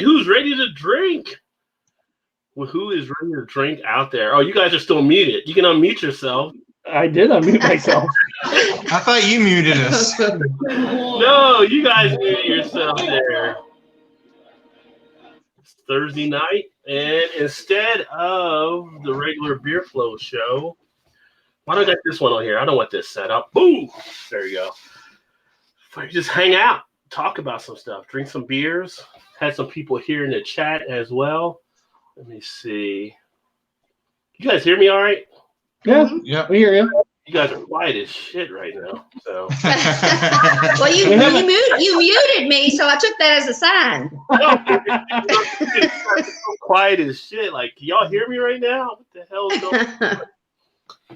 who's ready to drink? Well, who is ready to drink out there? Oh, you guys are still muted. You can unmute yourself. I did unmute myself. I thought you muted us. No, you guys muted yourself there. It's Thursday night, and instead of the regular Beer Flow show, why don't I get this one on here? I don't want this set up. Boom! There you go. Just hang out, talk about some stuff, drink some beers. Had some people here in the chat as well. Let me see. You guys hear me all right? Yeah, we hear you. You guys are quiet as shit right now. So. Well, you muted me, so I took that as a sign. No, quiet as shit. Like, can y'all hear me right now? What the hell is going on?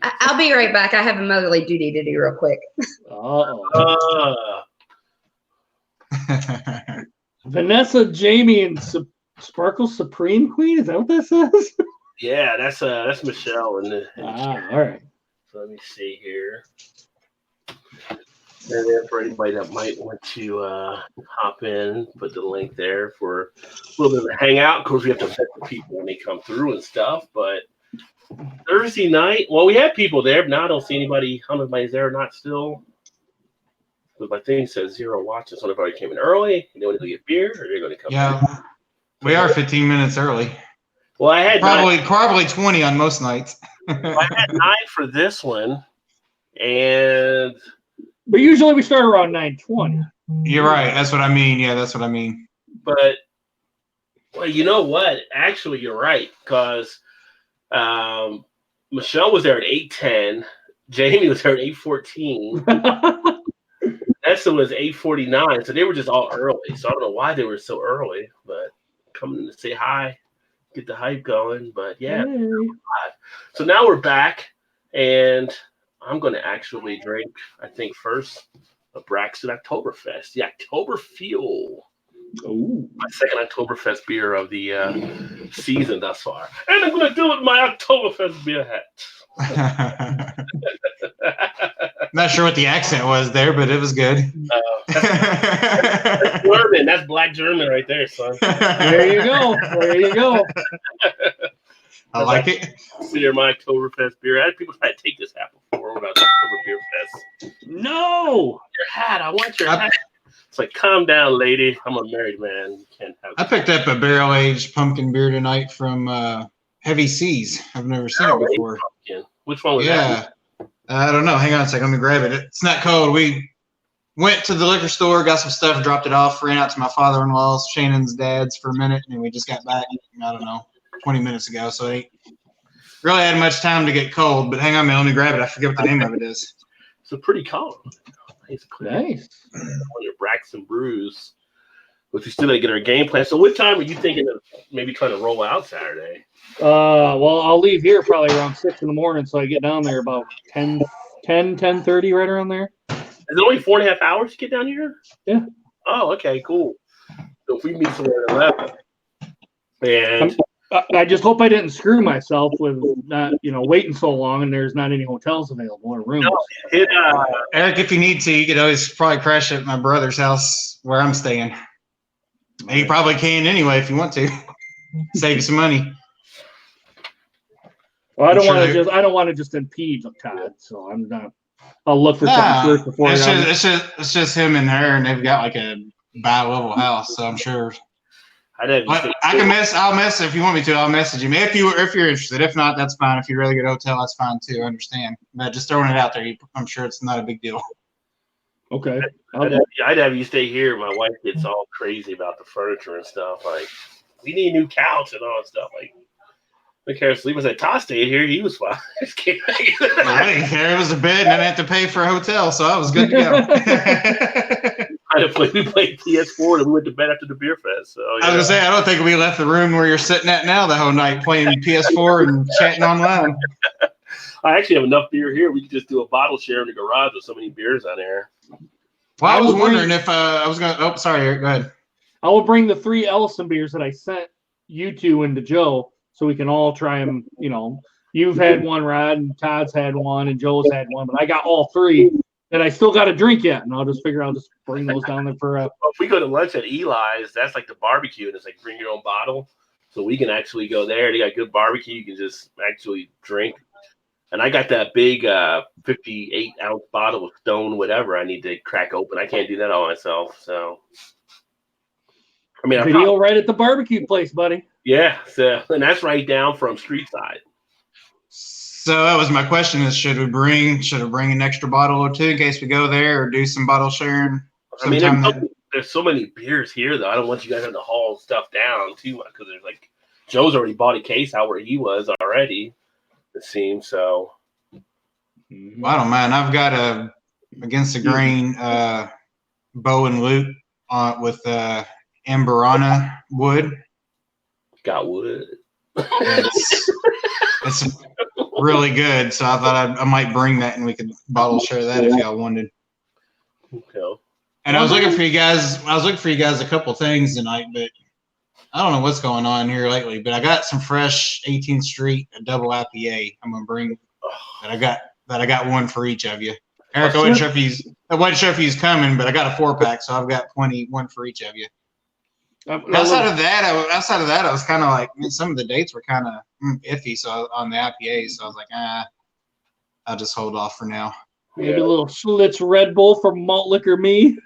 I'll be right back. I have a motherly duty to do real quick. Vanessa, Jamie, and Sparkle Supreme Queen. Is that what that says? Yeah, that's Michelle. All right. So let me see here. And then for anybody that might want to hop in, put the link there for a little bit of a hangout. Of course, we have to vet the people when they come through and stuff. But Thursday night, well, we had people there, but now I don't see anybody. How anybody's there or not still? But my thing says 0 watches. So everybody came in early. They want to go get beer, or they're going to come. Yeah, we are 15 minutes early. Well, I had probably 20 on most nights. I had 9 for this one, but usually we start around 9:20. You're right. That's what I mean. Yeah, that's what I mean. But well, you know what? Actually, you're right, because Michelle was there at 8:10. Jamie was there at 8:14. Esther was 8:49. So they were just all early. So I don't know why they were so early, but coming to say hi. Get the hype going, but yeah. Hey. So now we're back, and I'm going to actually drink, I think, first a Braxton Oktoberfest, the Oktober Fuel. Ooh. My second Oktoberfest beer of the season thus far. And I'm going to do it with my Oktoberfest beer hat. Not sure what the accent was there, but it was good. That's German. That's black German right there, son. There you go. There you go. I like it. Consider my Oktoberfest beer. I had people try to take this hat before when I was Oktober Beer Fest. No! Your hat. I want your hat. It's like, calm down, lady. I'm a married man. You can't have. I picked up a barrel-aged pumpkin beer tonight from Heavy Seas. I've never seen it before. Pumpkin. Which one was that? I don't know. Hang on a second. Let me grab it. It's not cold. We went to the liquor store, got some stuff, dropped it off, ran out to my father-in-law's, Shannon's dad's for a minute, and then we just got back, I don't know, 20 minutes ago. So it ain't really had much time to get cold, but hang on, man. Let me grab it. I forget what the name of it is. It's a pretty cold. Nice. On your Braxton Brews, which we still got to get our game plan. So what time are you thinking of maybe trying to roll out Saturday? Well, I'll leave here probably around 6 in the morning, so I get down there about 10:30, right around there. Is it only 4.5 hours to get down here? Yeah. Oh, okay, cool. So if we meet somewhere at 11, and I just hope I didn't screw myself with not, waiting so long and there's not any hotels available or rooms. No, Eric, if you need to, you could always probably crash at my brother's house where I'm staying. And you probably can anyway if you want to. Save you some money. Well, I don't want to just impede Todd, so I'm not. I'll look for something first before. It's just him and her, and they've got like a bi-level house, so I'm sure. I'll mess if you want me to. I'll message you if you're interested. If not, that's fine. If you'd rather get a hotel, that's fine too. I understand. But just throwing it out there, I'm sure it's not a big deal. Okay. I'd have you stay here. My wife gets all crazy about the furniture and stuff. Like, we need a new couch and all that stuff. Like, I don't care if sleep. I said, Todd stayed here. He was fine. I just can't. I didn't care. It was a bed, and I didn't have to pay for a hotel, so I was good to go. We played PS4 and we went to bed after the beer fest. So, yeah. I was going to say, I don't think we left the room where you're sitting at now the whole night playing PS4 and chatting online. I actually have enough beer here. We could just do a bottle share in the garage with so many beers on there. Well, I was wondering if I was going to – oh, sorry, Eric. Go ahead. I will bring the 3 Ellison beers that I sent you two and to Joe so we can all try them. You've had one, Rod, and Todd's had one, and Joe's had one, but I got all 3. And I still got a drink yet, and I'll just bring those down there for. If we go to lunch at Eli's, that's like the barbecue, and it's like bring your own bottle, so we can actually go there. They got good barbecue. You can just actually drink. And I got that big 58-ounce bottle of Stone whatever I need to crack open. I can't do that all myself. So, I mean, video right at the barbecue place, buddy. Yeah, so and that's right down from Street Side. So that was my question: is should I bring an extra bottle or two in case we go there, or do some bottle sharing? I mean, there's so many beers here though. I don't want you guys to haul stuff down too much because there's like Joe's already bought a case out where he was already. It seems so. Well, I don't mind. I've got a Against the Grain bow and loop with Amberana wood. Got wood. It's really good. So I thought I might bring that and we could bottle share that if y'all wanted. Okay. And I was looking for you guys. A couple things tonight, but I don't know what's going on here lately. But I got some fresh 18th Street, a double IPA. I'm gonna bring that. I got one for each of you. Eric, I wasn't sure if he's coming, but I got a 4-pack, so I've got one for each of you. Outside of that, I was kind of like, some of the dates were kind of iffy. So on the IPA, so I was like, I'll just hold off for now. Maybe a little Schlitz Red Bull from Malt Liquor Me.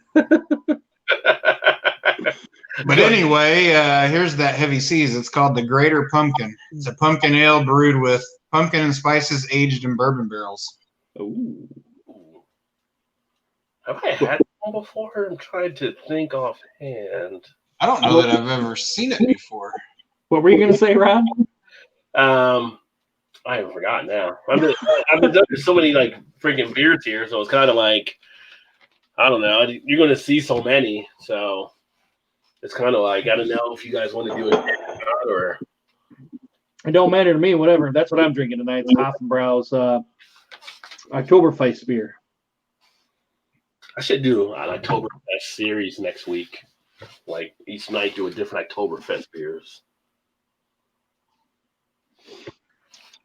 But anyway, here's that Heavy Seas. It's called the Greater Pumpkin. It's a pumpkin ale brewed with pumpkin and spices aged in bourbon barrels. Ooh. Have I had one before? I'm trying to think offhand. I don't know that I've ever seen it before. What were you going to say, Ron? I haven't forgotten now. I've been done so many like freaking beers here, so it's kind of like I don't know. You're going to see so many, so it's kind of like I don't know if you guys want to do it or not, or it don't matter to me. Whatever. That's what I'm drinking tonight. It's Hoffenbrau's Oktoberfest beer. I should do an Oktoberfest series next week. Like each night, do a different Oktoberfest beers.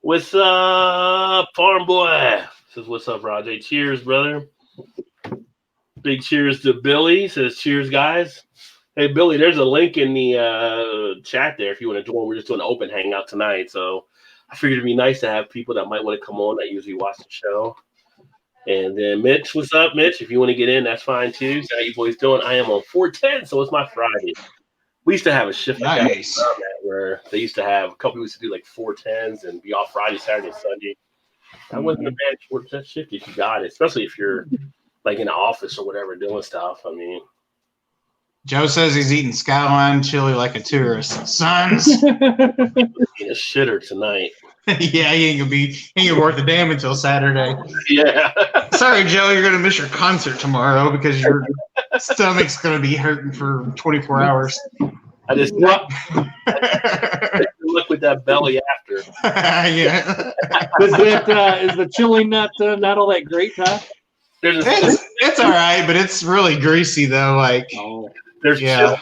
What's up, farm boy? Says what's up, Rajay? Cheers, brother. Big cheers to Billy. Says cheers, guys. Hey, Billy, there's a link in the chat there if you want to join. We're just doing an open hangout tonight, so I figured it'd be nice to have people that might want to come on that usually watch the show. And then Mitch, what's up, Mitch? If you want to get in, that's fine too. So how you boys doing? I am on 410, so it's my Friday. We used to have a shift like that where they used to have a couple people used to do like 410s and be off Friday, Saturday, Sunday. That wasn't a bad short shift if you got it, especially if you're like in the office or whatever doing stuff. I mean, Joe says he's eating Skyline chili like a tourist. Sons, eating a shitter tonight. Yeah, he ain't gonna worth a damn until Saturday. Yeah. Sorry, Joe, you're gonna miss your concert tomorrow because your stomach's gonna be hurting for 24 hours. I just look with that belly after. Yeah. Is the chili not all that great, huh? It's all right, but it's really greasy though. Like, there's chili,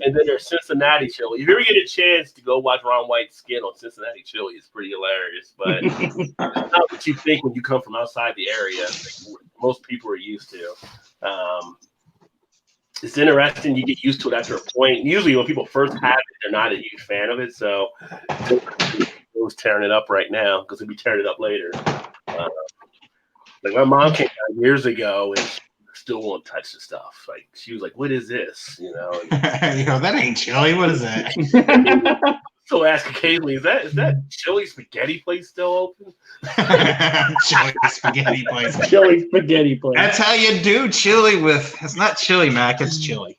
and then there's Cincinnati chili. If you ever get a chance to go watch Ron White's skit on Cincinnati chili, it's pretty hilarious. But it's not what you think when you come from outside the area. Like most people are used to. It's interesting. You get used to it after a point. Usually, when people first have it, they're not a huge fan of it. So, Joe's tearing it up right now because he'll be tearing it up later. Like my mom came down years ago and she still won't touch the stuff. Like she was like, "What is this?" You know, that ain't chili. What is that? So ask occasionally, is that chili spaghetti place still open? Chili spaghetti place. Chili spaghetti place. That's how you do chili with. It's not chili mac. It's chili.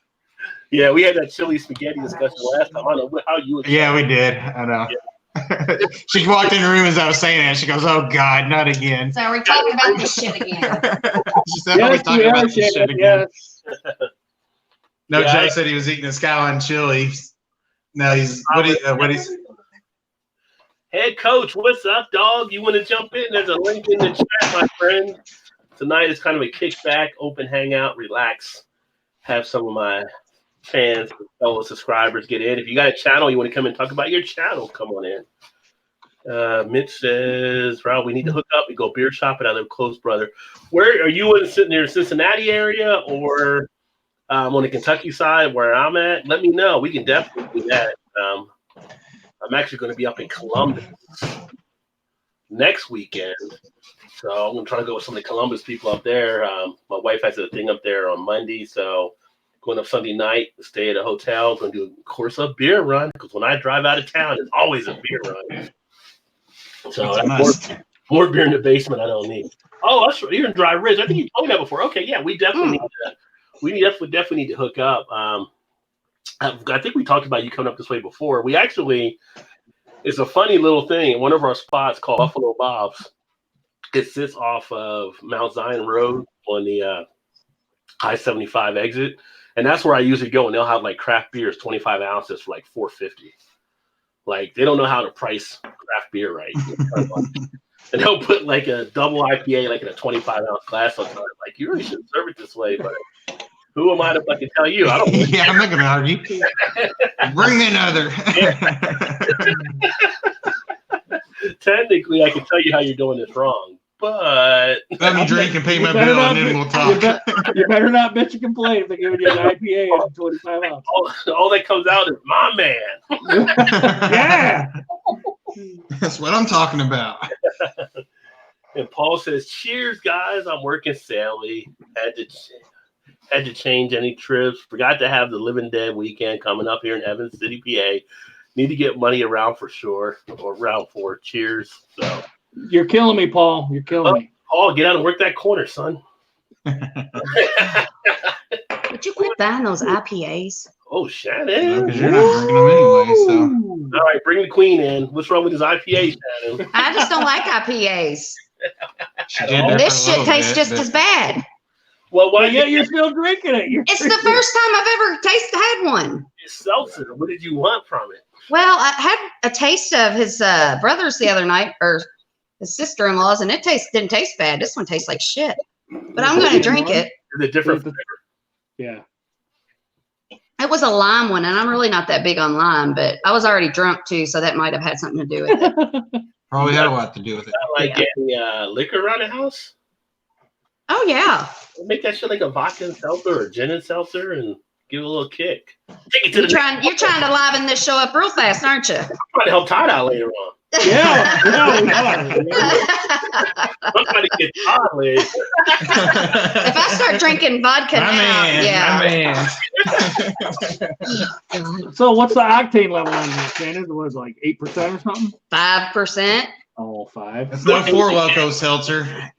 Yeah, we had that chili spaghetti discussion last time. I don't know how you would. Yeah, we did. I know. Yeah. She walked in the room as I was saying that. She goes, "Oh God, not again." So we're talking about this shit again. She said, "We're talking about this shit again." No, Yeah, Joe said he was eating a Skyline chili. No, he's what he's. Head coach, what's up, dog? You want to jump in? There's a link in the chat, my friend. Tonight is kind of a kickback, open hangout, relax, have some of my fans, fellow subscribers get in. If you got a channel, you want to come and talk about your channel, come on in. Mitch says, Rob, we need to hook up and go beer shopping. I live close, brother. Where are you sitting near Cincinnati area or on the Kentucky side where I'm at? Let me know. We can definitely do that. I'm actually going to be up in Columbus next weekend. So I'm going to try to go with some of the Columbus people up there. My wife has a thing up there on Monday. So going up Sunday night, stay at a hotel. Going to do, of course, a beer run. Because when I drive out of town, it's always a beer run. So that's more beer in the basement I don't need. Oh, that's right. You're in Dry Ridge. I think you told me that before. Okay, yeah, we definitely definitely need to hook up. I think we talked about you coming up this way before. We actually, it's a funny little thing. One of our spots called Buffalo Bob's. It sits off of Mount Zion Road on the I-75 exit, and that's where I usually go. And they'll have like craft beers, 25 ounces for like $4.50. Like they don't know how to price craft beer right. And they'll put like a double IPA like in a 25-ounce glass on time. Like you really shouldn't serve it this way, but who am I to fucking tell you? I don't know. Yeah, I'm not gonna argue. Bring me another. Technically, I can tell you how you're doing this wrong, but let me drink and pay my bill, and then we'll talk. You better not bitch and complain if they're giving you an IPA on 25 ounce. All that comes out is my man. Yeah. That's what I'm talking about. And Paul says, "Cheers, guys! I'm working Sally. Had to change any trips. Forgot to have the Living Dead weekend coming up here in Evans City, PA. Need to get money around for sure, or round 4. Cheers." So you're killing me, Paul. You're killing me. Paul, get out and work that corner, son. Would you quit buying those IPAs? Oh, Shannon. Because you're not drinking them anyway, so. All right, bring the queen in. What's wrong with his IPA, Shannon? I just don't like IPAs. This shit tastes just as bad. Well, why yeah, you're still drinking it. It's the first time I've ever had one. It's seltzer. What did you want from it? Well, I had a taste of his brother's the other night, or his sister-in-law's, and it didn't taste bad. This one tastes like shit. But I'm going to drink it. Is it different flavor? Yeah. It was a lime one, and I'm really not that big on lime, but I was already drunk too, so that might have had something to do with it. Probably had a lot to do with it. Like getting liquor around the house? Oh, yeah. Make that shit like a vodka and seltzer or gin and seltzer and give it a little kick. Take it to You're trying to liven this show up real fast, aren't you? I'm trying to help Todd out later on. Yeah, we are. I'm trying to get Todd later. If I start drinking vodka So what's the octane level on this, Shannon? It was like 8% or something? 5%. Oh, 5. It's no 4 Loco seltzer. And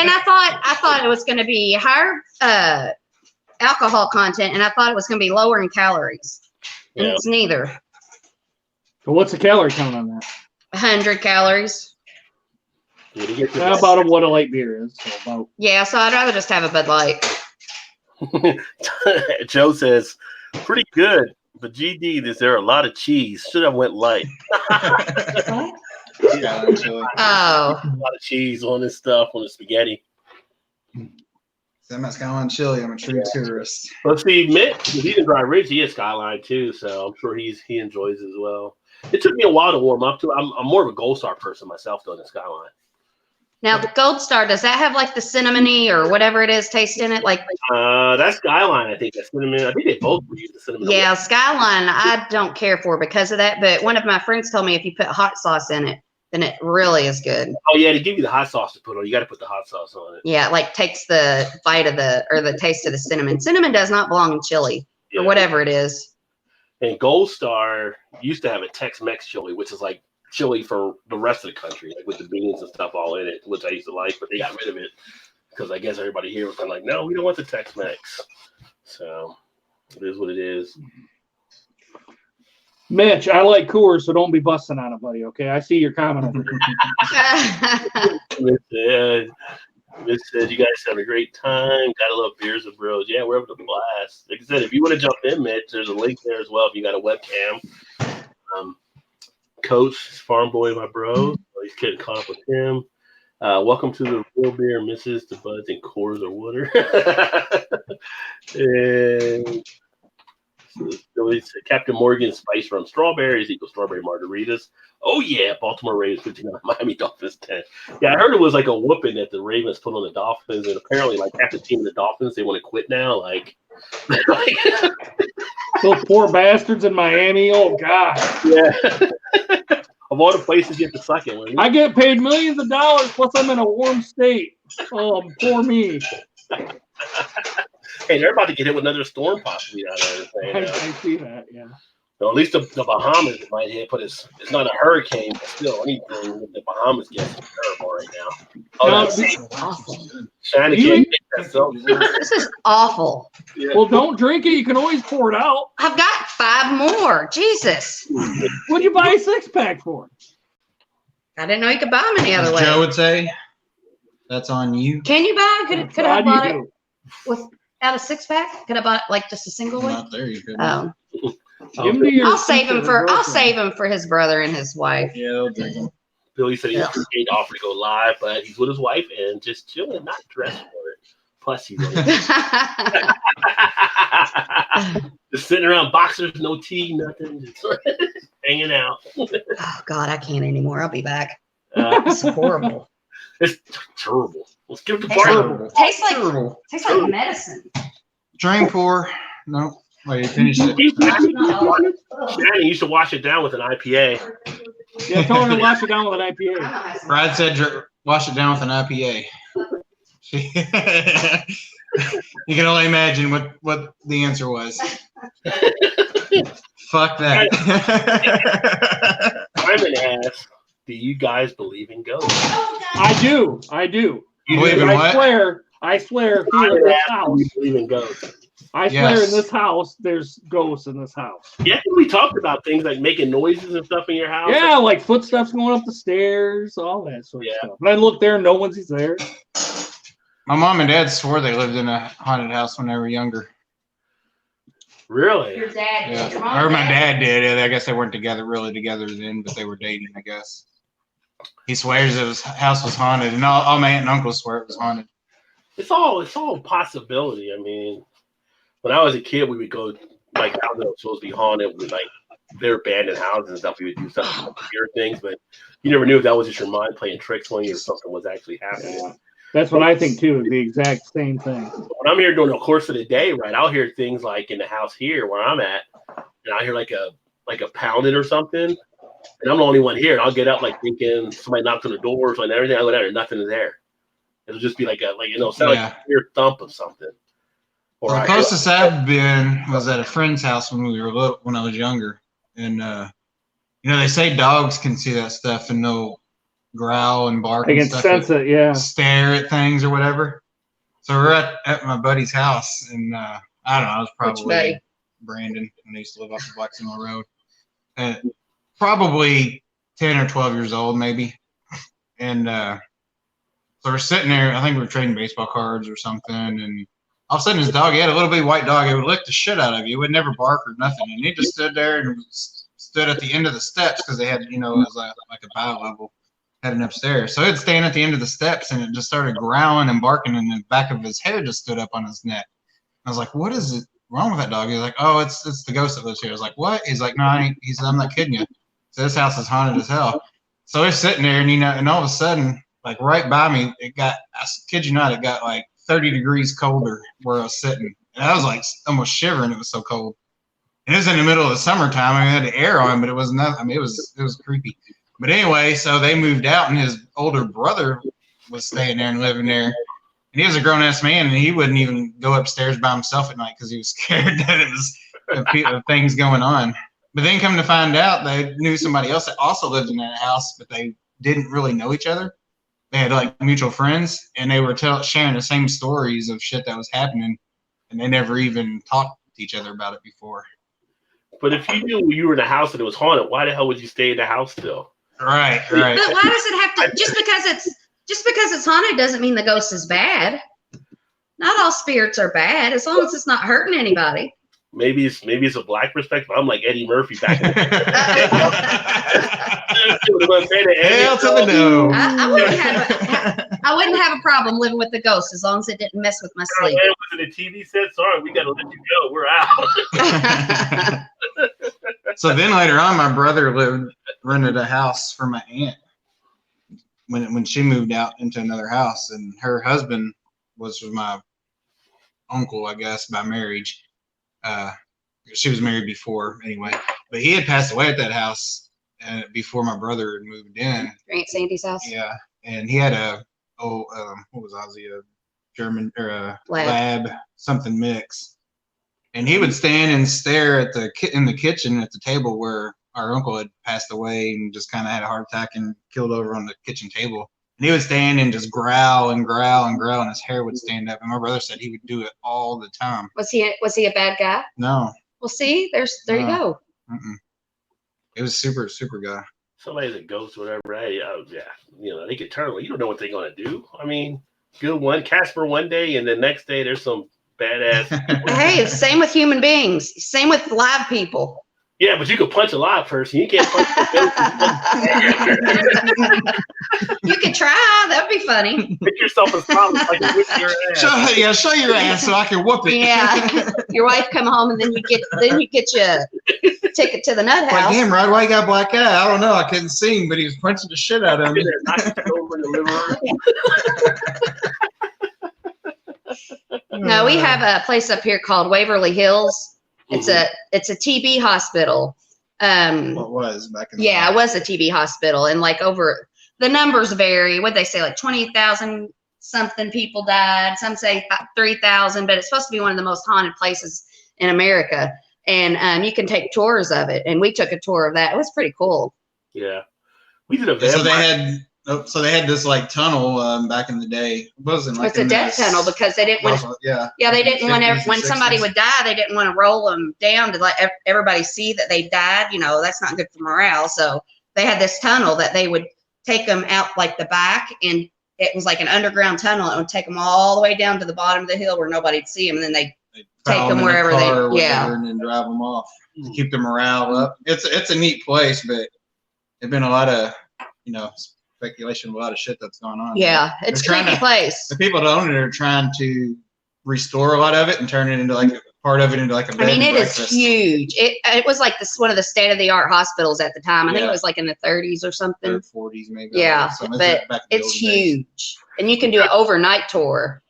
I thought it was going to be higher alcohol content, and I thought it was going to be lower in calories. And it's neither. So what's the calorie count on that? 100 calories. About what a light beer is. So about. Yeah, so I'd rather just have a Bud Light. Joe says, pretty good, but GD, is there a lot of cheese? Should have went light. Oh. A lot of cheese on this stuff, on the spaghetti. I'm at Skyline Chili. I'm a true tourist. Let's see, Mitch, he's in Dry Ridge. He has Skyline too, so I'm sure he enjoys it as well. It took me a while to warm up to it. I'm more of a Gold Star person myself, though, than Skyline. Now, the Gold Star, does that have like the cinnamony or whatever it is taste in it? Like that's Skyline, I think. That's cinnamon. I think they both use the cinnamon. Yeah, Skyline, I don't care for because of that. But one of my friends told me if you put hot sauce in it, then it really is good. Oh yeah, to give you the hot sauce to put on, you got to put the hot sauce on it. Yeah, like takes the bite of the taste of the cinnamon. Cinnamon does not belong in chili or whatever it is. And Gold Star used to have a Tex-Mex chili, which is like chili for the rest of the country, like with the beans and stuff all in it, which I used to like, but they got rid of it because I guess everybody here was kind of like, no, we don't want the Tex-Mex. So it is what it is. Mitch, I like Coors, so don't be busting on it, buddy. Okay, I see your comment over here. Mitch says, you guys have a great time. Gotta love Beers and Bros. Yeah, we're having a blast. Like I said, if you want to jump in, Mitch, there's a link there as well if you got a webcam. Coach, Farm Boy, my bro. He's getting caught up with him. Welcome to the Real Beer Misses to Buds and Coors or Water. And Captain Morgan spice rum strawberries equals strawberry margaritas. Oh yeah, Baltimore Ravens 59, Miami Dolphins 10. Yeah, I heard it was like a whooping that the Ravens put on the Dolphins, and apparently like half the team of the Dolphins they want to quit now. Like Those poor bastards in Miami. Oh God. yeah. Of all the places, get the second one. I get paid millions of dollars, plus I'm in a warm state. Poor me. Hey, they're about to get hit with another storm possibly out there. I see that. Yeah. So at least the Bahamas might hit, but it's not a hurricane, but still anything with the Bahamas gets terrible right now. Oh, No, that's Awful. Shannon can't make that so. This is awful. Yeah. Well, don't drink it. You can always pour it out. I've got 5 more. Jesus. What'd you buy a 6-pack for? I didn't know you could buy them any other way. Joe would say, "That's on you." Can you buy? Could I How have do you bought it do? without a 6-pack? Could I buy it like just a single one? Not there, you could. Oh, Give 'em to your I'll save him sister for or girlfriend. his brother and his wife. Yeah, they'll drink them. Billy said he's Yeah. offered to go live, but he's with his wife and just chilling, not dressed for it. Plus, he's just sitting around boxers, no tea, nothing, just hanging out. Oh God, I can't anymore. I'll be back. Uh, It's horrible. it's terrible. Let's give it to Tastes Bart. like, tastes like medicine. Drain pour. No. Wait, finish it. Shannon used to wash it down with an IPA. Yeah, tell her to wash it down with an IPA. Brad said, "Wash it down with an IPA." You can only imagine what the answer was. Fuck that. Simon asks, "Do you guys believe in ghosts?" I do. You believe in what? I swear here Simon in this asks, "Do house. you believe in ghosts?" I swear Yes. in this house, there's ghosts in this house. Yeah, I think we talked about things like making noises and stuff in your house. Yeah, like footsteps going up the stairs, all that sort of Yeah. stuff. But I look there, no one's there. My mom and dad swore they lived in a haunted house when they were younger. Really? Your dad Yeah. did. Your mom Or my dad. dad did. I guess they weren't really together then, but they were dating, I guess. He swears his house was haunted, and all my aunt and uncle swear it was haunted. It's all a possibility. I mean, when I was a kid, we would go like houses that were supposed to be haunted with like their abandoned houses and stuff. We would do stuff like weird things, but you never knew if that was just your mind playing tricks on you or something was actually happening. Yeah. That's what I think too. The exact same thing. When I'm here during the course of the day, right, I'll hear things like in the house here where I'm at, and I'll hear like a pounding or something, and I'm the only one here. And I'll get up like thinking somebody knocked on the doors and everything. I go down and nothing is there. It'll just be like sound like a weird thump of something. Or The closest I've been was at a friend's house when we were little, when I was younger, and they say dogs can see that stuff and they'll growl and bark. I and can stuff sense it. Yeah. stare at things or whatever. So we're at my buddy's house, and I don't know, I was Which buddy? probably Brandon, and I used to live off of Blacksonville Road. Probably 10 or 12 years old, maybe. And so we're sitting there, I think we were trading baseball cards or something, and all of a sudden his dog, he had a little bitty white dog, it would lick the shit out of you. It would never bark or nothing. And he just stood there and stood at the end of the steps because they had, it was like a bow level heading upstairs. So it'd stand at the end of the steps and it just started growling and barking, and the back of his hair just stood up on his neck. I was like, what is it wrong with that dog? He's like, oh, it's the ghost that lives here. I was like, what? He's like, no, I'm not kidding you. So this house is haunted as hell. So we're sitting there, and all of a sudden, like right by me, I kid you not, it got like 30 degrees colder where I was sitting. And I was like almost shivering. It was so cold. And it was in the middle of the summertime. I had the air on, but it was nothing. I mean, it was creepy. But anyway, so they moved out, and his older brother was staying there and living there. And he was a grown-ass man, and he wouldn't even go upstairs by himself at night because he was scared that it was of things going on. But then come to find out, they knew somebody else that also lived in that house, but they didn't really know each other. They had like mutual friends, and they were sharing the same stories of shit that was happening, and they never even talked to each other about it before. But if you knew you were in a house and it was haunted, why the hell would you stay in the house still? Right. But why does it have to? Just because it's haunted doesn't mean the ghost is bad. Not all spirits are bad, as long as it's not hurting anybody. Maybe it's a black perspective. I'm like Eddie Murphy back in the Hell to the no. I I wouldn't have a problem living with the ghost as long as it didn't mess with my sleep. The TV said, "Sorry, we got to let you go. We're out." So then later on, my brother rented a house for my aunt when she moved out into another house, and her husband was my uncle, I guess, by marriage. She was married before anyway, but he had passed away at that house before my brother had moved in. Aunt Sandy's house. Yeah, and he had what was Ozzy, a German or a lab something mix, and he would stand and stare at in the kitchen at the table where our uncle had passed away and just kind of had a heart attack and killed over on the kitchen table. And he would stand and just growl and growl and growl, and his hair would stand up. And my brother said he would do it all the time. Was he a bad guy? No. Well, see, there you go. It was super, super guy. Somebody's a ghost, whatever. Hey, yeah, they could turn. You don't know what they're gonna do. I mean, good one, Casper one day, and the next day there's some badass. Hey, it's same with human beings. Same with live people. Yeah, but you could punch a live person. You can't punch a ghost. You could try. That'd be funny. Pick yourself a spot like you whip your ass. Show your ass so I can whoop it. Yeah, your wife come home and then you get your ticket to the nut house. Like, damn, Rod, why you got a black eye? I don't know. I couldn't see him, but he was punching the shit out of me. No, we have a place up here called Waverly Hills. It's a TB hospital. What was back in the day? It was a TB hospital, and like over the numbers vary. What they say, like 20,000 something people died. Some say 3,000, but it's supposed to be one of the most haunted places in America. And you can take tours of it, and we took a tour of that. It was pretty cool. Yeah, we did a So they had this like tunnel back in the day. It wasn't like it's a death tunnel because they didn't want. They didn't want when somebody would die, they didn't want to roll them down to let everybody see that they died. You know, that's not good for morale. So they had this tunnel that they would take them out like the back, and it was like an underground tunnel. It would take them all the way down to the bottom of the hill where nobody'd see them, and then they take them wherever and then drive them off to keep the morale up. It's a neat place, but there's been a lot of speculation, a lot of shit that's going on. Yeah, it's a creepy place. The people that own it are trying to restore a lot of it and turn it into like part of it into like a bed and breakfast. Is huge. It was like one of the state-of-the-art hospitals at the time. I think it was like in the 30s or something. Or 40s maybe. Yeah, but it's huge. And you can do an overnight tour.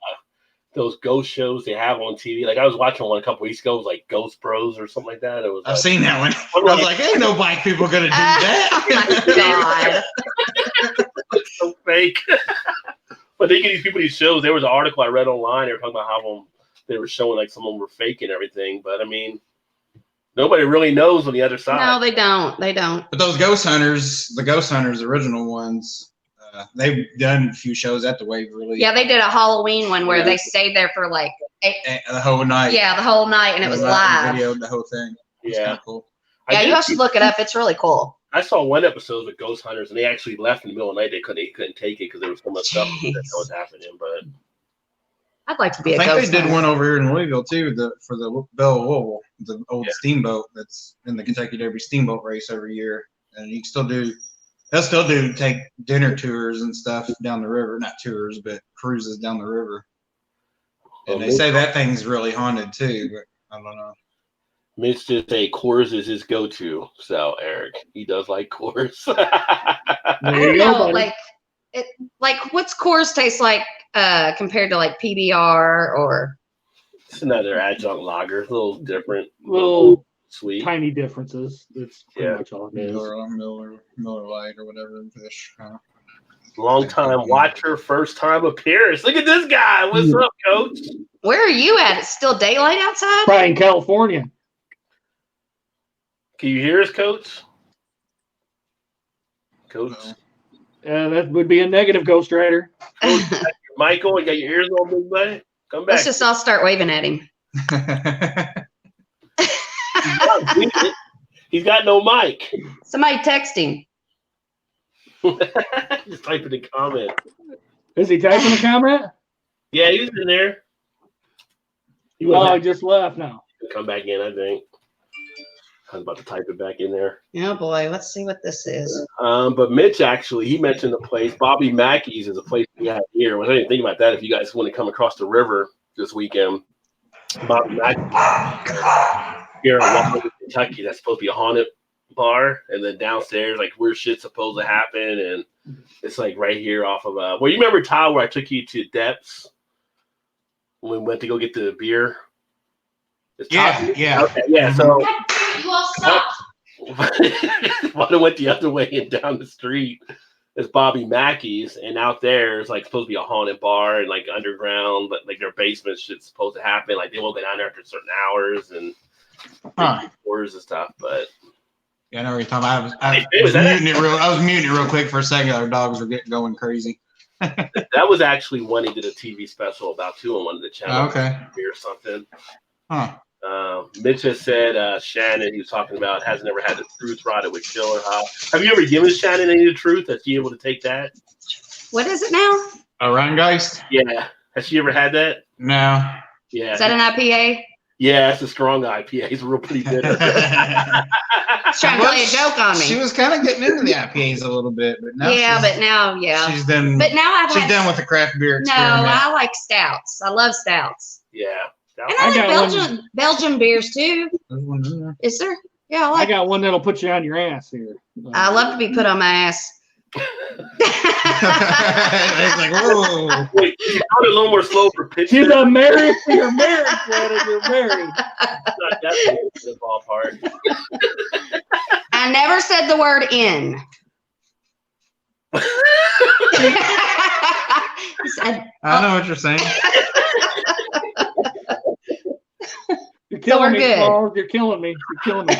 Those ghost shows they have on TV. Like I was watching one a couple weeks ago. It was like Ghost Bros or something like that. It was. I've seen that one. I was like, ain't no black people gonna do that. Oh my god. It's so fake. But they get these people these shows. There was an article I read online. They were talking about how they were showing like some of them were fake and everything. But I mean, nobody really knows on the other side. No, they don't. They don't. But those ghost hunters, the ghost hunters, original ones. They've done a few shows at the Waverly. Yeah, they did a Halloween one where they stayed there for like the whole night. Yeah, the whole night, and it was live. Videoed the whole thing. Yeah, cool. Yeah, you should look it up. It's really cool. I saw one episode with ghost hunters, and they actually left in the middle of the night. They couldn't take it because there was so much stuff that was happening. But I'd like to be a ghost. I think they did one over here in Louisville too, for the Belle Wool, the old steamboat that's in the Kentucky Derby steamboat race every year, and you can still do. They'll still take dinner tours and stuff down the river. Not tours, but cruises down the river. And they say that thing's really haunted too, but I don't know. Mitch just say Coors is his go-to. So Eric, he does like Coors. There you go, like what's Coors taste like compared to like PBR or? It's another adjunct lager, a little different, little sweet, tiny differences. That's pretty much all it is. Miller Lite or whatever fish. Long time watcher, first time appearance. Look at this guy. What's up, Coach? Where are you at? It's still daylight outside? Probably in California. Can you hear us, Coach? Coach? That would be a negative, Ghost Rider. Michael, you got your ears on, big buddy? Come back. Let's just all start waving at him. He's got no mic. Somebody text him. Just type in the comment. Is he typing a comment? Yeah, he was in there. I just left now. He'll come back in, I think. I was about to type it back in there. Oh boy, let's see what this is. But Mitch actually, he mentioned the place. Bobby Mackey's is a place we Yeah, here. Well, I didn't think about that. If you guys want to come across the river this weekend, Bobby Mack here in Washington, Kentucky, that's supposed to be a haunted bar, and then downstairs, like weird shit's supposed to happen, and it's like right here off of well, you remember Todd where I took you to Depths when we went to go get the beer? Yeah. Okay, yeah. So You all stop. I went the other way and down the street. It's Bobby Mackey's, and out there it's like supposed to be a haunted bar and like underground, but like their basement shit's supposed to happen. Like they won't go down there after certain hours and doors and stuff. But yeah, I know what you're talking about. I was muting it real quick for a second. Our dogs were getting going crazy. That was actually when he did a TV special about too on one of the channels. Okay. Or something. Huh. Mitch has said Shannon, he was talking about, has never had the truth rod, it would kill her. Have you ever given Shannon any of the truth? Is she able to take that? What is it now? A Rheingeist? Yeah. Has she ever had that? No. Yeah. Is that an IPA? Yeah, it's a strong IPA. It's real pretty bitter. She's trying to play a joke on me. She was kind of getting into the IPAs a little bit, but now she's done. But now she's done with the craft beer No, experiment. I like stouts. I love stouts. Yeah. And I like Belgian beers too. There's one in there. Is there? Yeah, I got one that'll put you on your ass here. I love to be put on my ass. It's like, whoa. Wait, you sounded a little more slow for pitch. She's a married. You're married, Shannon. You're married. Not that big in the ballpark. I never said the word in. I know what you're saying. You're killing me, good. Paul. You're killing me. You're killing me.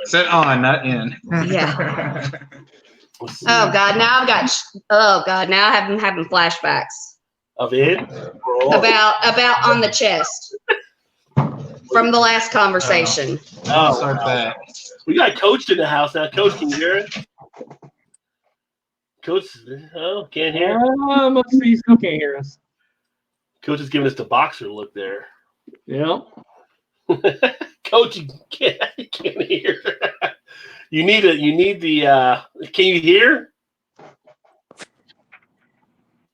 Said on, not in. Yeah. Oh God! Now I'm having flashbacks Of it? about on the chest from the last conversation. Start that. We got Coach in the house now. Coach, can you hear it? Coach, can't hear. Let's see. He still can't hear us. Coach is giving us the boxer look there. Yeah. Coach, you can't hear. You need the. Can you hear?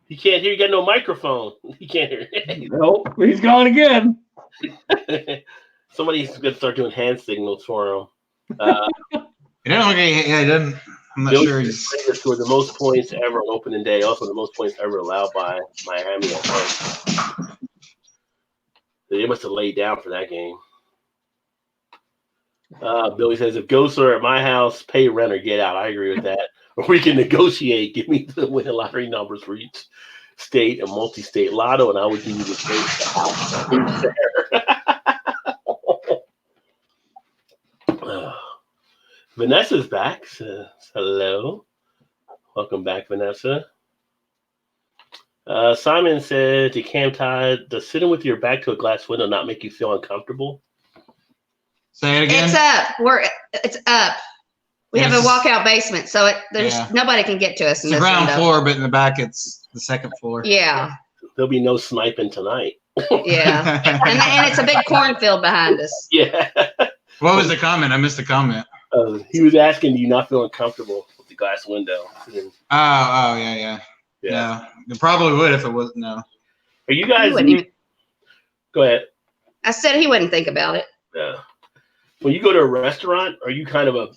You can't hear. You got no microphone. You can't hear. Nope. He's gone again. Somebody's gonna start doing hand signals for him. He didn't. I'm not sure. He scored the most points ever on opening day. Also, the most points ever allowed by Miami at home. They must have laid down for that game. Billy says, if ghosts are at my house, pay rent or get out. I agree with that. Or we can negotiate. Give me the winning lottery numbers for each state and multi-state lotto, and I would give you the state. Vanessa's back. Says, hello. Welcome back, Vanessa. Simon said to Cam Todd, does sitting with your back to a glass window not make you feel uncomfortable? Say it again. It's up. It's up. We have a walkout basement, so there's nobody can get to us. It's the ground floor, but in the back it's the second floor. Yeah. There'll be no sniping tonight. Yeah. and it's a big cornfield behind us. Yeah. What was the comment? I missed the comment. He was asking, do you not feel uncomfortable with the glass window? Oh, yeah. No, it probably would if it wasn't. No. Are you guys? Go ahead. I said he wouldn't think about it. Yeah. When you go to a restaurant, are you kind of a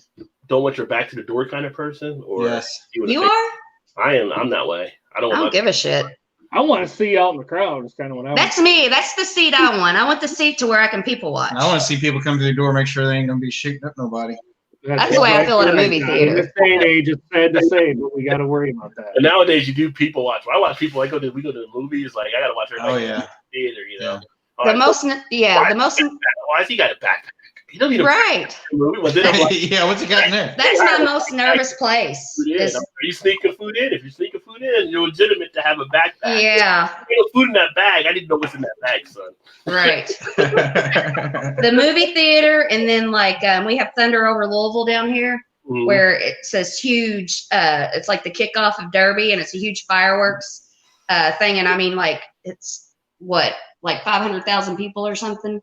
don't want your back to the door kind of person? Or yes. You are? I am. I'm that way. I don't give a shit. I want to see out in the crowd. Is kind of what I want. That's me. That's the seat I want. I want the seat to where I can people watch. I want to see people come to the door, make sure they ain't gonna be shooting up nobody. That's the way I feel in a movie theater. In this day and age, it's sad to say, but we got to worry about that. And nowadays, you do people watch. I watch people. We go to the movies. Like I got to watch everybody in the theater. You know. Yeah. The most. Why has he got a backpack? He doesn't need right. Movie. Well, yeah, what's he got in there? That's my most nervous place. Are you sneaking food in? If you're sneaking food in, you're legitimate to have a backpack. Yeah. There's no food in that bag. I didn't know what's in that bag, son. Right. The movie theater, and then we have Thunder over Louisville down here, where it says huge. It's like the kickoff of Derby, and it's a huge fireworks thing. And I mean, it's what, 500,000 people or something.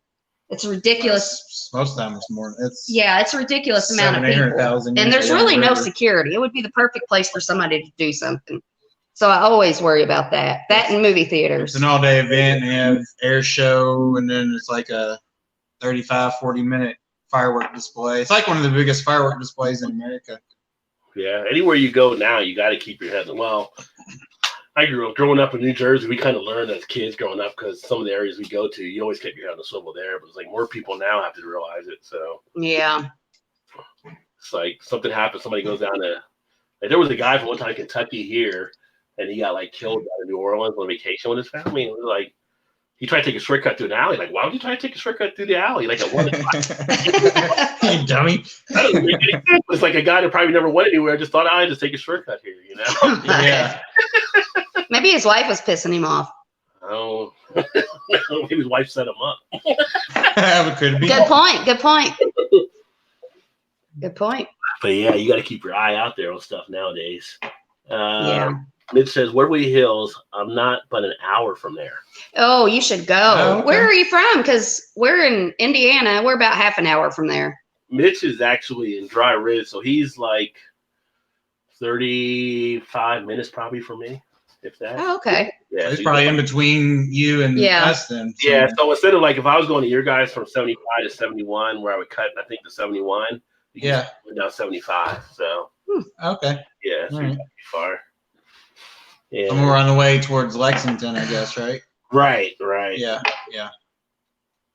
It's ridiculous. Most of the time it's more. It's It's a ridiculous amount of 700,000 people. And there's really no security. It would be the perfect place for somebody to do something. So I always worry about that. That and movie theaters. It's an all-day event. And they have air show, and then it's like a 35, 40-minute firework display. It's like one of the biggest firework displays in America. Yeah, anywhere you go now, you got to keep your head. Well, I grew up growing up in New Jersey. We kind of learned as kids growing up because some of the areas we go to, you always keep your head on the swivel there. But it's like more people now have to realize it. So yeah, it's like something happens. Somebody goes down to. Like, there was a guy from one time in Kentucky here, and he got like killed down in New Orleans on vacation with his family. And it was like he tried to take a shortcut through an alley. Like, why would you try to take a shortcut through the alley? Like at 1 o'clock. You dummy. That doesn't make any sense. It's like a guy that probably never went anywhere. Just thought, I'd just take a shortcut here, you know? Yeah. Maybe his wife was pissing him off. Oh, maybe his wife set him up. Could be. Good point. Good point. Good point. But yeah, you got to keep your eye out there on stuff nowadays. Yeah. Mitch says, Woodward Hills, I'm not but an hour from there. Oh, you should go. Oh, okay. Where are you from? Because we're in Indiana. We're about half an hour from there. Mitch is actually in Dry Ridge, so he's like 35 minutes probably from me, if that. Oh, okay. Yeah, It's so probably in between you and us then. So. Yeah, so instead of like if I was going to your guys from 75 to 71, where I would cut, I think, to 71, Yeah. went down 75. So, Okay. yeah, so All right. not too far. Yeah. And we're on the way towards Lexington, I guess, right? Right. Yeah.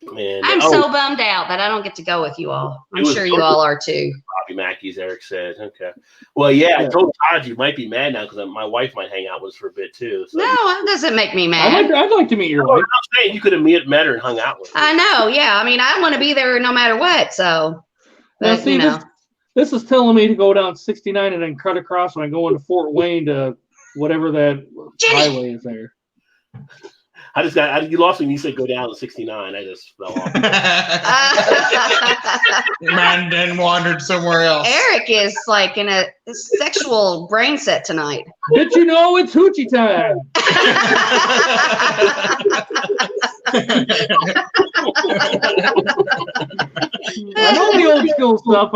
And, I'm so bummed out that I don't get to go with you all. I'm sure you all are too. Bobby Mackey's, Eric said. Okay. Well, yeah, I told Todd you might be mad now because my wife might hang out with us for a bit too. So No, that doesn't make me mad. I'd like to meet your wife. I'm saying you could have met her and hung out with her. I know. Yeah. I mean, I want to be there no matter what. So, Now, but, see, you know. this is telling me to go down 69 and then cut across when I go into Fort Wayne to whatever that highway is there. You lost me when you said go down to 69. I just fell off. Your mind then wandered somewhere else. Eric is like in a sexual brain set tonight. Did you know it's hoochie time? I know the old school stuff.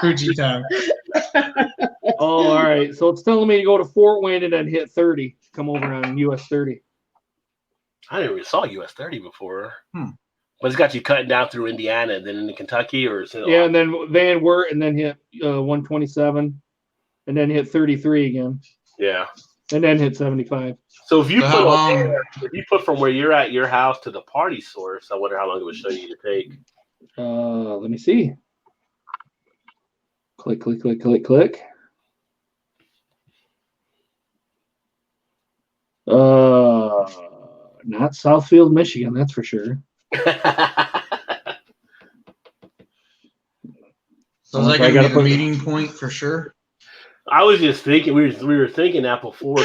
Fuji time. Oh, all right. So it's telling me to go to Fort Wayne and then hit 30. Come over on US 30. I never even saw US 30 before. But it's got you cutting down through Indiana and then into Kentucky, or is it? Yeah, and then Van Wert, and then hit 127, and then hit 33 again. Yeah. And then hit 75. So if you put from where you're at your house to the party source, I wonder how long it would show you to take. Let me see. Click, click, click, click, click. Not Southfield, Michigan, that's for sure. So is that going to be the meeting point for sure? I was just thinking, we were thinking that before,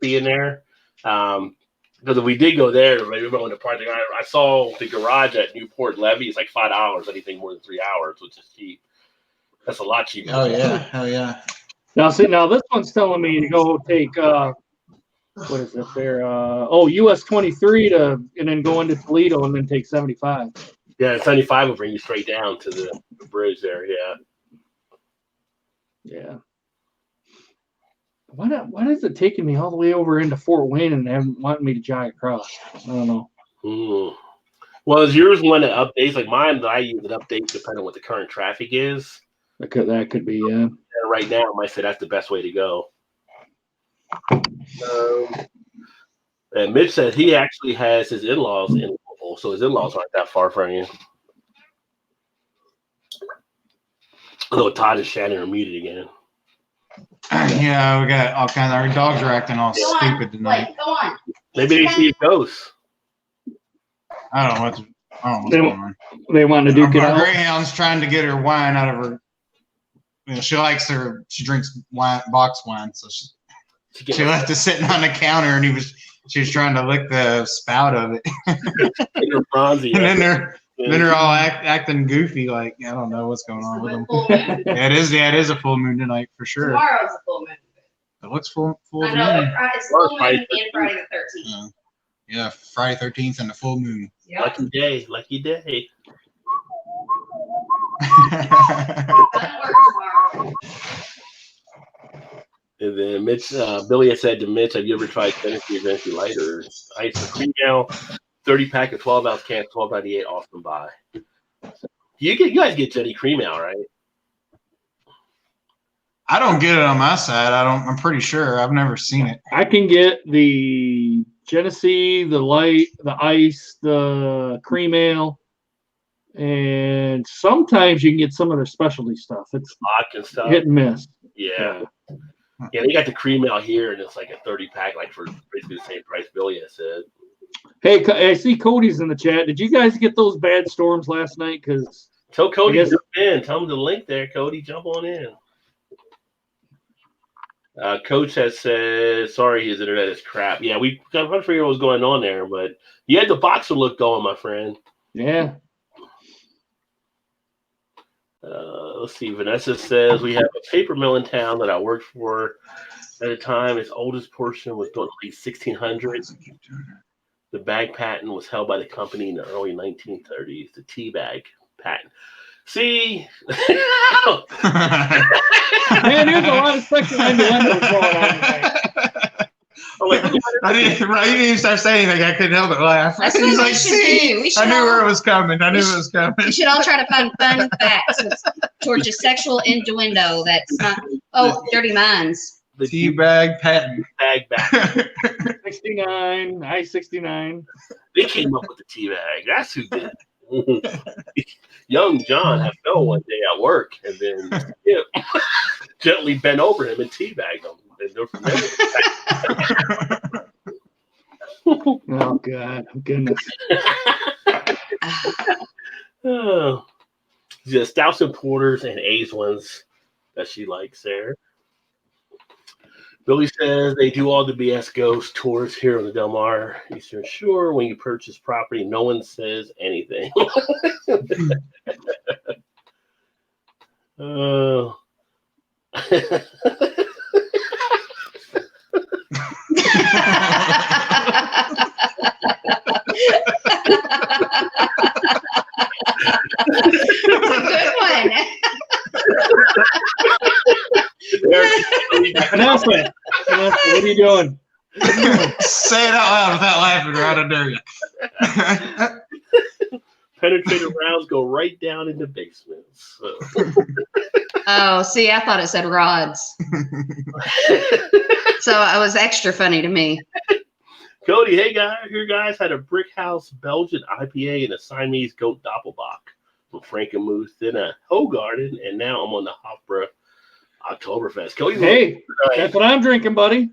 being there. Because if we did go there, maybe we went to project. I saw the garage at Newport Levy is like $5, anything more than 3 hours, which is cheap. That's a lot cheaper. Oh yeah, hell yeah. Now this one's telling me to go take what is it there? US 23 and then go into Toledo and then take 75. Yeah, 75 will bring you straight down to the bridge there. Yeah. Yeah. Why is it taking me all the way over into Fort Wayne and then wanting me to jog across? I don't know. Well, is yours one that updates like mine? I use it updates depending on what the current traffic is. That could be, yeah. And right now, I might say that's the best way to go. And Mitch said he actually has his in-laws in Louisville, so his in-laws aren't that far from you. Although Todd and Shannon are muted again. Yeah, we got all kinds. Our dogs are acting all stupid tonight. Go on. Maybe they see a ghost. I don't know what's going on. They want to duke it Our out. Greyhound's trying to get her wine out of her. You know, she drinks wine, box wine, so she left it sitting on the counter, and she was trying to lick the spout of it. And then they're all acting goofy, like I don't know what's going on with them. Yeah, it is a full moon tonight for sure. Tomorrow's a full moon. It looks full I moon. know, it's full moon and Friday the 13th. Yeah, Friday 13th and the full moon. Yep. Lucky day. And then Mitch, Billy had said to Mitch, "Have you ever tried Tennessee Adventure Light or Ice for cream now? 30-pack of 12-ounce cans, $12.98, awesome buy." So, you guys get Jetty Cream Ale, right? I don't get it on my side. I'm pretty sure. I've never seen it. I can get the Genesee, the light, the ice, the cream ale, and sometimes you can get some of their specialty stuff. It's Vodka stuff. hit and miss. Yeah. Yeah, they got the cream ale here, and it's like a 30-pack, like for basically the same price Billy has said. Hey, I see Cody's in the chat. Did you guys get those bad storms last night? Because Tell Cody to jump in. Tell him the link there, Cody. Jump on in. Coach has said, sorry, his internet is crap. Yeah, I'm trying to figure out what's going on there, but you had the boxer look going, my friend. yeah. Let's see. Vanessa says, we have a paper mill in town that I worked for at the time. Its oldest portion was built in the late 1600s. The bag patent was held by the company in the early 1930s. The tea bag patent. See? Man, there's a lot of sexual innuendo going on tonight. You didn't even start saying anything. I couldn't help but laugh. That's what He's we like, should see? do. We should I knew all- where it was coming. I knew it was coming. We should all try to find fun facts towards your sexual innuendo that's not, dirty minds. The tea bag patent. Bag back. 69, I-69. They came up with the tea bag. That's who did it. Young John had fell one day at work, and then Skip gently bent over him and teabagged him. And they're from there. Oh, God. Goodness. Oh. The stouts and porters and A's ones that she likes there. Billy says they do all the BS ghost tours here on the Del Mar Eastern Shore. When you purchase property, no one says anything. Oh. Good one. Vanessa, what are you doing? Say it out loud without laughing, or I dare you. Penetrator rounds go right down in the basement. So. Oh, see, I thought it said rods. So it was extra funny to me. Cody, hey guys, your guys had a Brick House Belgian IPA and a Siamese Goat Doppelbock from Frankenmuth, then a Hoegaarden, and now I'm on the Hofbräu Oktoberfest. Cody, Hey, that's what I'm drinking, buddy.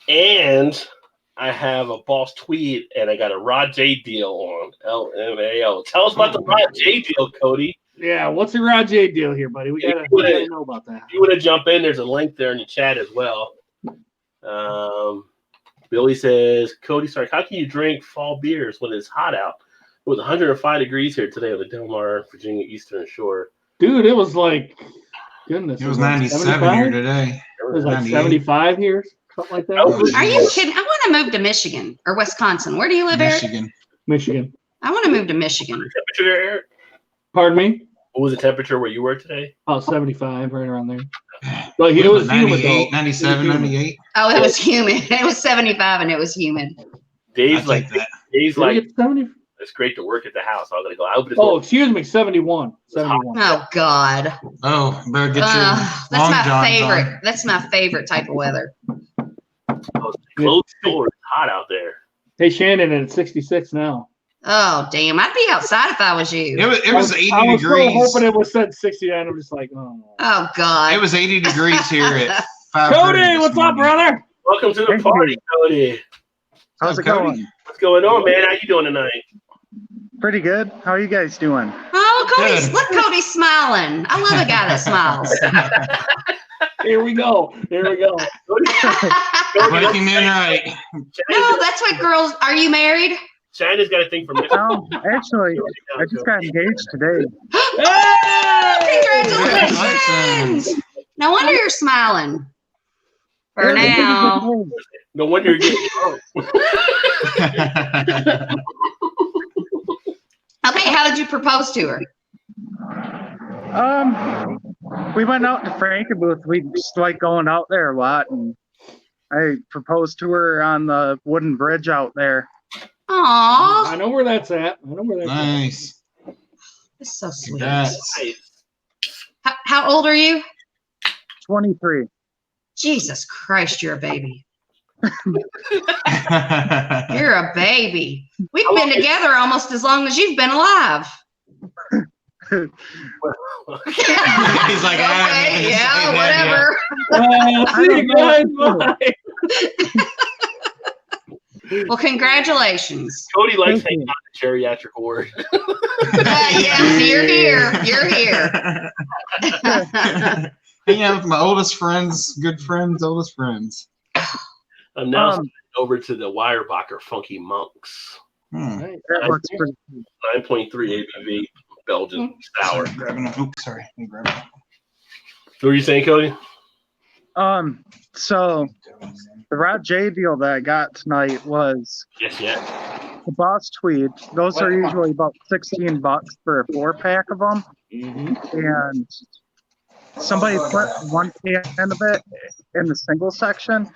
and I have a Boss Tweed, and I got a Rod J deal on LMAO. Tell us about the Rod J deal, Cody. Yeah, what's the Rod J deal here, buddy? We gotta know about that. If you want to jump in, there's a link there in the chat as well. Billy says, Cody, sorry, how can you drink fall beers when it's hot out? It was 105 degrees here today on the Del Mar, Virginia Eastern Shore. Dude, it was like, goodness. It was 97 here today. It was like 75 here, something like that. Are you kidding? I want to move to Michigan or Wisconsin. Where do you live, Eric? Michigan. I want to move to Michigan. Temperature there, Eric? Pardon me? What was the temperature where you were today? Oh, 75, right around there. But it was humid, though. 97, 98. Oh, it was humid. It was 75 and it was humid. Dave's like, Did we get 70? it's great to work at the house. I'm going to go out. Oh, excuse me, 71. 71. Oh, God. Oh, better get your That's long my johns favorite. on. That's my favorite type of weather. Close door. It's hot out there. Hey, Shannon, and it's 66 now. Oh, damn. I'd be outside if I was you. It was 80 I was degrees. so hoping it was said 69. I'm just like, oh. Oh, God. It was 80 degrees here at 5:30 Cody, this what's up, morning. brother? Welcome to the party, Cody. How's it Cody? going? What's going on, man? How you doing tonight? Pretty good. How are you guys doing? Oh, Cody's, Good. look, Cody's smiling. I love a guy that smiles. Here we go. Here we go. Breaking in right. No, that's what girls, are you married? Shannon's got a thing for Michigan. Oh, actually, I just got engaged today. Congratulations. No wonder you're smiling. For now. No wonder you're getting drunk. Okay, how did you propose to her? We went out to Frankenbooth. We just like going out there a lot, and I proposed to her on the wooden bridge out there. Aww. I know where that's at. Nice. That's so sweet. Congrats. How old are you? 23. Jesus Christ, you're a baby. You're a baby. We've been together almost as long as you've been alive. He's like, Okay, yeah, whatever. See you guys. Bye. Yeah. Well, congratulations. Cody likes hanging out in the geriatric ward. Yeah, you're here. You're here. Hanging out with my oldest friends, good friends, oldest friends. I'm now over to the Weyerbacher Funky Monks. That looks pretty cool. 9.3 ABV Belgian sour. Oops, sorry. Let me grab it. What were you saying, Cody? So the Rod J deal that I got tonight was Yes. the Boss Tweed. Those are usually about $16 for a 4-pack of them. And somebody put 1 can of it in the single section,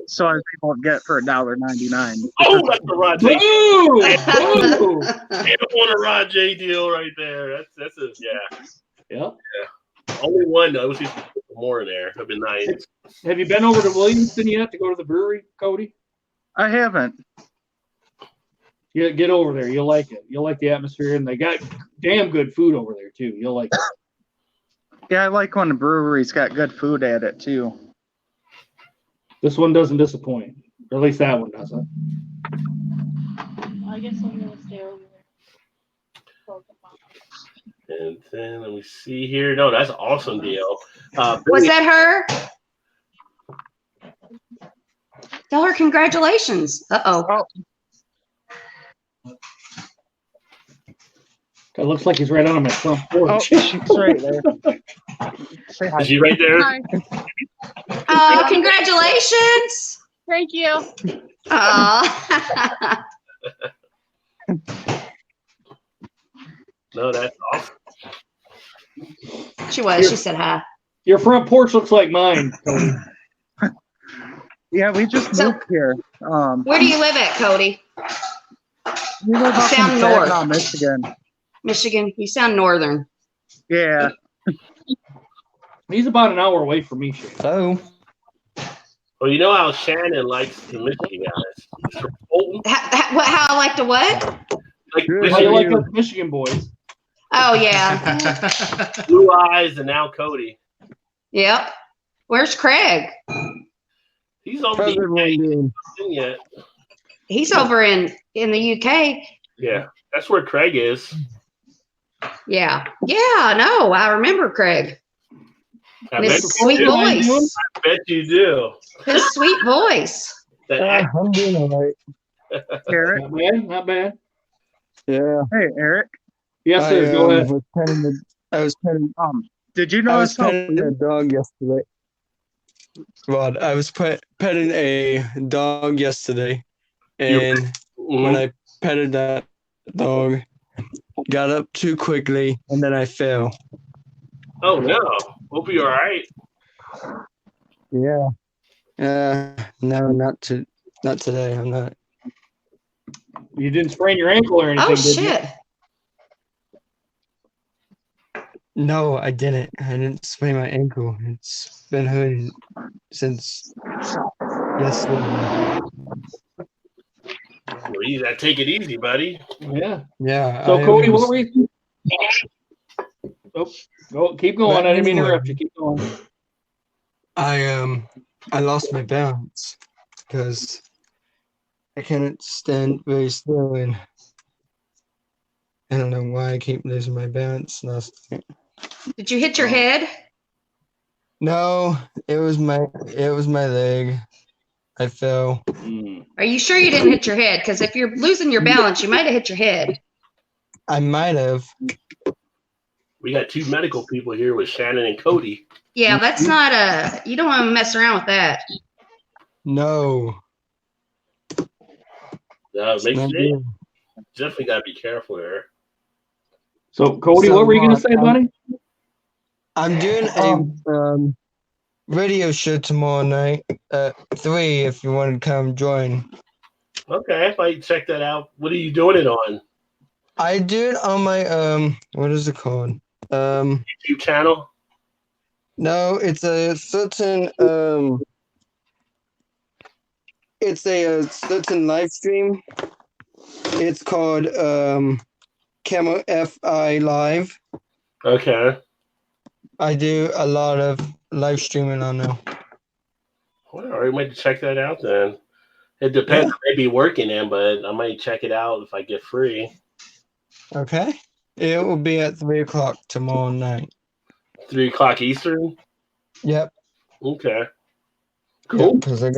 so I was able to get it for $1.99. Oh, that's the Rod J. Ooh! I want a Rod J deal right there. That's a Yeah. Only one though. She's more in there. That'd be nice. Have you been over to Williamston yet to go to the brewery, Cody? I haven't. Yeah, get over there. You'll like it. You'll like the atmosphere, and they got damn good food over there too. You'll like it. Yeah, I like when the brewery's got good food at it too. This one doesn't disappoint, or at least that one doesn't. I guess I'm gonna stay over there. And then let me see here. No, that's an awesome deal. Was that her? Tell her congratulations. Uh-oh. It looks like he's right on my front Oh, porch. she's right there. Say hi. Is she right there? Hi. Oh, congratulations. Thank you. Oh. No, that's awesome. She said hi. Your front porch looks like mine, Cody. Yeah, we just So- moved here. Where do you live at, Cody? We live up Sound in north. Saginaw, Michigan. Michigan. You sound northern. Yeah. He's about an hour away from me. Shane. Hello. Well, you know how Shannon likes the Michigan guys. He's from Fulton. How I like to what? Like Good. How you Michigan, like those Michigan boys? Oh, yeah. Blue Eyes, and now Cody. Yep. Where's Craig? He's on How's the everyone doing? yet. He's over in the UK. Yeah, that's where Craig is. Yeah. Yeah, no, I remember Craig. I His bet, sweet How you doing? voice. I bet you do. His sweet voice. That I'm doing all right. Eric. Not bad, not bad. Yeah. Hey, Eric. Yes, sir. Go ahead. I was petting Did you I know was petting a dog yesterday. Well, I was petting a dog yesterday, and when I petted that dog, got up too quickly, and then I fell. Oh no, we'll be all right. Yeah. No, not today. I'm not. You didn't sprain your ankle or anything, Oh, did you? shit. No, I didn't. I didn't sprain my ankle. It's been hurting since yesterday. Well, you gotta take it easy, buddy. Yeah. Yeah. So, I Cody, what almost- were you? Go, keep going. I didn't mean to interrupt you. Keep going. I lost my balance because I couldn't stand very still, and I don't know why I keep losing my balance. Did you hit your head? No, it was my leg. I fell. Are you sure you didn't hit your head? Because if you're losing your balance, you might have hit your head. I might have. We got two medical people here with Shannon and Cody. Yeah, that's not you don't want to mess around with that. No. Makes Not sense. good. Definitely got to be careful there. So, Cody, So, what were you going to say, buddy? I'm doing a radio show tomorrow night at 3 if you want to come join. Okay, if I check that out. What are you doing it on? I do it on my what is it called? YouTube channel? No, it's a certain it's a certain live stream. It's called Camel FI Live. Okay. I do a lot of live streaming on there. Well, I might check that out then. It depends. I may be working in, but I might check it out if I get free. Okay. It will be at 3 o'clock tomorrow night. 3 o'clock Eastern? Yep. Okay. Cool. Because I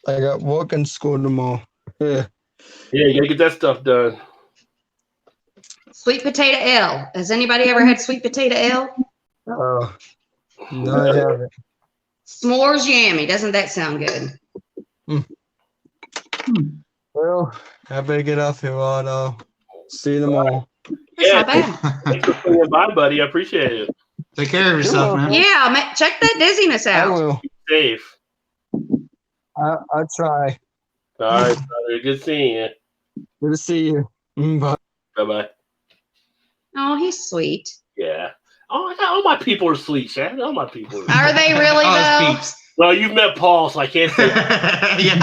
got work and school tomorrow. Yeah. Yeah, you gotta get that stuff done. Sweet potato ale. Has anybody ever had sweet potato ale? Oh. No, I haven't. S'mores yummy. Doesn't that sound good? Well, I better get off here, Rod. I'll see you tomorrow. That's Yeah. not bad. Thanks for swinging by, buddy. I appreciate it. Take care of yourself, man. Yeah, check that dizziness I out. will. Safe. I'll try. All right, brother. Good seeing you. Good to see you. Bye. Bye-bye. Oh, he's sweet. Yeah. Oh, all my people are sweet, Shannon. All my people are Are they really Oh, though? it's peeps. Well, you've met Paul, so I can't say Yeah.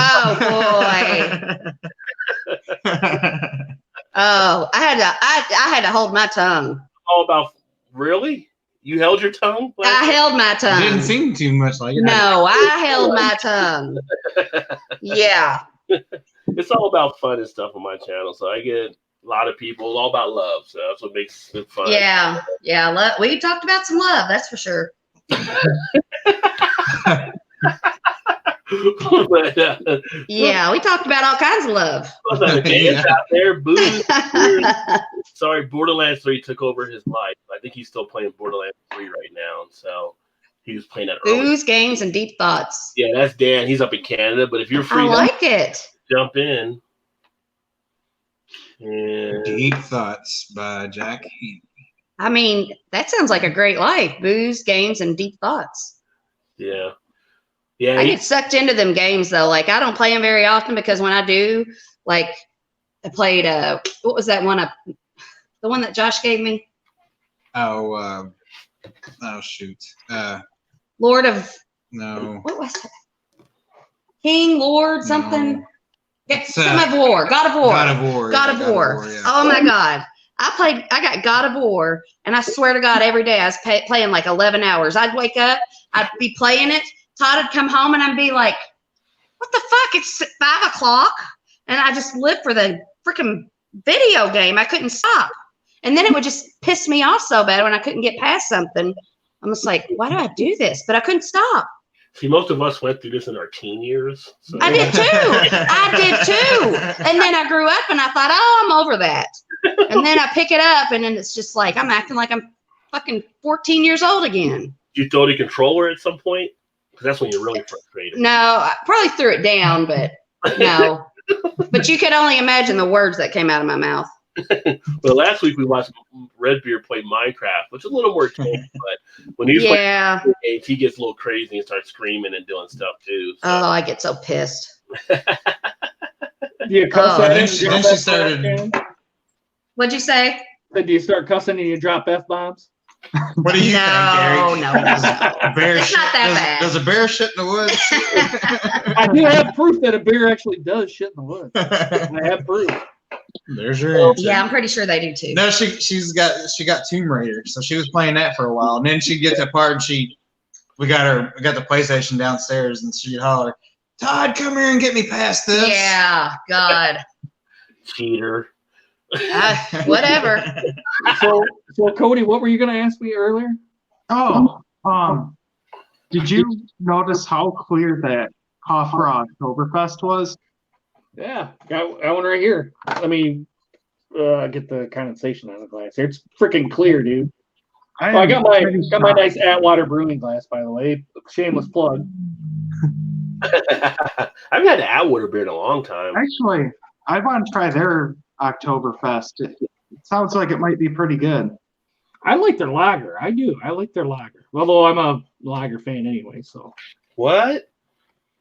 Oh, I had to hold my tongue. all about really? You held your tongue? I held my tongue. Didn't seem too much like it. No, I held my tongue. Yeah. It's all about fun and stuff on my channel, so I get a lot of people, all about love, so that's what makes it fun. Yeah. Yeah. We talked about some love, that's for sure. But, Yeah, we talked about all kinds of love. the games out there, booze. Sorry, Borderlands 3 took over his life. I think he's still playing Borderlands 3 right now, so he was playing that early. Booze, games, and deep thoughts. Yeah, that's Dan. He's up in Canada, but if you're free, I like it. jump in. And Deep Thoughts by Jack. I mean, that sounds like a great life. Booze, games, and deep thoughts. yeah. Yeah, I get sucked into them games though. Like I don't play them very often because when I do, like I played what was that one? The one that Josh gave me? Oh shoot. Lord of No. what was it? King, Lord, something. No. It's, some of War. God of War. God of War. God of War. Yeah. Oh my God. I got God of War, and I swear to God, every day I was playing like 11 hours. I'd wake up, I'd be playing it. Todd would come home, and I'd be like, what the fuck? It's 5 o'clock. And I just lived for the freaking video game. I couldn't stop. And then it would just piss me off so bad when I couldn't get past something. I'm just like, why do I do this? But I couldn't stop. see, most of us went through this in our teen years. So. I did too. I did too. And then I grew up and I thought, oh, I'm over that. And then I pick it up and then it's just like, I'm acting like I'm fucking 14 years old again. Did you throw the controller at some point? Because that's when you're really frustrated. No, I probably threw it down, but no. But you could only imagine the words that came out of my mouth. Well, last week we watched Redbeard play Minecraft, which is a little more tame, but when he's Yeah. playing games, he gets a little crazy and starts screaming and doing stuff too. So. Oh, I get so pissed. Do you cuss Oh. at Then him? she- then she started- What'd you say? Do you start cussing and you drop F-bombs? What do you think, Gary? No. A bear It's shit, not that bad. Does a bear shit in the woods? I do have proof that a bear actually does shit in the woods. I have proof. There's your answer. Yeah, I'm pretty sure they do too. No, she got Tomb Raider, so she was playing that for a while, and then she'd get to the part and we got the PlayStation downstairs, and she'd holler, "Todd, come here and get me past this." Yeah, God. Cheater. Whatever. So Cody, what were you going to ask me earlier? Oh, did you notice how clear that Cough for Oktoberfest was? Yeah, got one right here. Let me get the condensation on the glass here. It's freaking clear, dude. I got my nice Atwater brewing glass, by the way. Shameless plug. I haven't had the Atwater beer in a long time. Actually, I want to try their Oktoberfest. It sounds like it might be pretty good. I like their lager. I do. I like their lager. Although I'm a lager fan anyway, so. What?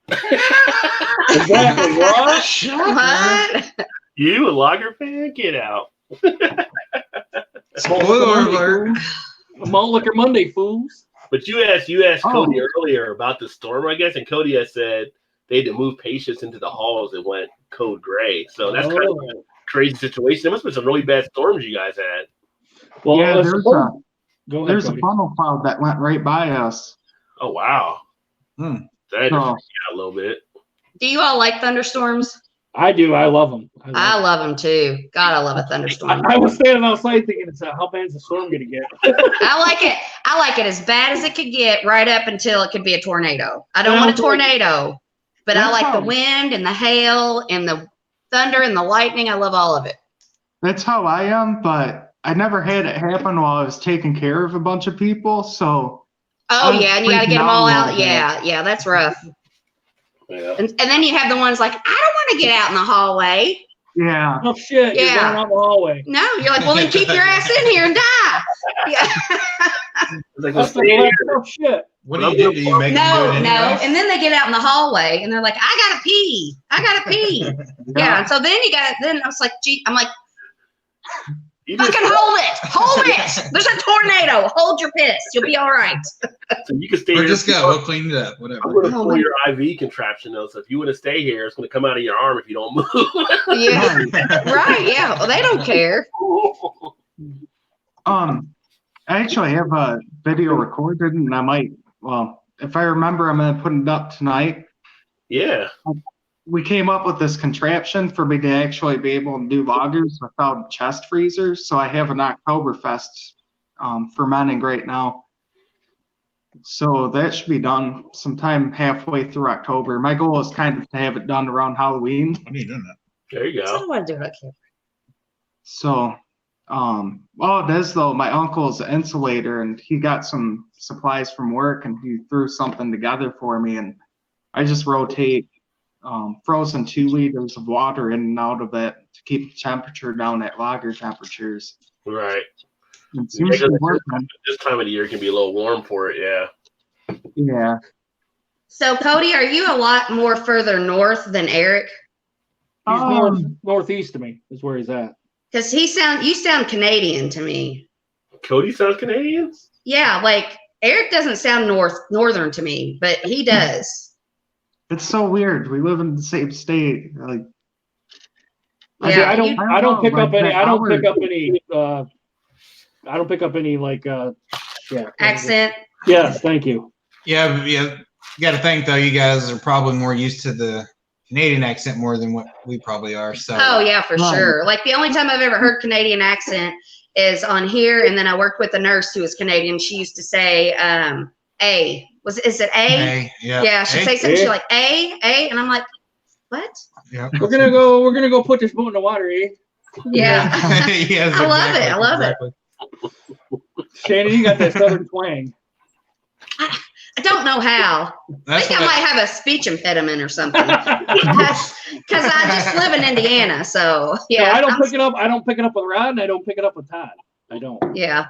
Exactly. What? What? You a lager fan? Get out. Spoiler alert. Malt Liquor Monday, fools. But you asked Cody earlier about the storm, I guess, and Cody has said they had to move patients into the halls that went code gray. So that's kind of a crazy situation. There must have been some really bad storms you guys had. Well, yeah, there's Cody. a funnel cloud that went right by us. Oh wow. That just freaked out a little bit. Do you all like thunderstorms? I do. I love them. I love them too. God, I love a thunderstorm. I was standing outside thinking, how bad is the storm going to get? I like it. I like it as bad as it could get, right up until it could be a tornado. I don't want a tornado, but I like the wind and the hail and the thunder and the lightning. I love all of it. That's how I am, but I never had it happen while I was taking care of a bunch of people. So. Oh yeah, and you got to get them all out. Yeah, that's rough. Yeah. And then you have the ones like, I don't want to get out in the hallway. Yeah. Oh shit. You're going out the hallway. No, you're like, well then keep your ass in here and die. Yeah. Like, oh shit. What do you do? Do you make them do it anyway? No. And then they get out in the hallway and they're like, I gotta pee. Yeah. And so then then I was like, gee, I'm like, fucking hold it. There's a tornado. Hold your piss. You'll be all right. So you can stay or here. Just go. We'll clean it up. Whatever. I'm going to pull your IV contraption though. So if you want to stay here, it's going to come out of your arm if you don't move. Yeah. Right. Yeah. Well, they don't care. I actually have a video recorded, and I might. Well, if I remember, I'm going to put it up tonight. Yeah. We came up with this contraption for me to actually be able to do lagers without chest freezers. So I have an Oktoberfest fermenting right now. So that should be done sometime halfway through October. My goal is kind of to have it done around Halloween. What are you doing that? There you go. I don't want to do it. So, it is though. My uncle's an insulator, and he got some supplies from work, and he threw something together for me, and I just rotate frozen 2 liters of water in and out of it to keep the temperature down at lager temperatures. Right. It seems to be working. This time of the year can be a little warm for it, yeah. Yeah. So Cody, are you a lot more further north than Eric? He's northeast of me is where he's at. Because you sound Canadian to me. Cody sounds Canadian? Yeah, like Eric doesn't sound northern to me, but he does. It's so weird. We live in the same state. Like, yeah, I don't pick up any like accent. Yes, thank you. Yeah, you got to think though. You guys are probably more used to the Canadian accent more than what we probably are. So. Oh yeah, for sure. Like the only time I've ever heard Canadian accent is on here, and then I worked with a nurse who was Canadian. She used to say, "A." Is it A? A, yeah. Yeah, she'd say something. She's like, A, and I'm like, what? Yeah. We're gonna go put this boat in the water, eh? Yeah. Yes, I love it. Shannon, you got that southern twang. I don't know how. I think I might have a speech impediment or something. Because I just live in Indiana, so yeah. No, I don't pick it up. I don't pick it up with Rod, and I don't pick it up with Todd. I don't. Yeah.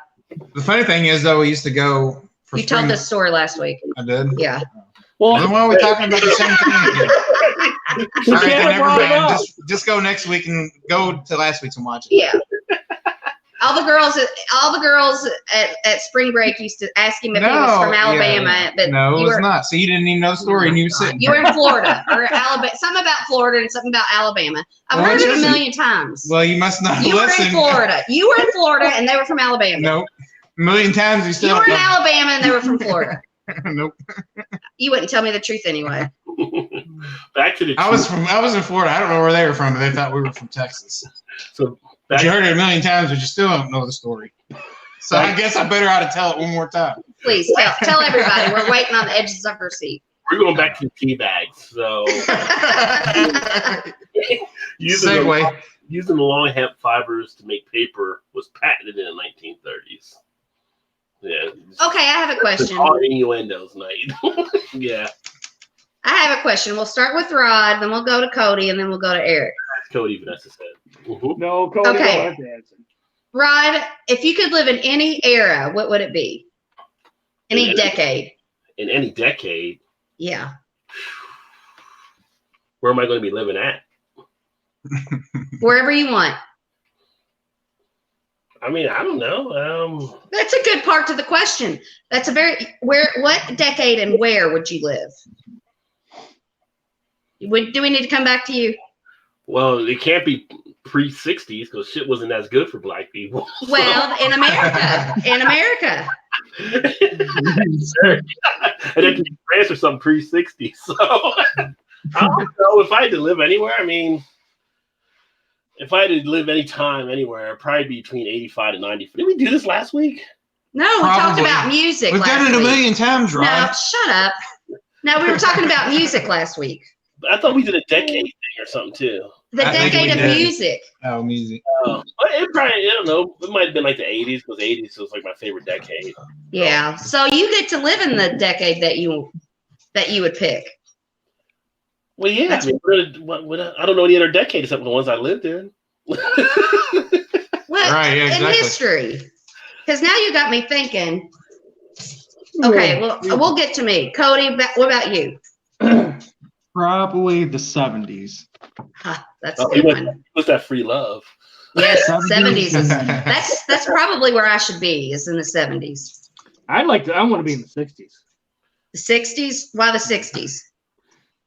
The funny thing is, though, we used to go. You told this story last week. I did. Yeah. Well, then why are we talking about the same thing? All right, then never mind. Just go next week and go to last week's and watch it. Yeah. All the girls at spring break used to ask him if he was from Alabama, but no, it was not. So you didn't even know the story, and you were sitting. You were in Florida or Alabama. Something about Florida and something about Alabama. I've heard it a million times. Well, you must not listen. You were in Florida. You were in Florida, and they were from Alabama. Nope. A million times you still. You were in Alabama, and they were from Florida. Nope. You wouldn't tell me the truth anyway. Back to the. I was in Florida. I don't know where they were from, but they thought we were from Texas. So. But you heard it a million times, but you still don't know the story. So I guess I better ought to tell it one more time. Please tell everybody. We're waiting on the edges of our seat. We're going back to the tea bags. So using the long hemp fibers to make paper was patented in the 1930s. Yeah. Okay, I have a question. All innuendos, night. Yeah. I have a question. We'll start with Rod, then we'll go to Cody, and then we'll go to Eric. Cody, Vanessa said. No, Cody, Okay. don't have to answer. Rod, if you could live in any era, what would it be? Any decade? In any decade? Yeah. Where am I going to be living at? Wherever you want. I mean, I don't know. That's a good part to the question. That's a what decade and where would you live? Do we need to come back to you? Well, it can't be pre-60s because shit wasn't as good for black people. Well, in America. And then France or something pre-60s. So I don't know if I had to live anywhere. I mean, if I had to live any time anywhere, it'd probably be between 85 and 90. Did we do this last week? No, we talked about music. We've done it a million times, Rod. No, shut up. No, we were talking about music last week. I thought we did a decade thing or something too. The decade of music. Oh, music. It probably, I don't know. It might have been like the 80s because 80s was like my favorite decade. Yeah. So you get to live in the decade that you would pick. Well, yeah. I mean, I don't know any other decade except for the ones I lived in. Well, Right, yeah, exactly. In history. Because now you got me thinking. Okay, well, we'll get to me. Cody, what about you? Probably the 70s. Huh, that's a good one. What's that free love? Yes, 70s is that's probably where I should be, is in the 70s. I want to be in the 60s. The 60s? Why the 60s?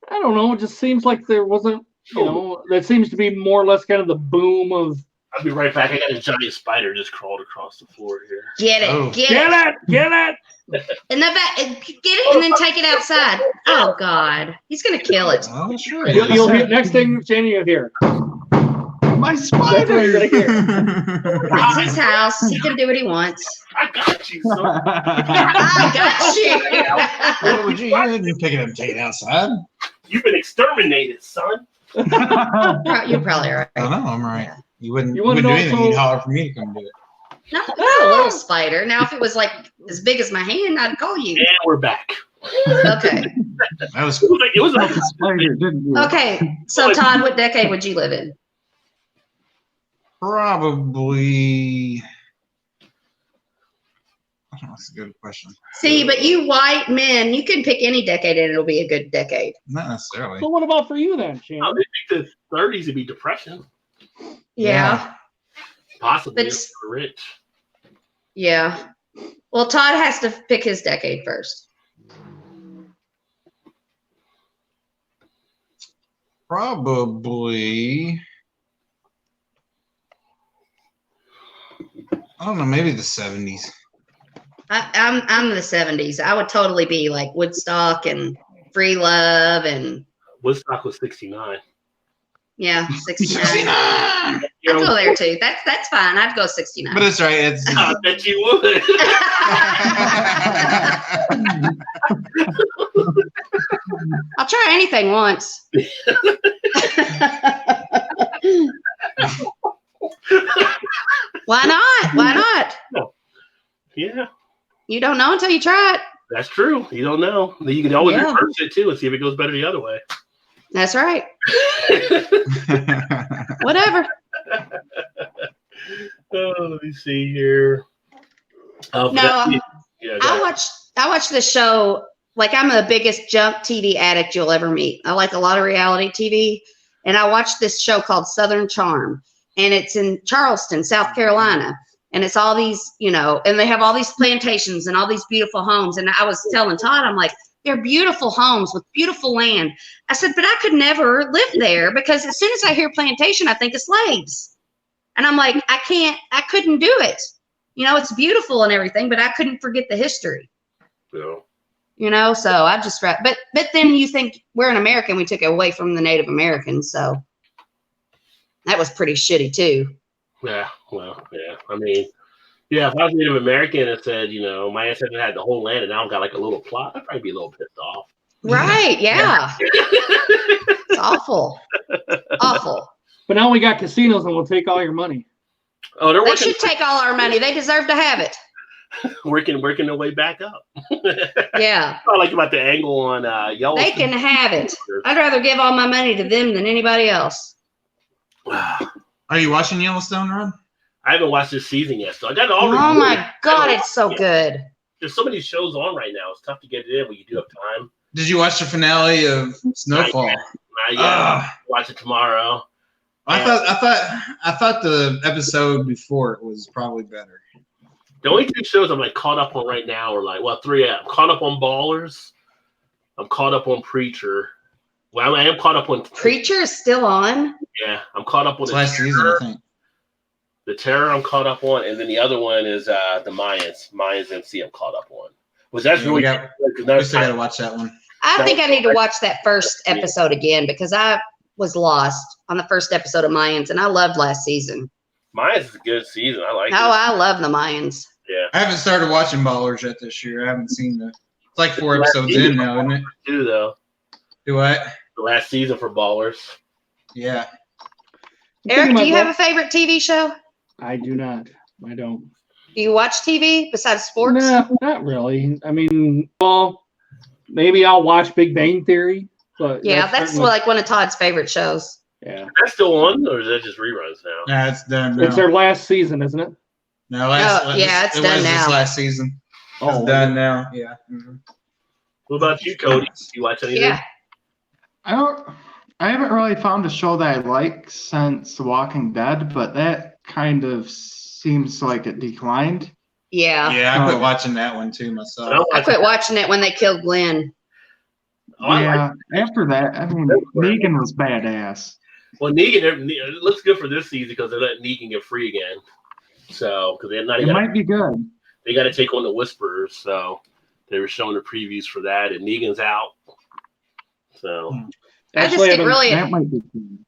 I don't know. It just seems like there wasn't, that seems to be more or less kind of the boom of. I'll be right back. I got a giant spider just crawled across the floor here. Get it. Oh. Get it. Get it. In the back, get it and then take it outside. Oh, God. He's going to kill it. Oh, sure. You'll hear, next thing, Jenny, you'll hear. My That's what you're spider! going to hear. It's his house. He can do what he wants. I got you, son. I got you. What would you even pick it up and take it outside? You've been exterminated, son. You're probably right. I don't know. I'm right. You wouldn't You wanna do know anything. also- You'd holler for me to come do it. Not a little spider. Now, if it was like as big as my hand, I'd call you. And we're back. Okay. That was It was like Spider, didn't you? Okay. So, Todd, what decade would you live in? probably. I don't know. That's a good question. See, but you white men, you can pick any decade and it'll be a good decade. Not necessarily. So what about for you then, Shannon? I think the 30s would be depression. Yeah. Possibly. But- If we're rich. Yeah. Well, Todd has to pick his decade first. Probably. I don't know. Maybe the 70s. I'm the 70s. I would totally be like Woodstock and Free Love and Woodstock was 69. yeah, 69. 69! I'd go there too. That's fine. I'd go 69. But it's right. It's. I bet you would. I'll try anything once. Why not? Why not? Yeah, You don't know until you try it. that's true. You don't know. You can always Yeah. reverse it too and see if it goes better the other way. That's right. Whatever. Let me see here. No, yeah, go I ahead. watch the show. Like, I'm the biggest junk TV addict you'll ever meet. I like a lot of reality TV, and I watched this show called Southern Charm, and it's in Charleston, South Carolina, and it's all these, and they have all these plantations and all these beautiful homes. And I was telling Todd, I'm like, they're beautiful homes with beautiful land. I said, but I could never live there because as soon as I hear plantation, I think of slaves, and I'm like, I couldn't do it. It's beautiful and everything, but I couldn't forget the history. Yeah. So I just but then you think we're an American, we took it away from the Native Americans, so that was pretty shitty too. Yeah. Well, yeah. I mean, yeah, if I was Native American and said, my ancestors had the whole land and now I've got like a little plot, I'd probably be a little pissed off. Right, yeah. It's awful. Awful. But now we got casinos and we'll take all your money. Oh, they're They working. should take all our money. They deserve to have it. working their way back up. Yeah. I like about the angle on Yellowstone. They can have it. I'd rather give all my money to them than anybody else. Are you watching Yellowstone, Ron? I haven't watched this season yet, so I got all. Oh my God, it's so good. There's so many shows on right now. It's tough to get it in when you do have time. Did you watch the finale of Snowfall? Not yet. Watch it tomorrow. I thought the episode before it was probably better. The only two shows I'm like caught up on right now are like, well, three. I'm caught up on Ballers. I'm caught up on Preacher. Well, I am caught up on Preacher is still on. Yeah, I'm caught up on the last season, I think. The Terror I'm caught up on, and then the other one is the Mayans MC I'm caught up on. That's really good. I still gotta watch that one. I think I need to watch that first episode again because I was lost on the first episode of Mayans, and I loved last season. Mayans is a good season. I like it. Oh, I love the Mayans. Yeah. I haven't started watching Ballers yet this year. I haven't seen it's like 4 episodes in now, isn't it? Do though. Do what? The last season for Ballers. Yeah. Eric, do you have a favorite TV show? I do not. I don't. Do you watch TV besides sports? No, not really. I mean, well, maybe I'll watch Big Bang Theory. But yeah, that's like one of Todd's favorite shows. Yeah. That's still on, or is that just reruns now? No, it's done now. It's their last season, isn't it? No, it's done now. This last season. Oh, it's done now. Yeah. Mm-hmm. What about you, Cody? You watch anything? Yeah. I haven't really found a show that I like since The Walking Dead, but that kind of seems like it declined. Yeah. Yeah, I quit watching that one too myself. I quit watching it when they killed Glenn. Yeah, after that, I mean, Negan was badass. Well, Negan, it looks good for this season because they're letting Negan get free again. So, because it might be good. They got to take on the Whisperers, so they were showing the previews for that, and Negan's out. So, I just get really. That might be good.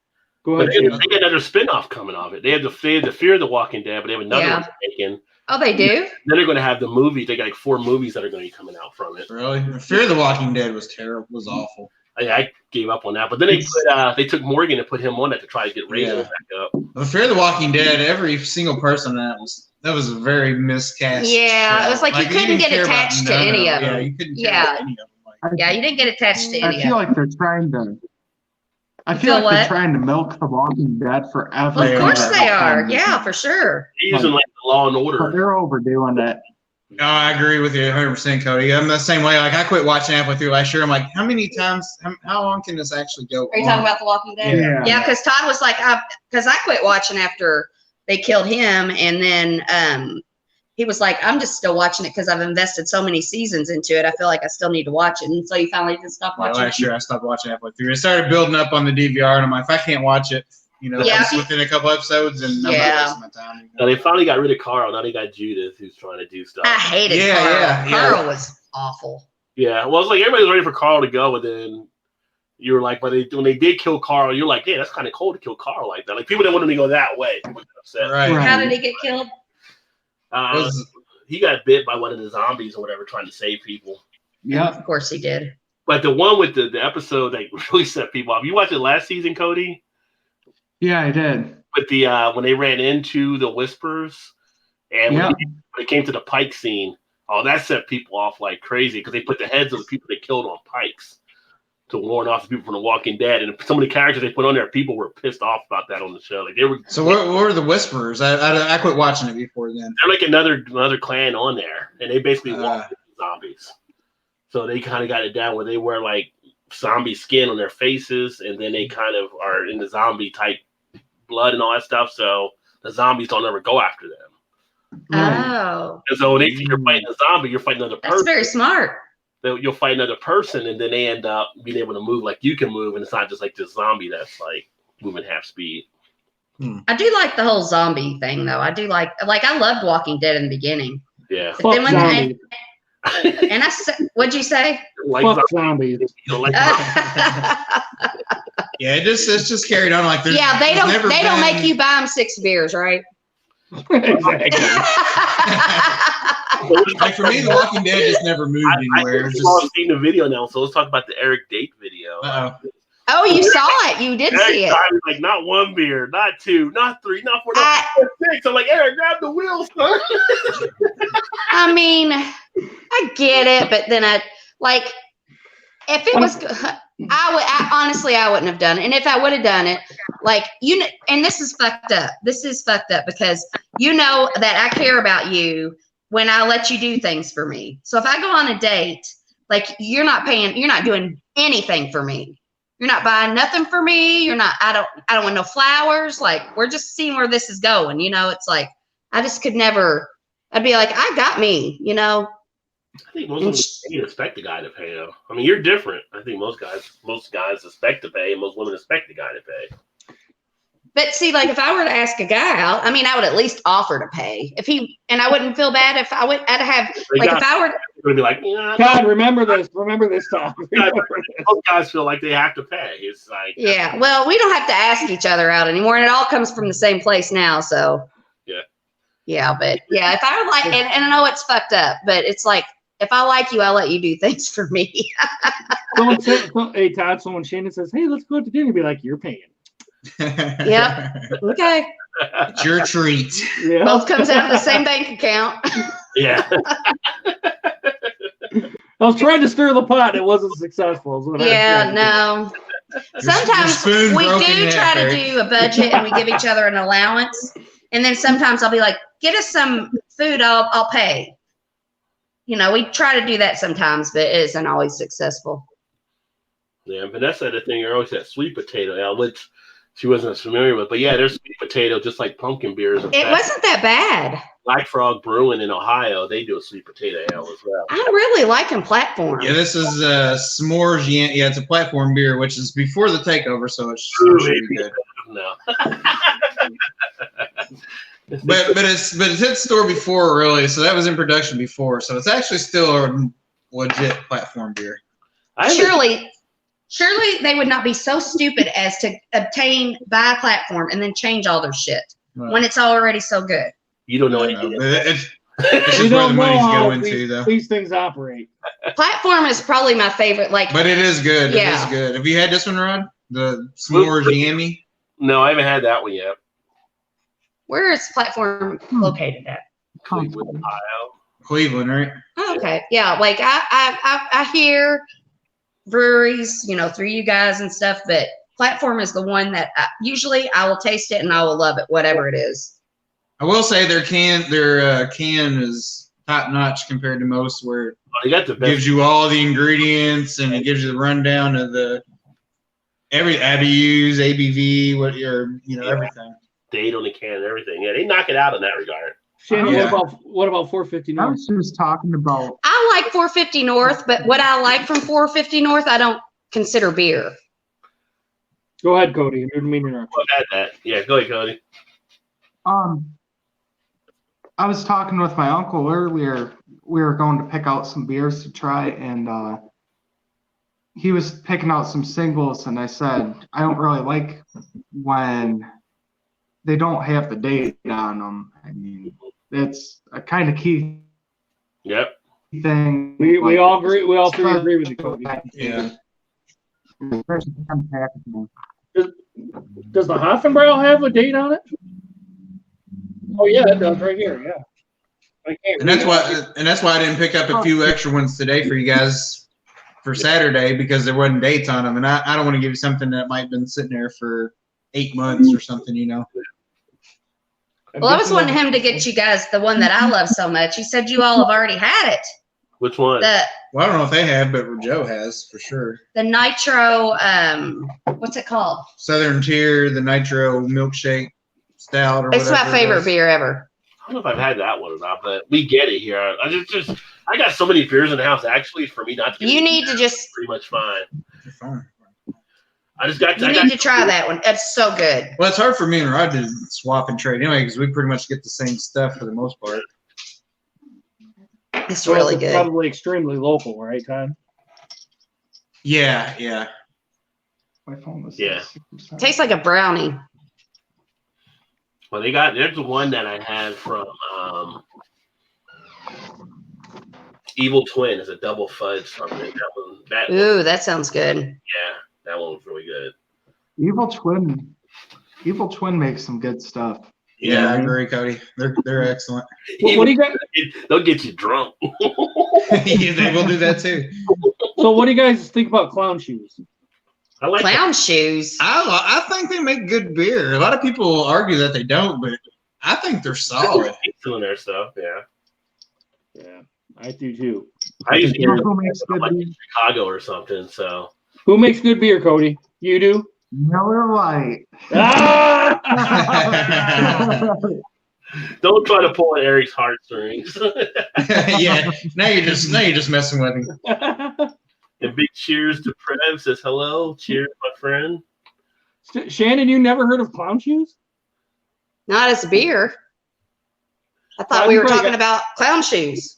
Go ahead. They got another spinoff coming off it. They had the Fear the Walking Dead, but they have another one making. Oh, they do? Then they're going to have the movies. They got like 4 movies that are going to be coming out from it. Really? Fear the Walking Dead was terrible. Was awful. I gave up on that, but then they took Morgan and put him on that to try to get ratings back up. Well, Fear the Walking Dead, every single person that was a very miscast. Yeah, show. it was like you couldn't get attached to any of them. Yeah, you couldn't care about any of them. Yeah, you didn't get attached to any of them. I feel like they're trying to. they're trying to milk The Walking Dead forever. Well, of course they are. Yeah, for sure. They're using like the Law and Order. But they're overdoing it. No, I agree with you 100%, Cody. I'm the same way. Like, I quit watching halfway through last year. I'm like, how long can this actually go Are you on? talking about The Walking Dead? Yeah, because Todd was like, because I quit watching after they killed him, and then he was like, I'm just still watching it because I've invested so many seasons into it. I feel like I still need to watch it. And so you finally just stopped watching last year I stopped watching halfway through. It started building up on the DVR, and I'm like, if I can't watch it, just within a couple episodes, and I'm not wasting my time. Now they finally got rid of Carl. Now they got Judith, who's trying to do stuff. I hated Carl. Carl was awful. Yeah, well, it's like everybody was ready for Carl to go, and then you were like, but when they did kill Carl, you're like, yeah, that's kind of cool to kill Carl like that. Like people didn't want him to go that way. People got upset. Right. How did he get killed? He got bit by one of the zombies or whatever, trying to save people. Yeah, of course he did. But the one with the episode that really set people off. You watched it last season, Cody? Yeah, I did. With the when they ran into the Whispers, and when it came to the Pike scene, that set people off like crazy because they put the heads of the people they killed on pikes to warn off the people from The Walking Dead. And some of the characters they put on there, people were pissed off about that on the show. Like they were. So what were the Whisperers? I quit watching it before then. They're like another clan on there, and they basically walk with zombies. So they kind of got it down where they wear like zombie skin on their faces, and then they kind of are in the zombie type blood and all that stuff. So the zombies don't ever go after them. Oh. And so when they think you're fighting a zombie, you're fighting another person. That's very smart. You'll fight another person, and then they end up being able to move like you can move, and it's not just like this zombie that's like moving half speed. I do like the whole zombie thing, though. I do like I loved Walking Dead in the beginning. Yeah. But then when and I said, what'd you say? Fuck zombies. Yeah, it's just carried on like this. Yeah, they don't make you buy them 6 beers, right? Exactly. Like for me, The Walking Dead just never moved anywhere. I've seen the video now, so let's talk about the Eric Date video. Oh, you saw it. You did see it. Like, not one beer, not two, not three, not four, not 6. I'm like, Eric, grab the wheels, son. I mean, I get it, but then if it was, honestly, I wouldn't have done it. And if I would have done it, like, and this is fucked up. This is fucked up because you know that I care about you when I let you do things for me. So if I go on a date, like, you're not doing anything for me. You're not buying nothing for me. I don't want no flowers. Like, we're just seeing where this is going. It's like, I just could never, I'd be like, I got me, I think most women expect the guy to pay, though. I mean, you're different. I think most guys expect to pay, and most women expect the guy to pay. But see, like, if I were to ask a guy out, I mean, I would at least offer to pay. And I wouldn't feel bad if I'd have, like, if I were to be like, yeah. God, remember this time. Most guys feel like they have to pay. It's like, yeah, well, we don't have to ask each other out anymore, and it all comes from the same place now, so. Yeah, but yeah, if I were like, and I know it's fucked up, but it's like, if I like you, I'll let you do things for me. Hey, Todd, someone Shannon says, hey, let's go out to dinner. Be like, you're paying. Yep. Okay. It's your treat. Yeah. Both comes out of the same bank account. Yeah. I was trying to stir the pot. It wasn't successful. Yeah, no. Sometimes we do try to do a budget and we give each other an allowance. And then sometimes I'll be like, get us some food, I'll pay. We try to do that sometimes, but it isn't always successful. Yeah, Vanessa had a thing, you're always that sweet potato ale, which she wasn't as familiar with. But yeah, there's sweet potato, just like pumpkin beers. It wasn't that bad. Black Frog Brewing in Ohio, they do a sweet potato ale as well. I really like them Platform. Yeah, this is s'mores. Yeah, it's a Platform beer, which is before the takeover, so it should be good. No. but it's hit the store before, really, so that was in production before, so it's actually still a legit Platform beer. Surely they would not be so stupid as to buy a Platform and then change all their shit when it's already so good. You don't know anything. It's just where the money's going to, though. These things operate. Platform is probably my favorite. But it is good. Yeah. It is good. Have you had this one, Rod? The s'mores yummy? No, I haven't had that one yet. Where is Platform located at? Cleveland, Ohio. Cleveland, right? Oh, okay. Yeah, like I hear breweries, through you guys and stuff, but Platform is the one that usually I will taste it and I will love it, whatever it is. I will say their can is top notch compared to most, where it gives you all the ingredients and it gives you the rundown of every IBUs, ABV, everything. Date on the can and everything. Yeah, they knock it out in that regard. Shannon, what about 450 North? I was just talking about. I like 450 North, but what I like from 450 North, I don't consider beer. Go ahead, Cody. I didn't mean to interrupt. Yeah, go ahead, Cody. I was talking with my uncle earlier. We were going to pick out some beers to try, and he was picking out some singles, and I said, I don't really like when they don't have the date on them. I mean, it's a kind of key thing. We all agree. We all three agree with you, Cody. Yeah. Does the Hofenbrau have a date on it? Oh yeah, it does right here. Yeah. And that's why I didn't pick up a few extra ones today for you guys for Saturday, because there wasn't dates on them, and I don't want to give you something that might have been sitting there for 8 months or something, Well, I was wanting him to get you guys the one that I love so much. He said you all have already had it. Which one? Well, I don't know if they have, but Joe has for sure. The Nitro, what's it called? Southern Tier, the Nitro Milkshake Stout, or it's whatever. My favorite beer ever. I don't know if I've had that one or not, but we get it here. I got so many beers in the house. Actually, for me not to. You need to just pretty much fine. You're fine. You need to try that one. It's so good. Well, it's hard for me and Rod to swap and trade anyway, because we pretty much get the same stuff for the most part. It's really good. Probably extremely local, right, Todd? Yeah. My phone was Tastes like a brownie. Well, there's the one that I had from Evil Twin. It's a double fudge something. Ooh, that sounds good. Yeah, that one was really good. Evil Twin makes some good stuff. Yeah, I agree, Cody. They're excellent. What do you got? They'll get you drunk. Yeah, they will do that too. So what do you guys think about clown shoes? I like Clown shoes. I think they make good beer. A lot of people argue that they don't, but I think they're solid. doing their stuff. Yeah, Yeah, I do too. I used to You know hear who makes good like beer? Chicago or something. So Who makes good beer, Cody? You do? Miller Lite. Ah! don't try to pull at Eric's heartstrings. Yeah, now you're just messing with him. And big cheers to Prev says hello. Cheers, my friend. Shannon, you never heard of clown shoes? Not as a beer. I thought Well, we you were probably talking about clown shoes.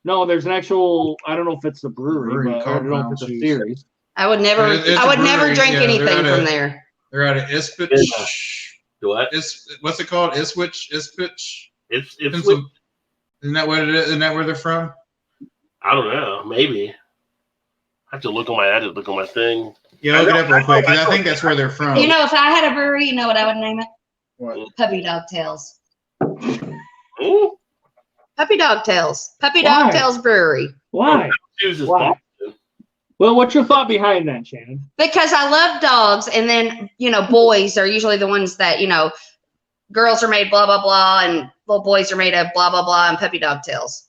No, there's an actual. I don't know if it's a brewery, but I called don't know if it's a Clown Shoes. series. I would never. It's a I would never brewery, drink yeah, anything they're out from of- there. They're out of Ispich. What? What's it called? Ispich. It's Isn't that what it is? Isn't that where they're from? I don't know. Maybe. I have to look on my thing. Yeah, look it up real quick, 'cause I think that's where they're from. You know, if I had a brewery, you know what I would name it? What? Puppy Dog Tails. Ooh, Puppy Dog Tails. Puppy Why? Dog Tails Brewery. Why? shoes is Why? Boston. Well, what's your thought behind that, Shannon? Because I love dogs, and then boys are usually the ones that girls are made blah blah blah, and little boys are made of blah blah blah, and puppy dog tails.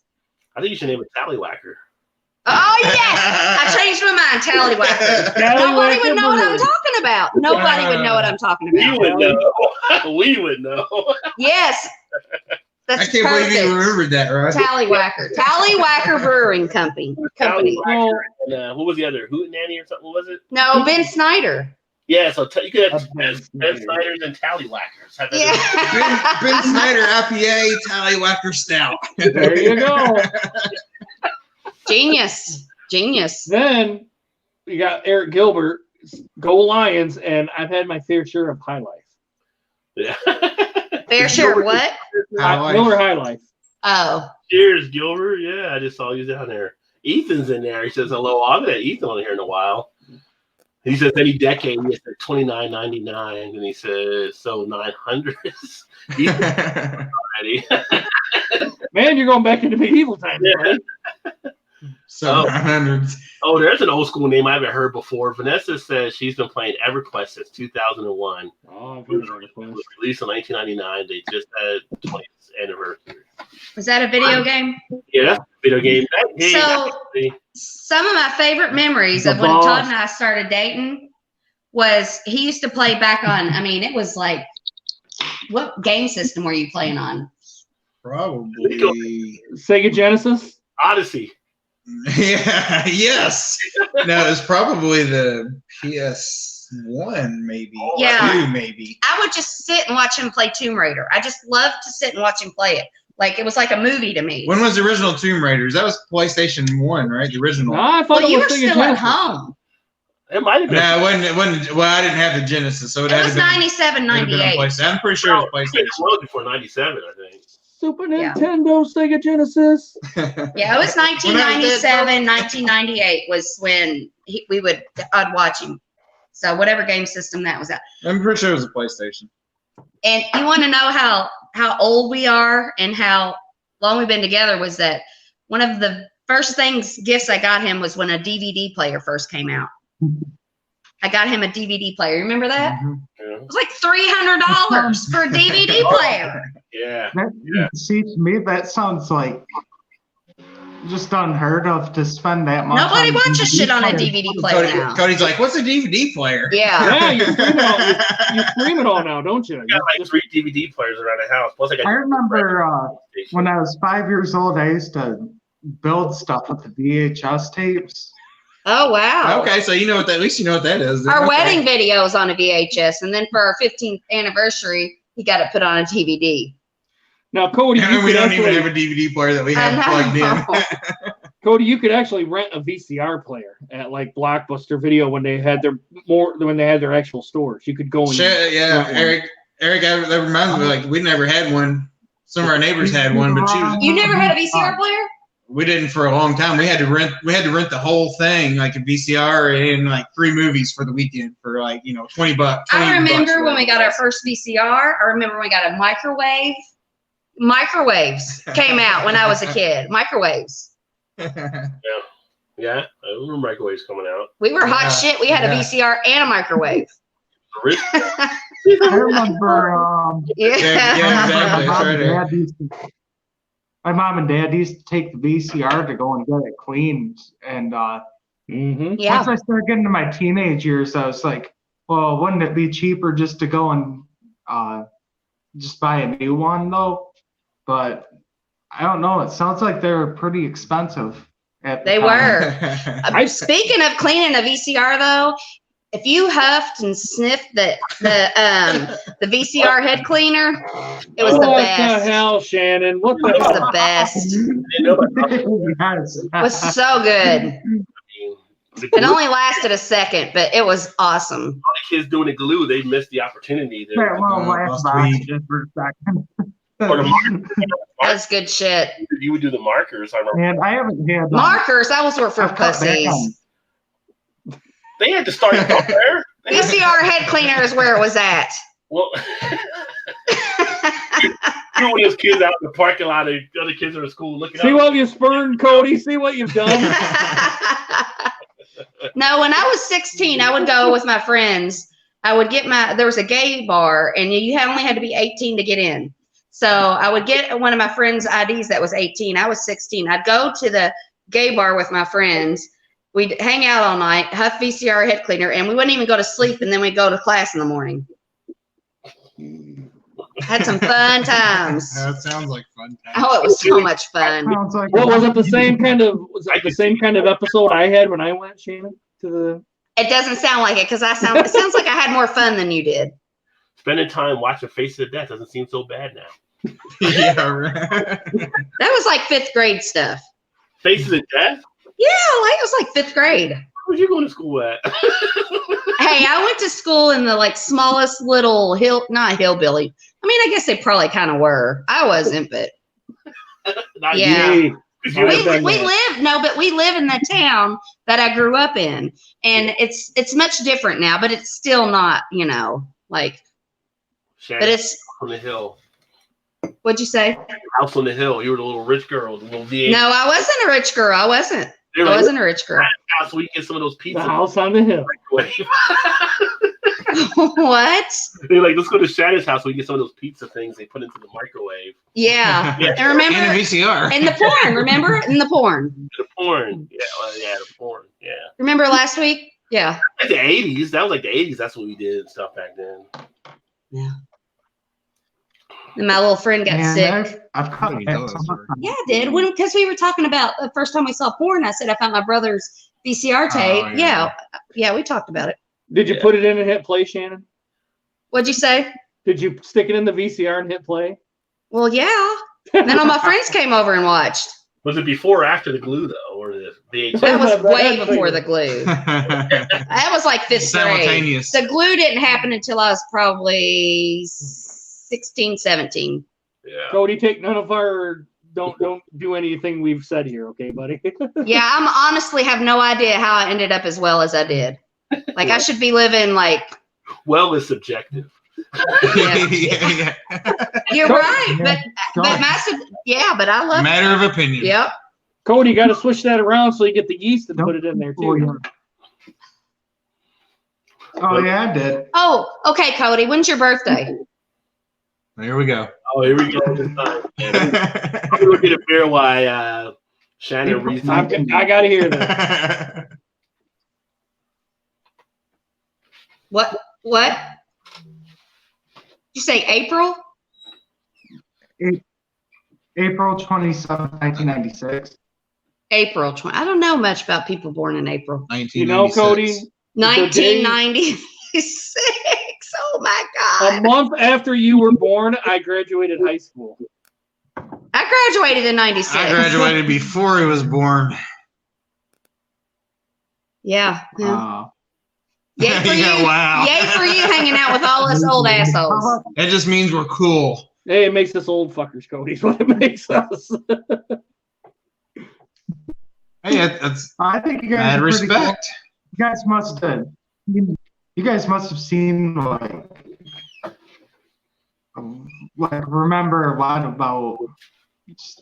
I think you should name it Tallywhacker. Oh yes, I changed my mind. Tallywhacker. Nobody would know what I'm talking about. Nobody would know what I'm talking We about. would know. We would know. Yes, I that's can't believe you perfect. remembered that, right? Tallywhacker Brewing Company. Tallywhacker. And what was the other? Hootenanny or something? Was it? No, Ben Snyder. Yeah. So you could have Ben Ben Snyder's and Tallywhackers. Have that Yeah. Ben Snyder IPA Tallywhacker Stout. There you go. Genius. Then we got Eric Gilbert, Go Lions, and I've had my fair share of High Life. Yeah. Fair share of what? Miller High Life. Oh. Cheers, Gilbert. Yeah, I just saw you down there. Ethan's in there. He says hello. I haven't had Ethan on here in a while. He says any decade, he said $29.99, and he says so 900. Already. Man, you're going back into medieval times, Yeah. buddy. So 900s. Oh, there's an old school name I haven't heard before. Vanessa says she's been playing EverQuest since 2001. Oh, I've It heard was of it. released in 1999. They just had 20th anniversary. Was that a video game? Yeah, that's a video game. That game So actually, some of my favorite memories of when Todd and I started dating was he used to play back on, it was like, what game system were you playing on? Probably. Sega Genesis? Odyssey. Yeah, yes. No, it's probably the PS1, maybe. Yeah. 2, maybe. I would just sit and watch him play Tomb Raider. I just loved to sit and watch him play it. Like it was like a movie to me. When was the original Tomb Raiders? That was PlayStation 1, right? The original. No, I thought Well, it you was were Sega still at Genesis. home. It might have been. No, it wasn't. Well, I didn't have the Genesis, so it It had was to been. 97, It had to been on 98. PlayStation. I'm pretty sure it was It PlayStation. was before 97, I think. Super Yeah. Nintendo, Sega Genesis. Yeah, it was 1997, 1998 was when I'd watch him. So whatever game system that was at. I'm pretty sure it was a PlayStation. And you want to know how old we are and how long we've been together was that one of the first gifts I got him was when a DVD player first came out. I got him a DVD player. Remember that? Mhm. Yeah. It was like $300 for a DVD player. Yeah. See, to me, that sounds like just unheard of to spend that much. Nobody on watches shit on a player. DVD player now. Cody's like, "What's a DVD player?" Yeah. Yeah, you stream it all now, don't you? I got like 3 DVD players around the house. Plus, I got. I remember when I was 5 years old, I used to build stuff with the VHS tapes. Oh, wow. Okay, so you know what that. At least you know what that is. Our Okay. wedding video was on a VHS, and then for our 15th anniversary, he got it put on a DVD. Now, Cody, And you we could don't even actually, have a DVD player that we I have plugged know. in. Cody, you could actually rent a VCR player at like Blockbuster Video when they had their actual stores. You could go and Shit, yeah, rent one. Eric, that reminds me. Like we never had one. Some of our neighbors had one, but You never had a VCR player? we didn't for a long time. We had to rent the whole thing, like a VCR and like 3 movies for the weekend for like, you know, $20. I remember when we got our first VCR. I remember when we got a microwave. Microwaves came out when I was a kid. Microwaves. Yeah, I remember microwaves coming out. We were hot shit. We had a VCR and a microwave. I remember. Yeah. My mom and dad used to take the VCR to go and get it cleaned, and Yeah. once I started getting to my teenage years, I was like, well, wouldn't it be cheaper just to go and just buy a new one though? But I don't know. It sounds like they're pretty expensive. They were. Speaking of cleaning a VCR, though, if you huffed and sniffed the VCR head cleaner, it was the best. What the hell, Shannon? What the It was hell? the best. It was so good. It only lasted a second, but it was awesome. All the kids doing the glue, they missed the opportunity. Yeah, well, last just for a second. Or the markers. That's good shit. You would do the markers. I remember. And I haven't had Markers. I was for pussies. They had to start somewhere. VCR head cleaner is where it was at. Well, you one of those kids out in the parking lot, and the other kids are in school looking. See what you spurned, Cody. See what you've done. No, when I was 16, I would go with my friends. I would get there was a gay bar, and you only had to be 18 to get in. So I would get one of my friends' IDs that was 18. I was 16. I'd go to the gay bar with my friends. We'd hang out all night, huff VCR head cleaner, and we wouldn't even go to sleep, and then we'd go to class in the morning. Had some fun times. That sounds like fun times. Oh, it was so much fun. What was it? The same kind of episode I had when I went, Shannon, to the. It doesn't sound like it because it sounds like I had more fun than you did. Spending time watching Face of Death doesn't seem so bad now. Yeah, right. That was like 5th grade stuff. Face of Death? Yeah, it was like 5th grade. Where was you going to school at? Hey, I went to school in the smallest little not hillbilly. I mean, I guess they probably kind of were. I wasn't, but Not yeah. you. We live in the town that I grew up in, and it's much different now, but it's still not, Shannon, but it's on the hill. What'd you say? House on the hill. You were the little rich girl, the little VA. No, I wasn't a rich girl. I wasn't. I wasn't a rich girl. House so we can get some of those pizzas. The house on the hill. What? They're like, let's go to Shannon's house so we can get some of those pizza things they put into the microwave. Yeah. And remember and a VCR. And the porn, remember? And the porn. The porn. Yeah, the porn. Yeah. Remember last week? Yeah. Like the 80s. That was like the 80s. That's what we did and stuff back then. Yeah. And my little friend got sick. I've caught Yeah, I did. Because we were talking about the first time we saw porn, I said I found my brother's VCR tape. Yeah, we talked about it. Did you put it in and hit play, Shannon? What'd you say? Did you stick it in the VCR and hit play? Well, yeah. Then all my friends came over and watched. Was it before or after the glue, though? Or the VHS? That was way before the glue. That was like 5th grade. The glue didn't happen until I was probably 16, 17. Yeah. Cody, take none of our don't do anything we've said here, okay, buddy? Yeah, I honestly have no idea how I ended up as well as I did. Like I should be living well is subjective. Yeah. You're right, but but I love matter of opinion. Yep. Cody, you got to switch that around so you get the yeast and put it in there too. Oh yeah, I did. Oh, okay, Cody. When's your birthday? Here we go. Oh, here we go. I'm gonna look at a beer while Shannon reads. I got to hear that. What? You say April? April 27th, 1996. April 20. I don't know much about people born in April. You know, Cody? 1996. Oh my God. A month after you were born, I graduated high school. I graduated in 96. I graduated before he was born. Yeah. Yay for Yeah, you. wow. Yay for you hanging out with all us old assholes. It just means we're cool. Hey, it makes us old fuckers, Cody. Is what it makes us. Hey, that's I think you guys mad are pretty cool. respect. You guys must have seen like remember a lot about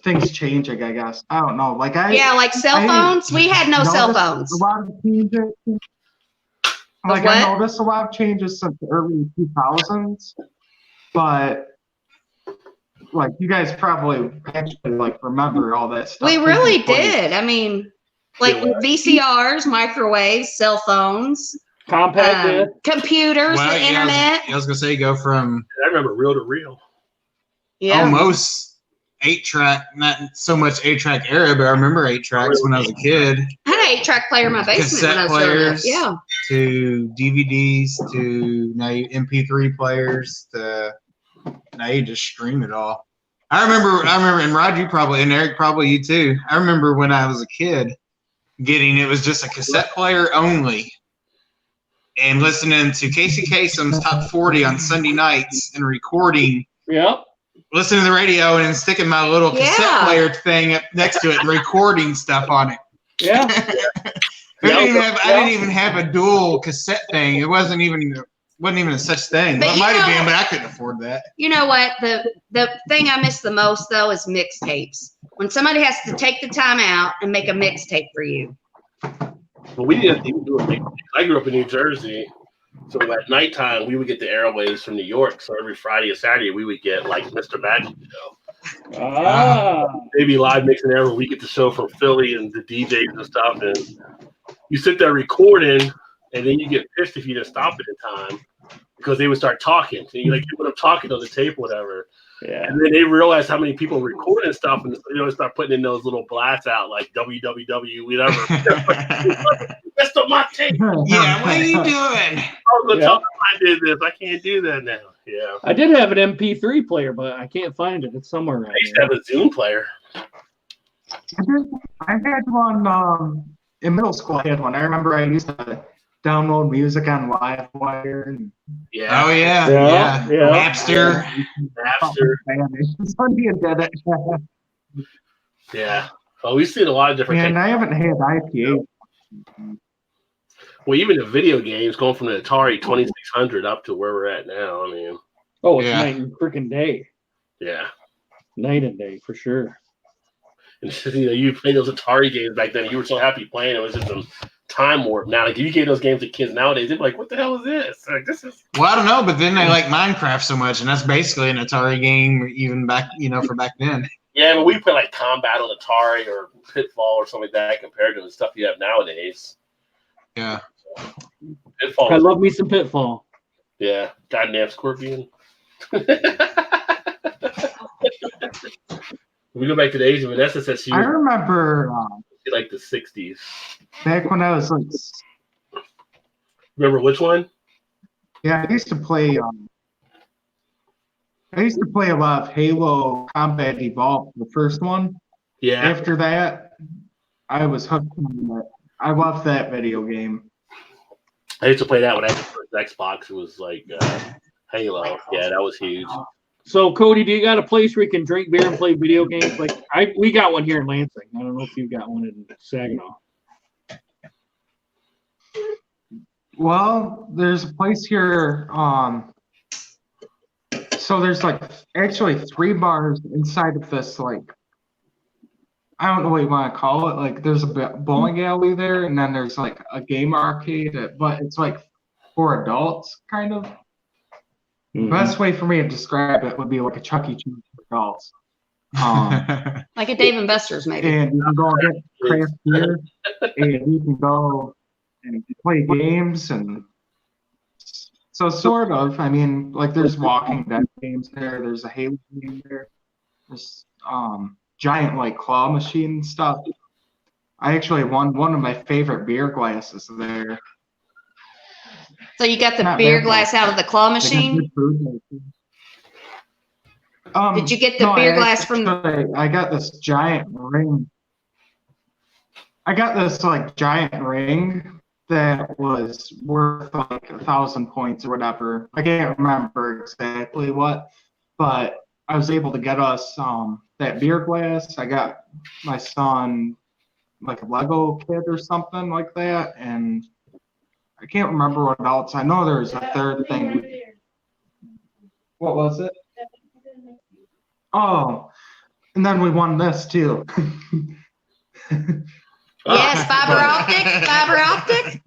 things changing. I guess I don't know. Like like cell phones. We had no cell noticed phones. A lot of changes. Like what? I noticed a lot of changes since the early 2000s, but like you guys probably actually like remember all that stuff. We really taking place. did. I mean, like VCRs, microwaves, cell phones, Compact disc. computers, Well, the yeah, internet. I was gonna say go from I remember reel to reel. Yeah. almost 8-track, not so much 8-track era, but I remember 8-tracks when I was a kid. I had an 8-track player in my basement when I Cassette was doing it. players. Yeah. To DVDs to now you MP3 players to now you just stream it all. I remember, and Rod, you probably, and Eric, probably you too. I remember when I was a kid it was just a cassette player only and listening to Casey Kasem's Top 40 on Sunday nights and recording. Yep. Listening to the radio and then sticking my little cassette player thing up next to it and recording stuff on it. Yeah. I didn't even have a dual cassette thing. It wasn't even a such thing. But Well, it might have been, but I couldn't afford that. You know what? The thing I miss the most though is mixtapes. When somebody has to take the time out and make a mixtape for you. Well, we didn't even do a mixtape. I grew up in New Jersey, so at nighttime we would get the airwaves from New York. So every Friday or Saturday we would get like Mr. Magic Show. Maybe live mixing there where we get the show from Philly and the DJs and stuff, and you sit there recording, and then you get pissed if you didn't stop it in time because they would start talking. And you like put them talking on the tape, or whatever. Yeah. And then they realize how many people recording stuff, and start putting in those little blasts out like www whatever. That's not my tape. Yeah, what are you doing? I did this. I can't do that now. Yeah. I did have an MP3 player, but I can't find it. It's somewhere around I used to have a Zoom player. I had one in middle school. I had one. I remember I used to download music on LiveWire. Yeah. Oh yeah. Napster. Somebody did it. Yeah. Oh, we've seen a lot of different And I haven't had IPA. Well, even the video games going from the Atari 2600 up to where we're at now. I mean, it's night and freaking day. Yeah. Night and day for sure. And you played those Atari games back then. You were so happy playing. It was just a time warp. Now, like if you gave those games to kids nowadays, they'd be like, "What the hell is this?" Like this is. Well, I don't know, but then they like Minecraft so much, and that's basically an Atari game, even back, for back then. Yeah, but we play like Combat on Atari or Pitfall or something like that compared to the stuff you have nowadays. Yeah. Pitfall. I love me some Pitfall. Yeah, goddamn Scorpion. We go back to the age of Vanessa says she was I remember like the 60s. back when I was like. Remember which one? Yeah, I used to play. I used to play a lot of Halo Combat Evolved, the first one. Yeah. After that, I was hooked on it. I loved that video game. I used to play that when I had the first Xbox. It was like Halo. Yeah, that was huge. So, Cody, do you got a place where you can drink beer and play video games? Like we got one here in Lansing. I don't know if you've got one in Saginaw. Well, there's a place here. So there's like actually 3 bars inside of this, like, I don't know what you want to call it. Like there's a bowling alley there, and then there's like a game arcade, but it's like for adults, kind of. Mm-hmm. Best way for me to describe it would be like a Chuck E. Cheese for adults. Like a Dave & Buster's, maybe. And you can go get craft beer, and you can go and play games, and so sort of. I mean, like there's Walking Dead games there. There's a Halo game there. There's giant like claw machine stuff. I actually won one of my favorite beer glasses there. So you got the beer glass out of the claw machine? Did you get the beer glass from? I got this giant ring. I got this like giant ring that was worth like 1,000 points or whatever. I can't remember exactly what, but I was able to get us that beer glass. I got my son like a Lego kit or something like that, and I can't remember what else. I know there's a third thing. What was it? Oh, and then we won this too. Yes, fiber optic.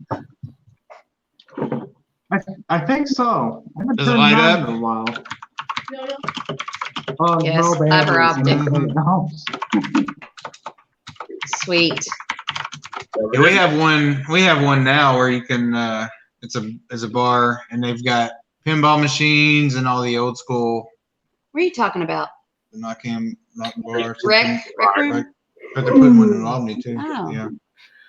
I think so. I haven't Does it turned light on up? in a while. Yes, no fiber batteries in optic. it right now. Sweet. Yeah, we have one. We have one now where you can. It's a bar, and they've got pinball machines and all the old school. What are you talking about? The knock bar. Rec room? Right. But they're putting one in Albany too. Oh. Yeah.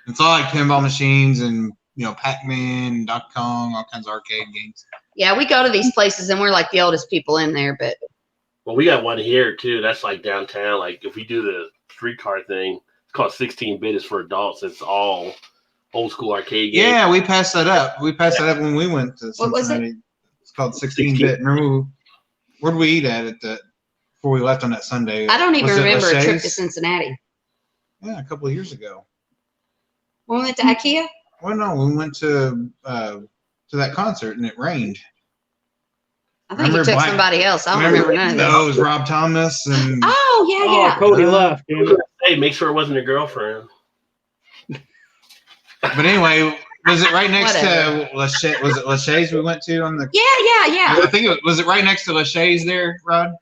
It's all like pinball machines and Pac-Man, Donkey Kong, all kinds of arcade games. Yeah, we go to these places and we're like the oldest people in there, but. Well, we got one here too. That's like downtown. Like if we do the streetcar thing, it's called 16-bit. It's for adults. It's all old school arcade games. Yeah, we passed that up. We passed that up when we went to What was it? Cincinnati. It's called 16-bit. Remember, where did we eat at before we left on that Sunday? I don't even Was it remember a trip Lachey's? to Cincinnati. Yeah, a couple of years ago. When we went to IKEA? Well, no, we went to that concert and it rained. I think you Remember took Black- somebody else. I don't remember none of No, it this. was Rob Thomas and Oh, yeah, Oh, yeah. Cody left. Damn it. Hey, make sure it wasn't your girlfriend. but anyway, was it right next Whatever. to Lachey? Was it Lachey's we went to on the? Yeah. I think was it right next to Lachey's there, Rod?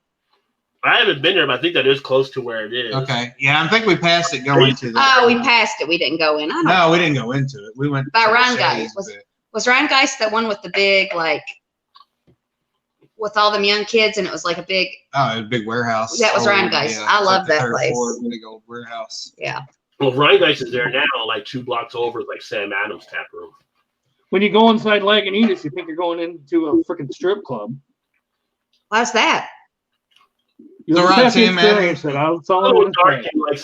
I haven't been there, but I think that is close to where it is. Okay, yeah, I think we passed it going to. Oh, we passed it. We didn't go in. I don't No, we didn't go into it. We went By to Ryan Lachey's, Geist. but- Was Ryan Geist the one with the big, like, with all them young kids, and it was like a big. Oh, it was a big warehouse. That was Ryan Geist. I it's love the that third place. floor, big old warehouse. Yeah. Well, Ryan Geist is there now, like 2 blocks over, like Sam Adams tap room. When you go inside Lagunitas, you think you're going into a freaking strip club. Why's that? You So, just Rod, have to Sam experience it. That's all I'm So gonna dark say. and like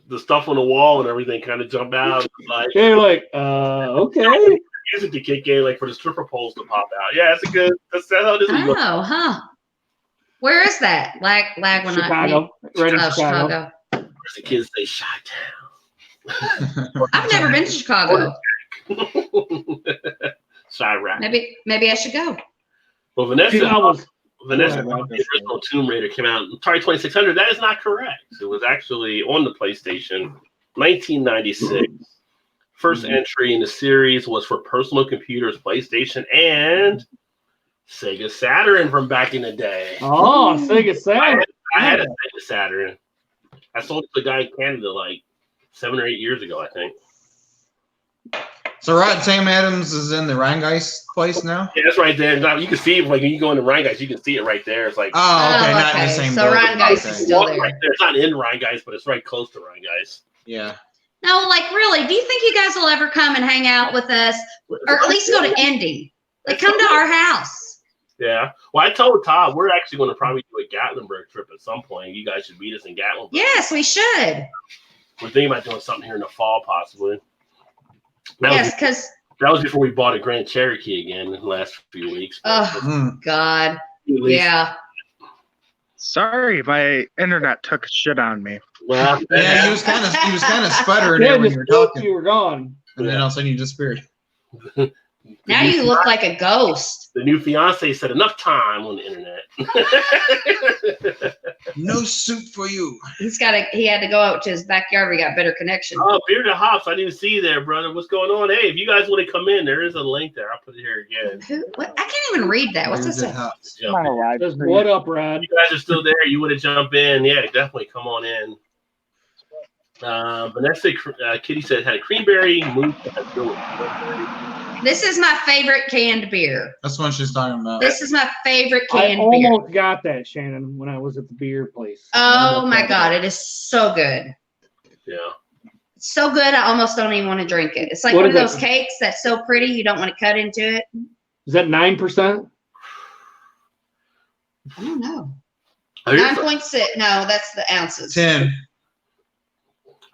the stuff on the wall and everything kind of jump out. Like They're like, okay. music to kick in, like for the stripper poles to pop out. Yeah, that's how it is. Oh, huh. Where is that? Chicago. Right in Oh, Chicago. Whereas the kids say Chi-town. I've never been to Chicago. Chirac. Maybe I should go. Well, See, Vanessa, Go ahead, the original Tomb Raider came out Atari 2600. That is not correct. It was actually on the PlayStation, 1996. First entry in the series was for personal computers, PlayStation, and Sega Saturn from back in the day. Oh, Sega Saturn. I had a Sega Saturn. I sold it to a guy in Canada like 7 or 8 years ago, I think. So, Rod, Sam Adams is in the Ryan Geist place now? Yeah, that's right there. Now, you can see it, like when you go into Ryan Geist, you can see it right there. It's like Oh, okay, not in the same So building. Ryan Geist is Okay. still right there. there. It's not in Ryan Geist, but it's right close to Ryan Geist. Yeah. No, like really, do you think you guys will ever come and hang out with us? Or at least go to Indy? Like come to our house. Yeah. Well, I told Todd we're actually going to probably do a Gatlinburg trip at some point. You guys should meet us in Gatlinburg. Yes, we should. We're thinking about doing something here in the fall, possibly. That Yes, was, because that was before we bought a Grand Cherokee again in the last few weeks. oh God. Yeah. Sorry, my internet took a shit on me. Well, Yeah, he was kind of sputtering Yeah, there when just you were talking, you were gone. and then all of a sudden you disappeared. Now you look like a ghost. The new fiance said enough time on the internet. No soup for you. He had to go out to his backyard. We got better connection. Oh, Beer to Hops. I didn't see you there, brother. What's going on? Hey, if you guys want to come in, there is a link there. I'll put it here again. What? I can't even read that. What's this? Jump My in. live Just stream. what up, Rod? You guys are still there. You want to jump in? Yeah, definitely come on in. Vanessa Kitty said had a creamberry mousse. This is my favorite canned beer. That's what she's talking about. This is my favorite I canned beer. almost got that, Shannon, when I was at the beer place. Oh my God, it is so good. Yeah. It's so good, I almost don't even want to drink it. It's like What one of is those it? cakes that's so pretty you don't want to cut into it. Is that 9%? I don't know. Oh, here's- 9.6. No, that's the ounces. 10.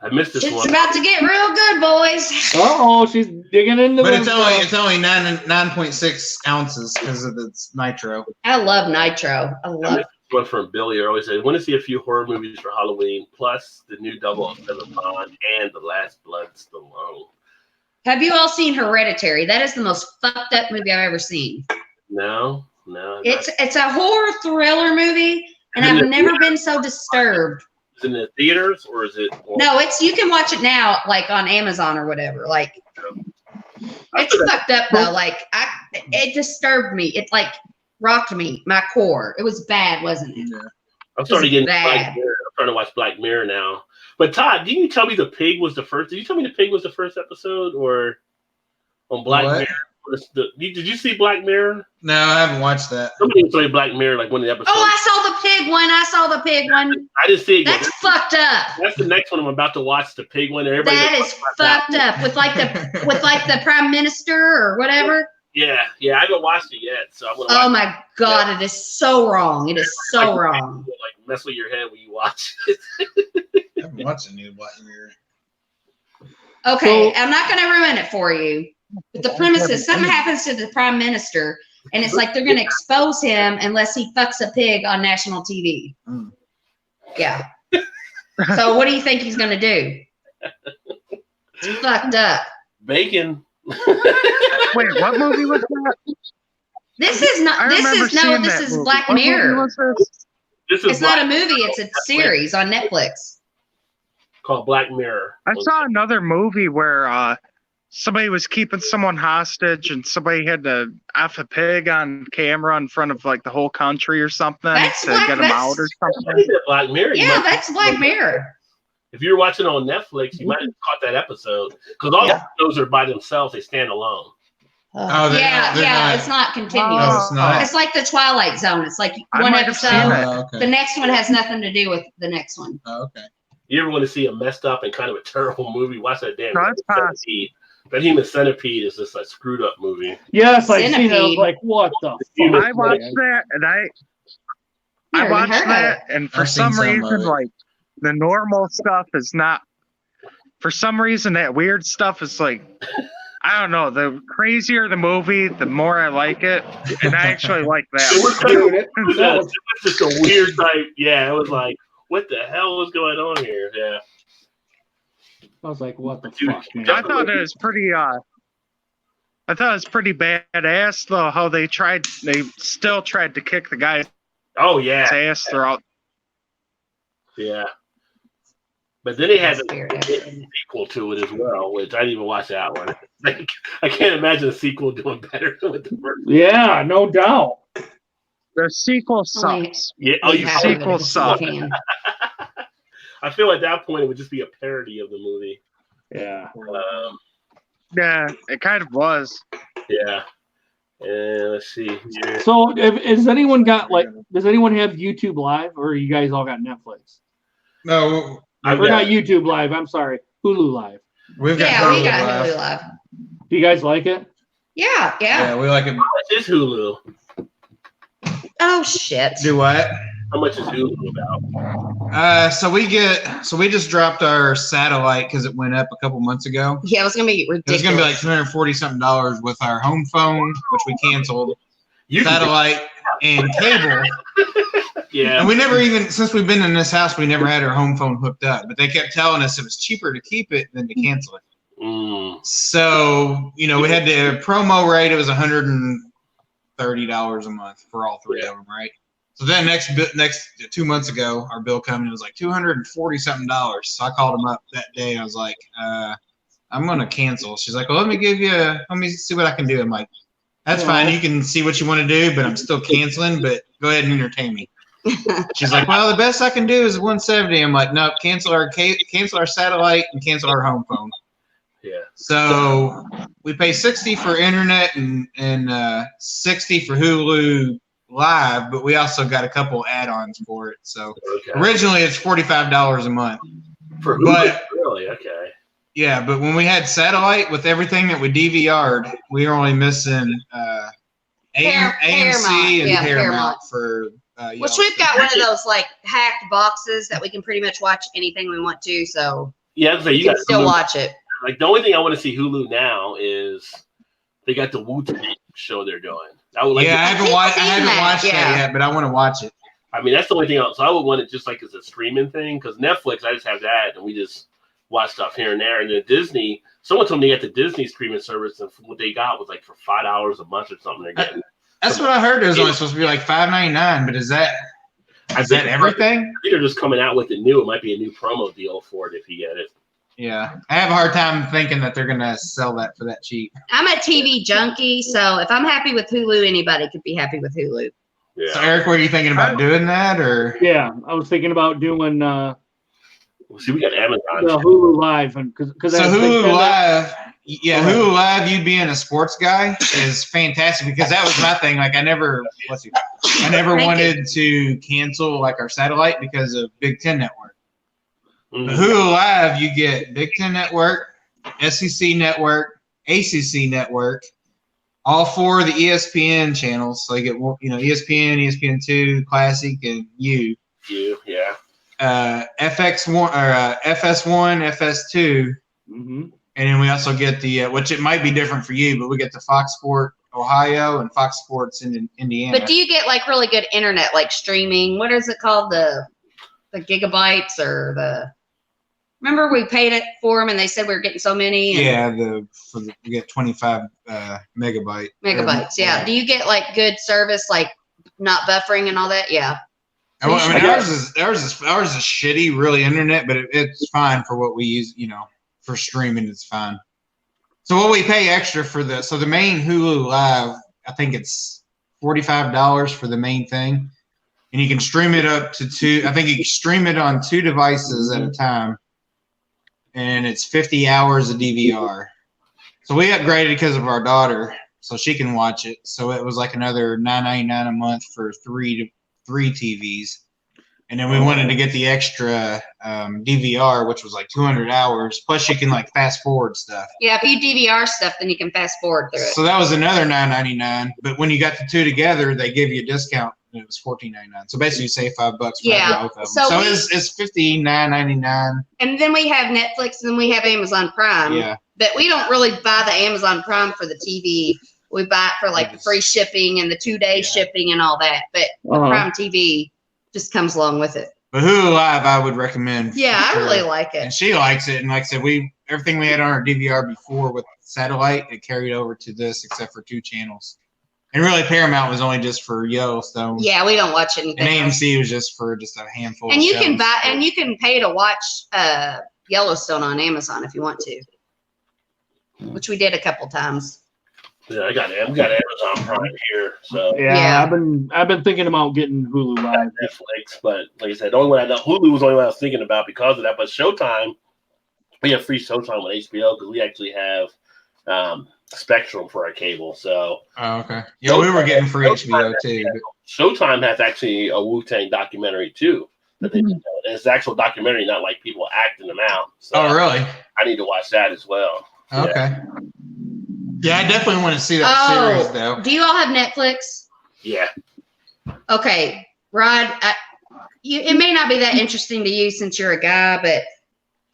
I missed this It's one. about to get real good, boys. Oh, she's digging into But them it's only 9.6 ounces because of its nitro. I love nitro. I love it. one from Billy always said, "Want to see a few horror movies for Halloween, plus the new 007 Bond and The Last Blood Stallone." Have you all seen Hereditary? That is the most fucked up movie I've ever seen. No. It's a horror thriller movie, and I've never been so disturbed. Is it in the theaters or is it? No, you can watch it now, like on Amazon or whatever. Like, it's fucked up though. Like, it disturbed me. It like rocked me, my core. It was bad, wasn't it? Yeah. I'm starting to get Black Mirror. I'm trying to watch Black Mirror now. But Todd, didn't you tell me the pig was the first? Did you tell me the pig was the first episode or on Black Mirror? Did you see Black Mirror? No, I haven't watched that. Somebody played Black Mirror like one of the episodes. Oh, I saw the pig one. I didn't see it. That's fucked up. That's the next one I'm about to watch. The pig one. That is fucked up with like the prime minister or whatever. Yeah, I haven't watched it yet, so I'm gonna. Oh my god, it is so wrong. It is so wrong. Like mess with your head when you watch it. I haven't watched any Black Mirror. Okay, I'm not gonna ruin it for you. But the premise is something happens to the prime minister, and it's like they're going to expose him unless he fucks a pig on national TV. Mm. Yeah. So what do you think he's going to do? It's fucked up. Bacon. Wait, what movie was that? This is Black Mirror. It's not a movie, it's a series on Netflix. Called Black Mirror. I saw another movie where somebody was keeping someone hostage and somebody had to F a pig on camera in front of like the whole country or something to get them out or something. Black Mirror. Yeah, that's Black Mirror. If you're watching on Netflix, you might have caught that episode because all the episodes are by themselves; they stand alone. It's not continuous. It's like the Twilight Zone. It's like one episode. The next one has nothing to do with the next one. Oh, okay. You ever want to see a messed up and kind of a terrible movie? Watch that damn Centipede. That Human Centipede is just a screwed up movie. Yes, I seen it. I was like, what the fuck? I watched that and I watched that, and for some reason, like the normal stuff is not. For some reason, that weird stuff is like, I don't know. The crazier the movie, the more I like it, and I actually like that. It was just a weird type. Yeah, it was like, what the hell is going on here? Yeah. I was like, what the fuck, man? I thought it was pretty badass though, how they still tried to kick the guy's ass throughout. Yeah. But then they had a sequel to it as well, which I didn't even watch that one. Like, I can't imagine a sequel doing better than with the first. Yeah, no doubt. The sequel sucks. Yeah, the sequel sucks. I feel at that point it would just be a parody of the movie. Yeah. Yeah, it kind of was. Yeah. And let's see here. So, does anyone have YouTube Live, or you guys all got Netflix? No, not YouTube Live. I'm sorry, Hulu Live. We got Hulu Live. Do you guys like it? Yeah. Yeah, we like it. How much is Hulu? Oh shit. Do what? How much is Hulu about? So we just dropped our satellite because it went up a couple months ago. Yeah, it was gonna be ridiculous. It was gonna be like $240 something with our home phone, which we canceled. Satellite and cable. Yeah. And we never even, since we've been in this house, we never had our home phone hooked up. But they kept telling us it was cheaper to keep it than to cancel it. So, we had the promo rate. It was $130 a month for all three of them, right? So then next 2 months ago, our bill coming, it was like $240 something. So I called him up that day. And I was like, I'm going to cancel. She's like, well, let me see what I can do. I'm like, that's fine. You can see what you want to do, but I'm still canceling, but go ahead and entertain me. She's like, well, the best I can do is $170. I'm like, no, cancel our satellite and cancel our home phone. Yeah. So we pay $60 for internet and $60 for Hulu Live, but we also got a couple add-ons for it. So originally it's $45 a month. For Hulu, really? Okay. Yeah, but when we had satellite with everything that we DVR'd, we were only missing AMC and Paramount for. Which we've got one of those like hacked boxes that we can pretty much watch anything we want to. So yeah, so you can still watch it. Like the only thing I want to see Hulu now is they got the Wu-Tang show they're doing. I haven't watched that yet, but I want to watch it. I mean, that's the only thing else. So I would want it just like as a streaming thing, because Netflix, I just have that, and we just watch stuff here and there. And then Disney, someone told me they got the Disney streaming service, and what they got was like for $5 a month or something. They're getting. That's what I heard. It was only supposed to be like $5.99, but is that everything? I think they're just coming out with it new. It might be a new promo deal for it if you get it. Yeah, I have a hard time thinking that they're gonna sell that for that cheap. I'm a TV junkie, so if I'm happy with Hulu, anybody could be happy with Hulu. Yeah. So Eric, were you thinking about doing that, or? Yeah, I was thinking about doing See, we got Amazon. the Hulu Live, and because So Hulu Live, Hulu Live, you being a sports guy is fantastic because that was my thing. Like I never wanted to cancel like our satellite because of Big Ten Network. Mm-hmm. Hulu Live, you get Big Ten Network, SEC Network, ACC Network, all 4 of the ESPN channels. So you get ESPN, ESPN2, Classic, and U. Yeah. FX1 or FS1, FS2, and then we also get the which it might be different for you, but we get the Fox Sport Ohio and Fox Sports in Indiana. But do you get like really good internet, like streaming? What is it called? The gigabytes or the? Remember we paid it for them and they said we were getting so many. We get 25 megabytes. Yeah. Do you get like good service, like not buffering and all that? Yeah. I mean, ours is shitty, really internet, but it's fine for what we use. For streaming, it's fine. So what we pay extra for the main Hulu Live, I think it's $45 for the main thing, and you can stream it up to 2. I think you can stream it on 2 devices at a time, and it's 50 hours of DVR. So we upgraded because of our daughter, so she can watch it. So it was like another $9.99 a month for 3 TVs, and then we wanted to get the extra DVR, which was like 200 hours. Plus, you can like fast forward stuff. Yeah, if you DVR stuff, then you can fast forward through it. So that was another $9.99. But when you got the 2 together, they give you a discount, and it was $14.99. So basically, you save $5 for both of them. So it's $59.99. And then we have Netflix, and then we have Amazon Prime. Yeah. But we don't really buy the Amazon Prime for the TV. We buy it for like the free shipping and the 2-day shipping and all that. But the Prime TV just comes along with it. But Hulu Live, I would recommend. Yeah, I really like it. And she likes it. And like I said, everything we had on our DVR before with satellite, it carried over to this except for 2 channels. And really, Paramount was only just for Yellowstone. Yeah, we don't watch anything. And AMC was just for a handful. And you can buy, and you can pay to watch Yellowstone on Amazon if you want to, which we did a couple times. Yeah, we got Amazon Prime here, so yeah. I've been thinking about getting Hulu Live, Netflix, but like I said, the only one I know, Hulu was the only one I was thinking about because of that. But Showtime, we have free Showtime on HBO because we actually have Spectrum for our cable. So okay, yeah, we were getting free HBO too. Showtime has actually a Wu-Tang documentary too that they did. It's an actual documentary, not like people acting them out. So really? I need to watch that as well. Okay. Yeah, I definitely want to see that series, though. Do you all have Netflix? Yeah. Okay, Rod, it may not be that interesting to you since you're a guy, but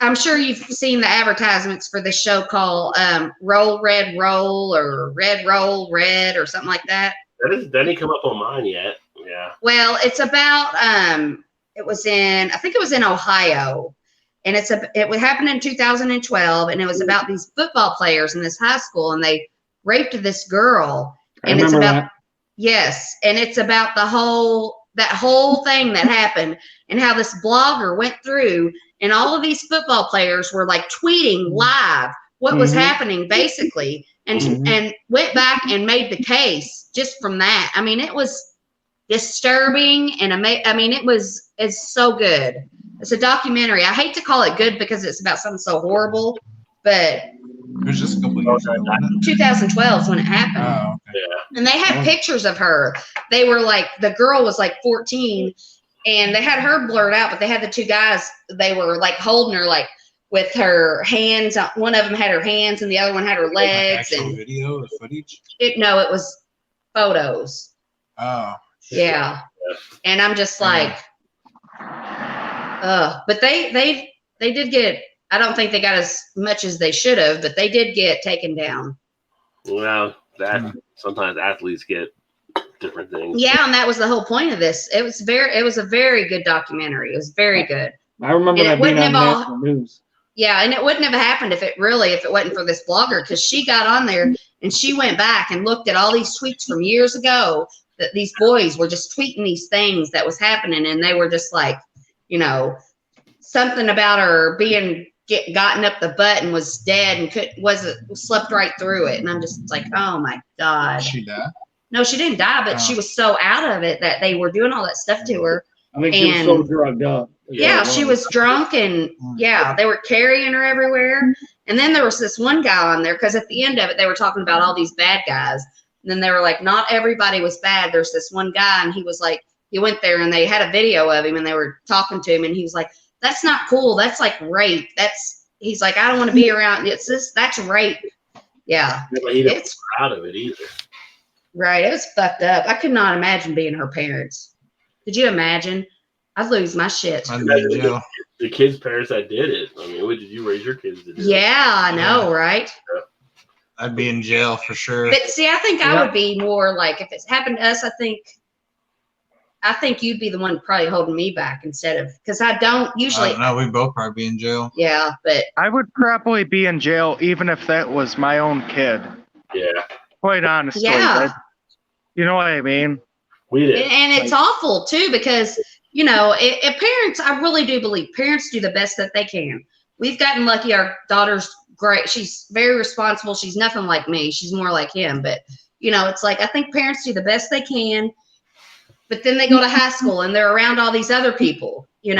I'm sure you've seen the advertisements for this show called Roll Red Roll or Red Roll Red or something like that. That didn't come up on mine yet. Yeah. Well, it's about I think it was in Ohio. And it would happen in 2012, and it was about these football players in this high school, and they raped this girl. And it's about and it's about that whole thing that happened, and how this blogger went through, and all of these football players were like tweeting live what was happening, basically, and went back and made the case just from that. I mean, it was disturbing, and it's so good. It's a documentary. I hate to call it good because it's about something so horrible, but it was just a couple years ago. 2012 is when it happened. Oh, okay. Yeah. And they had pictures of her. They were like, the girl was like 14, and they had her blurred out, but they had the 2 guys. They were like holding her like with her hands. One of them had her hands, and the other one had her legs. Actual video or footage? It was photos. Oh. Yeah. And I'm just like. But they did get, I don't think they got as much as they should have, but they did get taken down. Well, that sometimes athletes get different things. Yeah, and that was the whole point of this. It was a very good documentary. It was very good. I remember And it that being wouldn't on have national news. Yeah, and it wouldn't have happened if it wasn't for this blogger, because she got on there and she went back and looked at all these tweets from years ago that these boys were just tweeting these things that was happening, and they were just like, something about her being gotten up the butt and was dead and slept right through it, and I'm just like, oh my God. She died? No, she didn't die, but she was so out of it that they were doing all that stuff to her. I think she was so drugged up. Yeah, she was drunk, and they were carrying her everywhere. And then there was this one guy on there, because at the end of it, they were talking about all these bad guys. And then they were like, not everybody was bad. There's this one guy, and he was like, he went there and they had a video of him and they were talking to him, and he was like, that's not cool. That's like rape. He's like, I don't want to be around. That's rape. Yeah. He didn't out of it either. Right. It was fucked up. I could not imagine being her parents. Could you imagine? I'd lose my shit. I'd be in jail. The kids' parents that did it. I mean, what did you raise your kids to do? Yeah, I know, right? Yeah. I'd be in jail for sure. But see, I think I would be more like, if it's happened to us, I think you'd be the one probably holding me back instead of, because I don't usually. No, we'd both probably be in jail. Yeah, but I would probably be in jail even if that was my own kid. Yeah. Quite honestly. Yeah. You know what I mean? We did. And it's awful too, because if parents, I really do believe parents do the best that they can. We've gotten lucky. Our daughter's great. She's very responsible. She's nothing like me. She's more like him. But it's like, I think parents do the best they can. But then they go to high school and they're around all these other people, with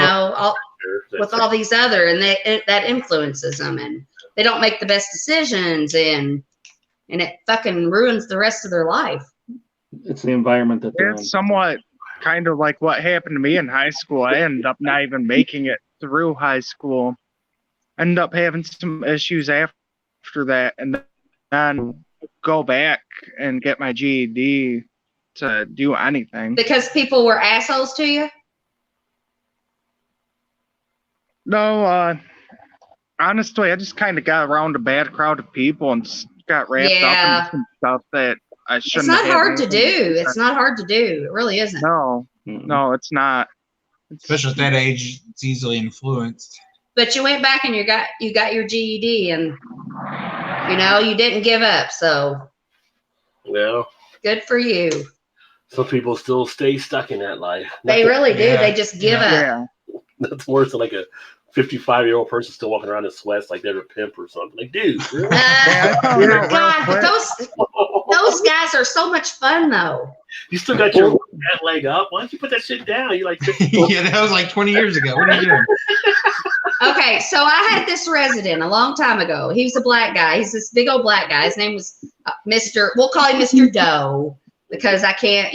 all these other, and that influences them, and they don't make the best decisions, and it fucking ruins the rest of their life. It's the environment that they're in. It's somewhat kind of like what happened to me in high school. I ended up not even making it through high school. Ended up having some issues after that, and then go back and get my GED to do anything. Because people were assholes to you? No, honestly, I just kind of got around a bad crowd of people and got wrapped up in some stuff that I shouldn't have. It's not hard to do. It's not hard to do. It really isn't. No, it's not. Especially at that age, it's easily influenced. But you went back and you got your GED, and you didn't give up. So yeah, good for you. Some people still stay stuck in that life. They really do. They just give up. Yeah. That's worse than like a 55-year-old person still walking around in sweats like they're a pimp or something. Like, dude, really? God, but those guys are so much fun though. You still got your bad leg up. Why don't you put that shit down? You like, yeah, that was like 20 years ago. What are you doing? Okay, so I had this resident a long time ago. He was a black guy. He's this big old black guy. His name was we'll call him Mr. Doe, because I can't,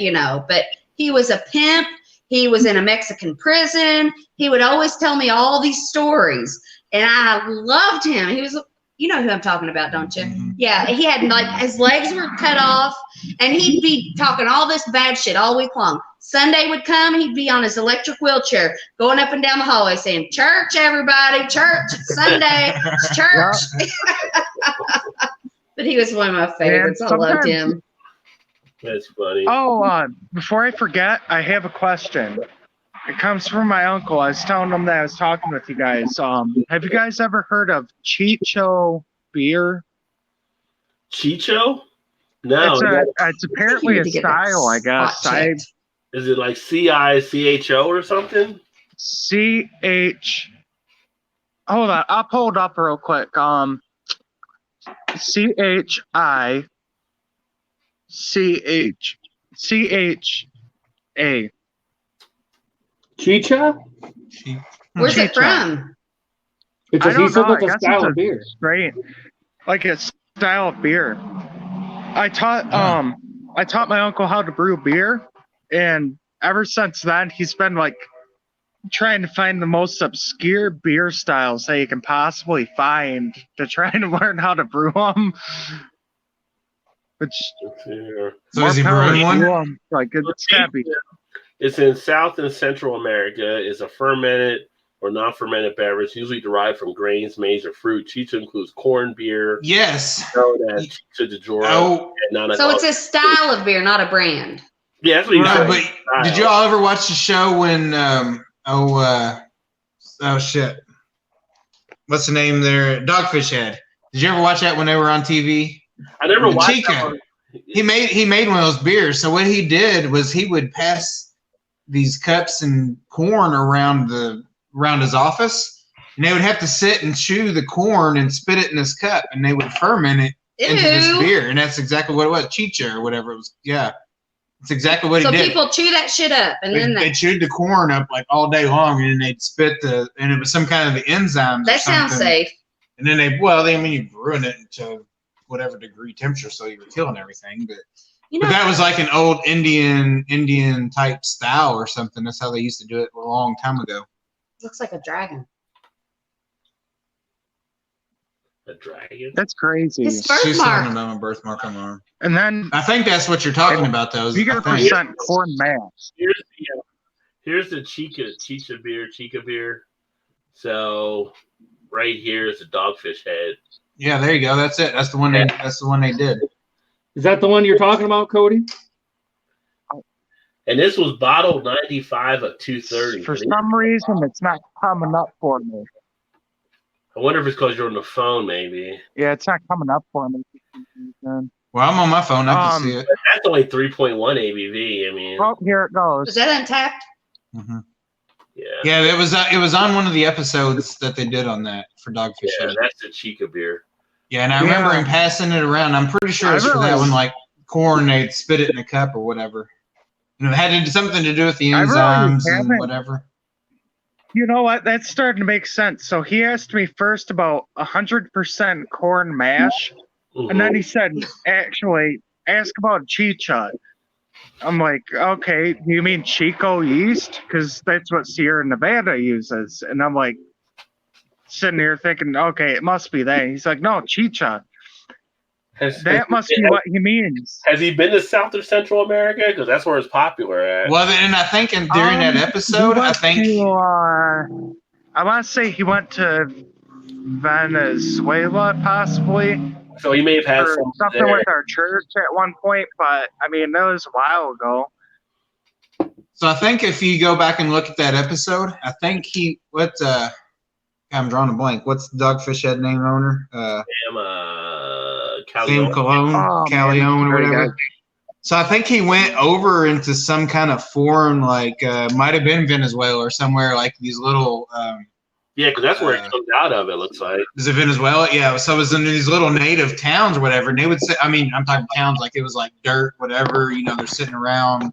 but he was a pimp. He was in a Mexican prison. He would always tell me all these stories, and I loved him. He was, you know who I'm talking about, don't you? Mm-hmm. Yeah, he had his legs were cut off, and he'd be talking all this bad shit all week long. Sunday would come, he'd be on his electric wheelchair going up and down the hallway saying, "Church, everybody, church, it's Sunday, it's church." But he was one of my favorites. I loved him. That's funny. Oh, before I forget, I have a question. It comes from my uncle. I was telling him that I was talking with you guys. Have you guys ever heard of Chicho beer? Chicho? No. It's apparently a style, I guess. Is it like CICHO or something? CH. Hold on, I'll pull it up real quick. CHICHA. Chicha? Where's it from? He said it's a style of beer. Straight, like a style of beer. I taught my uncle how to brew beer, and ever since then he's been like trying to find the most obscure beer styles that you can possibly find to try to learn how to brew them. So is he brewing one? Like it's gotta be. It's in South and Central America. It's a fermented or non-fermented beverage, usually derived from grains, maize, or fruit. Chicha includes corn beer. Yes. Known as Chicha de Jora. Oh. So it's a style of beer, not a brand. Yeah, that's what he said. But did y'all ever watch the show when oh shit, what's the name there? Dogfish Head. Did you ever watch that when they were on TV? I never watched Chica. that one. He made one of those beers. So what he did was he would pass these cups and corn around his office, and they would have to sit and chew the corn and spit it in this cup, and they would ferment it into this beer, and that's exactly what it was, chicha or whatever it was. Yeah, it's exactly what he did. So people chew that shit up, and then they chewed the corn up like all day long, and then they'd spit and it was some kind of the enzymes. That sounds safe. And then you ruin it to whatever degree temperature, so you were killing everything, but. But that was like an old Indian type style or something. That's how they used to do it a long time ago. Looks like a dragon. A dragon? That's crazy. His birthmark. She's talking about my birthmark on my arm. And then I think that's what you're talking about, though. You get % corn mash. Here's the Chicha beer. So right here is the Dogfish Head. Yeah, there you go. That's it. That's the one. That's the one they did. Is that the one you're talking about, Cody? And this was bottled 95 of 230. For some reason, it's not coming up for me. I wonder if it's because you're on the phone, maybe. Yeah, it's not coming up for me. Well, I'm on my phone. I can see it. That's only 3.1 ABV. I mean, oh, here it goes. Is that Untapped? Mm-hmm. Yeah. Yeah, it was on one of the episodes that they did on that for Dogfish Head. Yeah, that's the Chica beer. Yeah, and I remember him passing it around. I'm pretty sure it's for that one, like corn, they'd spit it in a cup or whatever. And it had something to do with the enzymes and whatever. You know what? That's starting to make sense. So he asked me first about 100% corn mash, and then he said, actually, ask about chicha. I'm like, okay, do you mean Chico yeast? Because that's what Sierra Nevada uses. And I'm like, sitting here thinking, okay, it must be that. He's like, no, chicha. That must be what he means. Has he been to South or Central America? Because that's where it's popular at. Well, and I think during that episode, I want to say he went to Venezuela, possibly. So he may have had something there. with our church at one point, but I mean, that was a while ago. So I think if you go back and look at that episode, I think I'm drawing a blank. What's the Dogfish Head name owner? Sam Calione or whatever. So I think he went over into some kind of foreign, like might have been Venezuela or somewhere, like these little. Yeah, because that's where it comes out of. It looks like. Is it Venezuela? Yeah. So it was in these little native towns or whatever, and they would say, I mean, I'm talking towns like it was like dirt, whatever. You know, they're sitting around.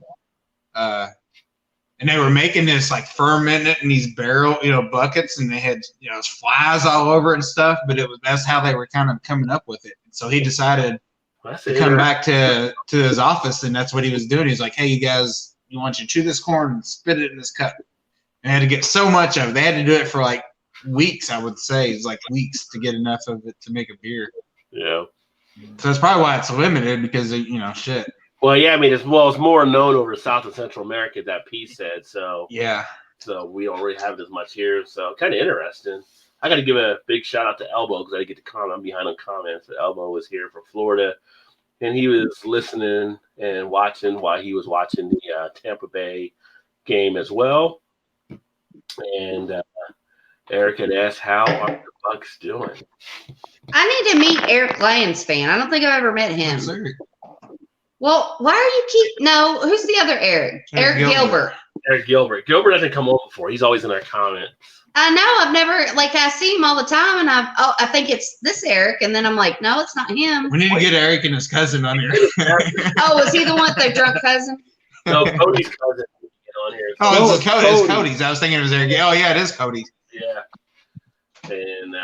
And they were making this like fermenting it in these barrel, buckets, and they had, flies all over it and stuff. But that's how they were kind of coming up with it. So he decided to come back to his office, and that's what he was doing. He's like, "Hey, you guys, you want you to chew this corn and spit it in this cup." And they had to get so much of it. They had to do it for like weeks. I would say it's like weeks to get enough of it to make a beer. Yeah. So that's probably why it's limited because shit. Well, yeah, I mean, it's more known over South and Central America, that piece said. So yeah. So we don't really have it as much here. So kind of interesting. I got to give a big shout out to Elbow because I didn't get to comment. I'm behind on comments. But Elbow was here from Florida, and he was listening and watching while he was watching the Tampa Bay game as well. And Eric had asked, "How are the Bucks doing?" I need to meet Eric Lanspan. I don't think I've ever met him. Well, why are you No, who's the other Eric? Eric Gilbert. Eric Gilbert. Gilbert hasn't come over before. He's always in our comments. I know. I've never, I see him all the time, and I think it's this Eric, and then I'm like, no, it's not him. We need to get Eric and his cousin on here. Oh, was he the one, their drunk cousin? No, Cody's cousin. On here. Oh, it's Cody's. I was thinking it was Eric. Oh, yeah, it is Cody. Yeah. And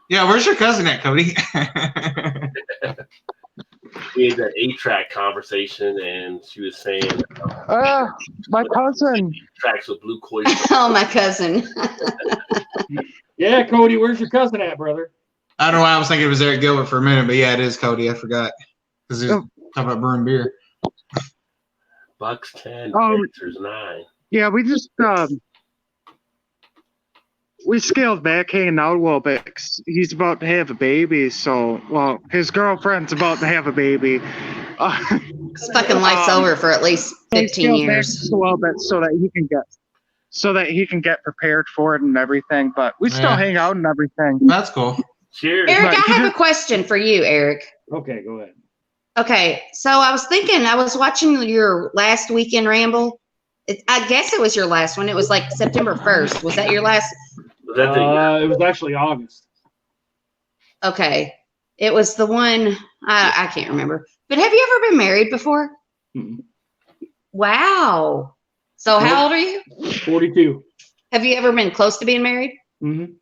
yeah, where's your cousin at, Cody? We had that 8-track conversation, and she was saying, my cousin. Tracks with Blue Koi. Oh, my cousin. Yeah, Cody, where's your cousin at, brother? I don't know why I was thinking it was Eric Gilbert for a minute, but yeah, it is Cody. I forgot because he was talking about brewing beer. Bucks 10, Venture's 9. Yeah, we just we scaled back hanging out a little bit. He's about to have a baby, so his girlfriend's about to have a baby. His fucking life's over for at least They 15 scaled back years. just a little bit so that he can get prepared for it and everything. But we still Yeah. hang out and everything. That's cool. Cheers. Eric, But I he have a did- question for you, Eric. Okay, go ahead. Okay, so I was thinking, I was watching your last weekend ramble. I guess it was your last one. It was like September 1st. Was that your last? Was that the It was actually August. Okay. It was the one, I can't remember. But have you ever been married before? Mm-mm. Wow. So how old are you? 42. Have you ever been close to being married? Mm-hmm.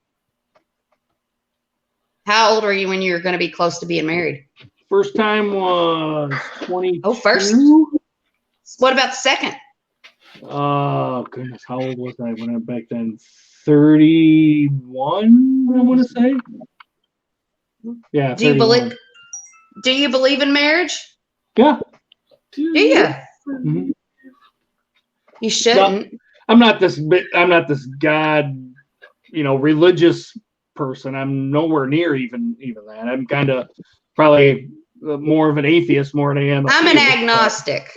How old were you when you were going to be close to being married? First time was 22. Oh, first? What about the second? Oh, goodness. How old was I when I back then? 31, I want to say. Yeah. Do you 31. believe in marriage? Yeah. Do you? Mm-hmm. You shouldn't. I'm not this God, religious person. I'm nowhere near even that. I'm kind of probably more of an atheist more than I am. I'm an agnostic.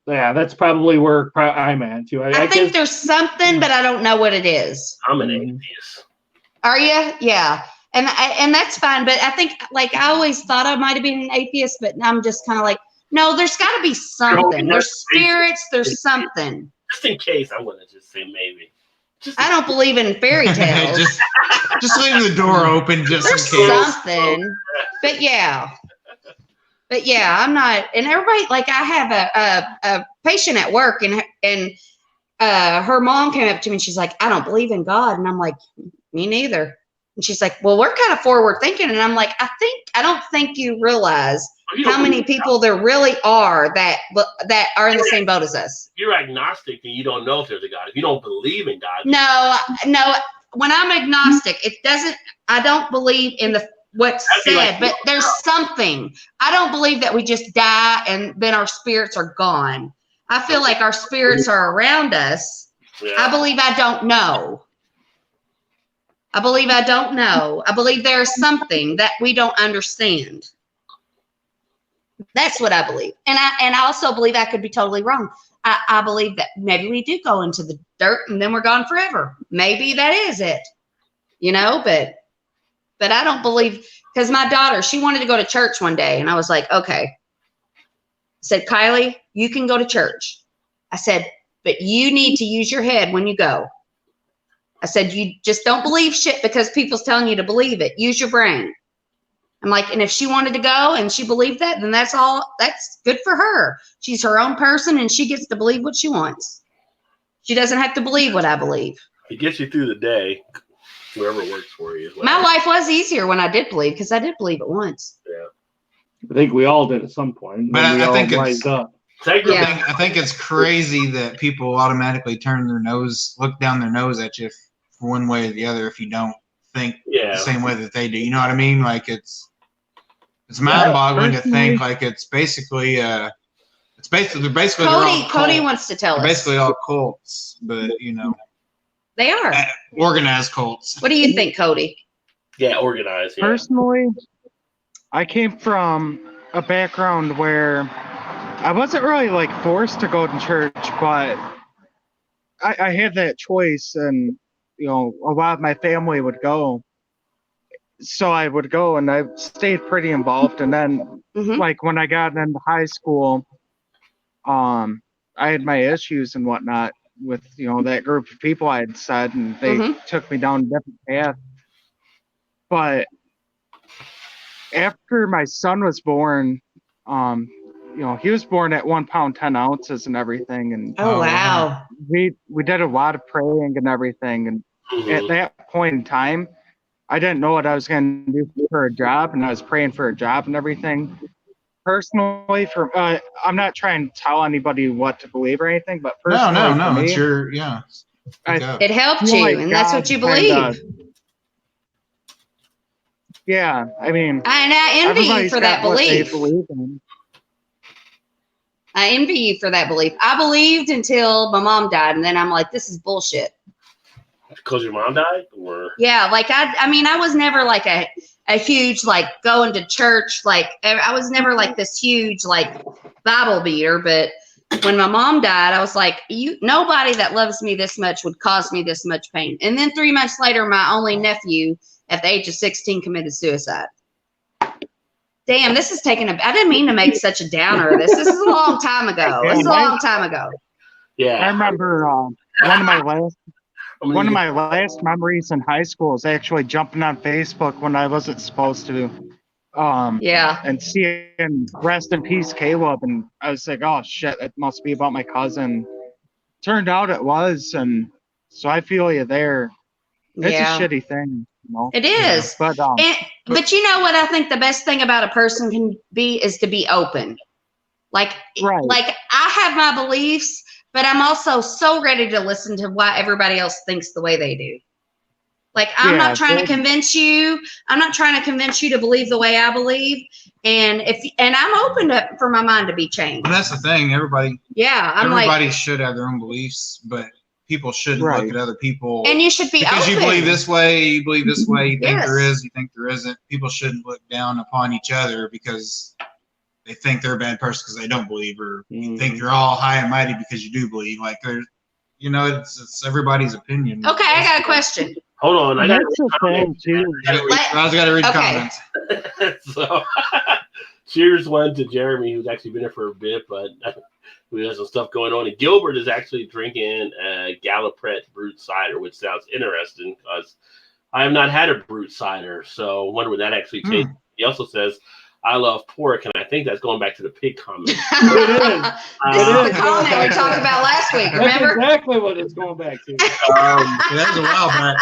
Yeah, that's probably where I'm at too. I think there's something, but I don't know what it is. I'm an atheist. Are you? Yeah. And that's fine. But I think, like, I always thought I might have been an atheist, but I'm just kind of like, no, there's got to be something. There's spirits. There's something. Just in case, I'm going to just say maybe. I don't believe in fairy tales. just leave the door open just There's in case. something. But yeah, I'm not. And everybody, like, I have a patient at work, and her mom came up to me and she's like, I don't believe in God. And I'm like, me neither. And she's like, well, we're kind of forward thinking. And I'm like, I don't think you realize how many people there really are that are in the same boat as us. You're agnostic and you don't know if there's a God. If you don't believe in God. No. When I'm agnostic, I don't believe in what's said, but there's something. I don't believe that we just die and then our spirits are gone. I feel like our spirits are around us. Yeah. I believe I don't know. I believe there's something that we don't understand. That's what I believe. And I also believe I could be totally wrong. I believe that maybe we do go into the dirt and then we're gone forever. Maybe that is it. But I don't believe, because my daughter, she wanted to go to church one day, and I was like, okay. I said, Kylie, you can go to church. I said, but you need to use your head when you go. I said, you just don't believe shit because people's telling you to believe it. Use your brain. I'm like, and if she wanted to go and she believed that, then that's good for her. She's her own person and she gets to believe what she wants. She doesn't have to believe what I believe. It gets you through the day, wherever works for you. My life was easier when I did believe, because I did believe it once. Yeah. I think we all did at some point. But I think rised up. I think it's crazy that people automatically look down their nose at you one way or the other if you don't think the same way that they do. You know what I mean? Like it's mind-boggling to think like it's basically they're basically Cody wants to tell us. Basically all cults, but they are organized cults. What do you think, Cody? Yeah, organized. Yeah. Personally, I came from a background where I wasn't really like forced to go to church, but I had that choice, and a lot of my family would go. So I would go, and I stayed pretty involved. And then, like when I got into high school, I had my issues and whatnot with that group of people I had said, and they took me down a different path. But after my son was born, he was born at 1 pound 10 ounces and everything, and oh wow, we did a lot of praying and everything, and at that point in time, I didn't know what I was going to do for a job, and I was praying for a job and everything. Personally, I'm not trying to tell anybody what to believe or anything, but personally, no, me, it's your it helped you, and that's what you believe. Yeah, I mean, and I envy you for that belief. I envy you for that belief. I believed until my mom died, and then I'm like, this is bullshit. Because your mom died? Or yeah, like I mean, I was never like a huge like going to church. Like I was never like this huge like Bible beater, but when my mom died, I was like, nobody that loves me this much would cause me this much pain. And then 3 months later, my only nephew at the age of 16 committed suicide. Damn, this is taking I didn't mean to make such a downer of this. This is a long time ago. This is a long time ago. Yeah. I remember one of my last memories in high school is actually jumping on Facebook when I wasn't supposed to. Yeah. And seeing Rest in Peace Caleb, and I was like, oh shit, it must be about my cousin. Turned out it was, and so I feel you there. It's a shitty thing, you know? It is. Yeah. But you know what I think the best thing about a person can be is to be open. Like I have my beliefs, but I'm also so ready to listen to why everybody else thinks the way they do. Like, I'm not trying to convince you. I'm not trying to convince you to believe the way I believe. And I'm open for my mind to be changed. And that's the thing. Everybody should have their own beliefs, but people shouldn't look at other people. And you should be because open. you believe this way, you believe this way, you think there is, you think there isn't. People shouldn't look down upon each other because they think they're a bad person because they don't believe, or think you're all high and mighty because you do believe. Like, there's, it's everybody's opinion. Okay, I got a question. Hold on, I got to read comments. So, cheers one to Jeremy, who's actually been here for a bit, but we have some stuff going on. And Gilbert is actually drinking a Galapret Brut cider, which sounds interesting because I have not had a Brut cider, so I wonder what that actually tastes. He also says, I love pork, and I think that's going back to the pig comment. It is. This is the comment we talked about last week, remember? That's exactly what it's going back to. That was a while back.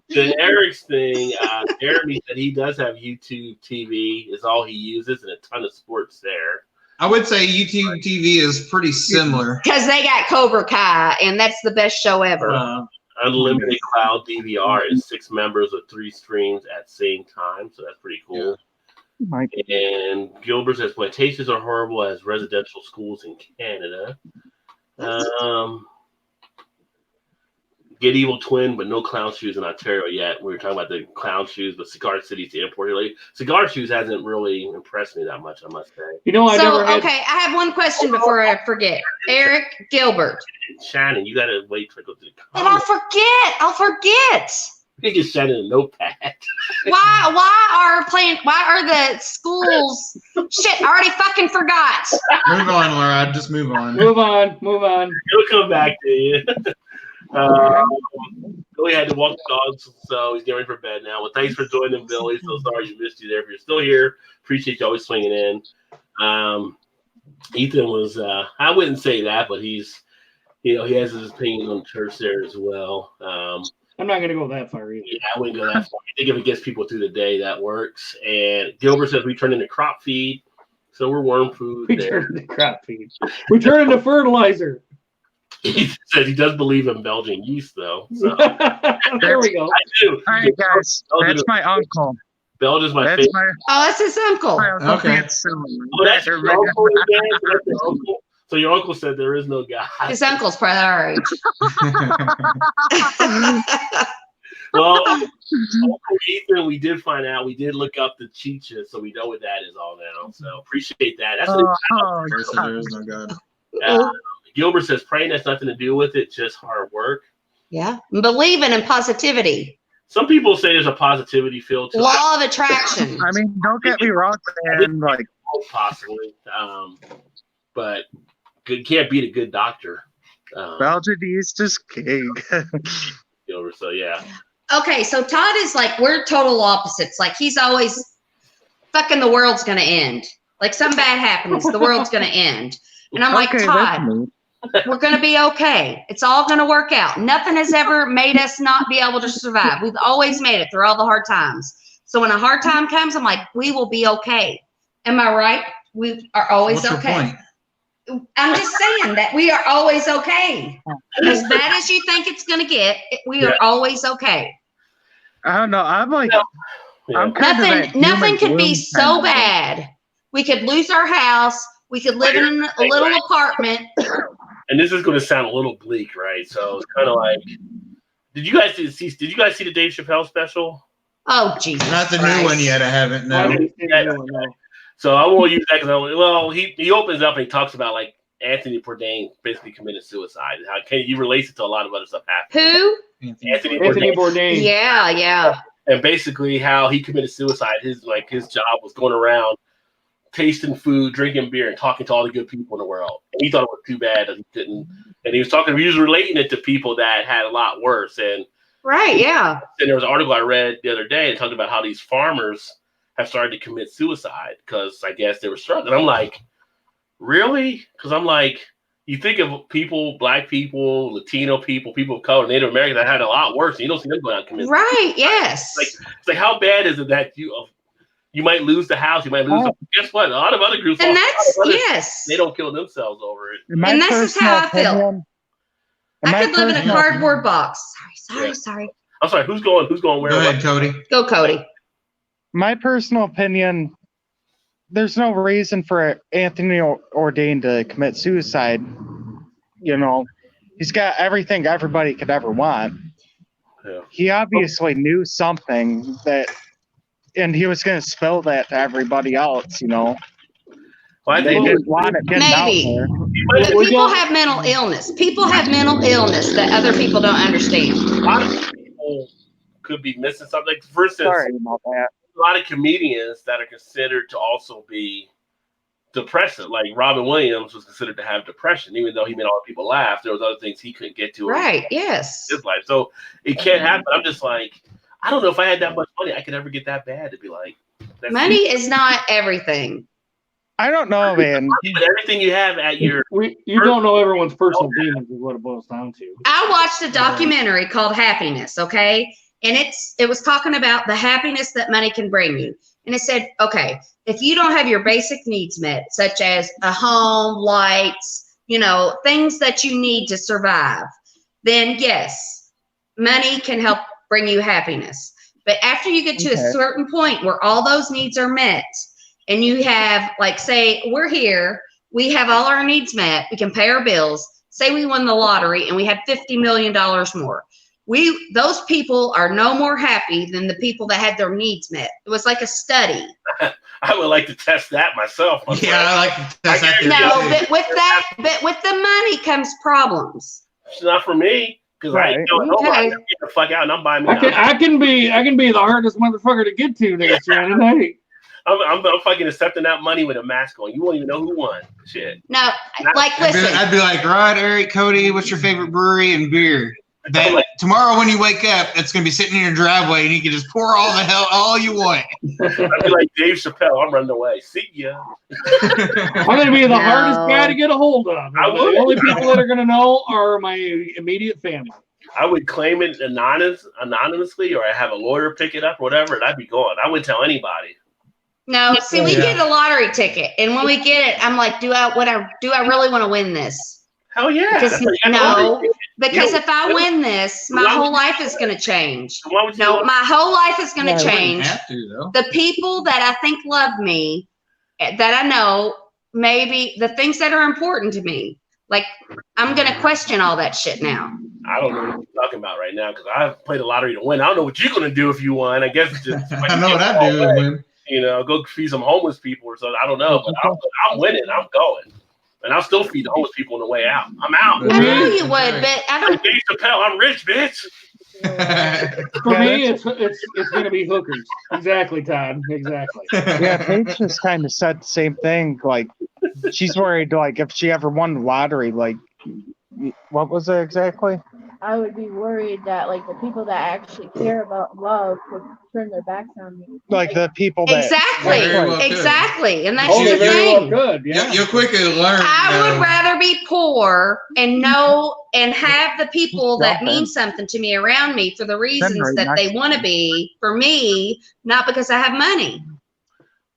The Eric's thing, Jeremy said he does have YouTube TV, is all he uses, and a ton of sports there. I would say YouTube TV is pretty similar. Because they got Cobra Kai, and that's the best show ever. Unlimited Cloud DVR is 6 members with 3 streams at the same time, so that's pretty cool. Yeah. And Gilbert says plantations are horrible as residential schools in Canada. Get Evil Twin, but no clown shoes in Ontario yet. We were talking about the clown shoes, but Cigar City's the import. Like, Cigar Shoes hasn't really impressed me that much, I must say. Okay, I have one question before I forget. Eric Gilbert. Shannon, you gotta wait till I go to the comments. And I'll forget. You can just send in a notepad. Why are the schools shit? I already fucking forgot. Move on, Laura. Just move on. Move on. He'll come back to you. Billy had to walk the dogs, so he's getting ready for bed now. Well, thanks for joining, Billy. So sorry you missed you there. If you're still here, appreciate you always swinging in. Ethan was, I wouldn't say that, but he's, he has his opinion on church there as well. I'm not going to go that far either. Yeah, I wouldn't go that far. I think if it gets people through the day, that works. And Gilbert says we turn into crop feed, so we're worm food. We turn into crop feed. We turn into fertilizer. He says he does believe in Belgian yeast, though. So. There we go. I do. All right, guys. That's my uncle. Belgian's my favorite. That's his uncle. Okay. That's your uncle again? So your uncle said there is no God. His uncle's probably our age. Well, Ethan, we did find out. We did look up the chicha, so we know what that is all now. So appreciate that. That's there is no God. Gilbert says praying has nothing to do with it, just hard work. Yeah, believing in positivity. Some people say there's a positivity feel to law of attraction. I mean, don't get me wrong, man. Like, possibly, but you can't beat a good doctor. Belgian yeast is king. Gilbert, so yeah. Okay, so Todd is like, we're total opposites. Like, he's always fucking the world's gonna end. Like, some bad happens, the world's gonna end. And I'm like, Todd, we're gonna be okay. It's all gonna work out. Nothing has ever made us not be able to survive. We've always made it through all the hard times. So when a hard time comes, I'm like, we will be okay. Am I right? We are always What's okay. your point? I'm just saying that we are always okay. As bad as you think it's going to get, we are always okay. I don't know. I'm like, I'm nothing could be so bad. We could lose our house. We could live in a little apartment. And this is going to sound a little bleak, right? So it's kind of like, did you guys see the Dave Chappelle special? Oh, Jesus. Not the Christ. new one yet. I haven't. No. So I won't use that because he opens up and he talks about like Anthony Bourdain basically committed suicide. How he relates it to a lot of other stuff happening. Who? Anthony Bourdain. Yeah. And basically how he committed suicide. His job was going around tasting food, drinking beer, and talking to all the good people in the world. And he thought it was too bad that he couldn't. And he was relating it to people that had a lot worse. And right, yeah. And there was an article I read the other day that talked about how these farmers have started to commit suicide because I guess they were struggling. I'm like, really? Because I'm like, you think of people, black people, Latino people, people of color, Native Americans that had a lot worse, and you don't see them going out and commit suicide. Right, yes. It's like how bad is it that you might lose the house, you might lose guess what? A lot of other groups, and that's they don't kill themselves over it. And that's just how I feel. I could live in a cardboard box. Sorry. I'm sorry, who's going where? Go ahead, Cody. Go, Cody. My personal opinion, there's no reason for Anthony Bourdain to commit suicide. You know, he's got everything everybody could ever want. Yeah. He obviously knew something and he was going to spill that to everybody else, you know. Well, they didn't want it getting out there. But people have mental illness. People have mental illness that other people don't understand. A lot of people could be missing something. For instance, Sorry about that. A lot of comedians that are considered to also be depressive, like Robin Williams was considered to have depression, even though he made all the people laugh. There was other things he couldn't get to. Right? Yes. His life, so it can't happen. I'm just like, I don't know if I had that much money, I could ever get that bad to be like. Money is not everything. I don't know, man. But everything you have at your you don't know everyone's personal demons is what it boils down to. I watched a documentary called Happiness, okay? And it was talking about the happiness that money can bring you. And it said, okay, if you don't have your basic needs met, such as a home, lights, you know, things that you need to survive, then yes, money can help bring you happiness. But after you get to a certain point where all those needs are met, and you have, like, say, we're here, we have all our needs met, we can pay our bills, say we won the lottery and we had $50 million more. Those people are no more happy than the people that had their needs met. It was like a study. I would like to test that myself. I like to test that. No, but with the money comes problems. It's not for me. Because I don't know, I'm get the fuck out and I'm buying me. I can be the hardest motherfucker to get to there, Shannon. Hey. I'm fucking accepting that money with a mask on. You won't even know who won. Shit. No, listen. I'd be like, Rod, Eric, Cody, what's your favorite brewery and beer? Tomorrow when you wake up, it's gonna be sitting in your driveway, and you can just pour all you want. I'd be like Dave Chappelle. I'm running away. See ya. I'm gonna be the hardest guy to get a hold of. The only people that are gonna know are my immediate family. I would claim it anonymously, or I have a lawyer pick it up, or whatever, and I'd be gone. I wouldn't tell anybody. No, see, we get a lottery ticket, and when we get it, I'm like, do I really want to win this? Hell yeah! Because if I win this, my whole life is going to change. No, my whole life is going to change. The people that I think love me, that I know, maybe the things that are important to me, like I'm going to question all that shit now. I don't know what you're talking about right now because I've played the lottery to win. I don't know what you're going to do if you won. I guess it's just I know what I'd do to win. You know, go feed some homeless people or something. I don't know, but I'm winning. I'm going. And I'll still feed the homeless people on the way out. I'm out. I know you would, but I don't. Like Dave Chappelle, I'm rich, bitch. For me, it's going to be hookers. Exactly, Todd. Exactly. Yeah, Paige just kind of said the same thing. Like, she's worried, like, if she ever won the lottery, like, what was it exactly? I would be worried that, like, the people that actually care about love would turn their backs on me. Like the people that exactly, and that's the thing. Good, yeah. You'll quickly learn. I would rather be poor and know and have the people that mean something to me around me for the reasons that they want to be for me, not because I have money.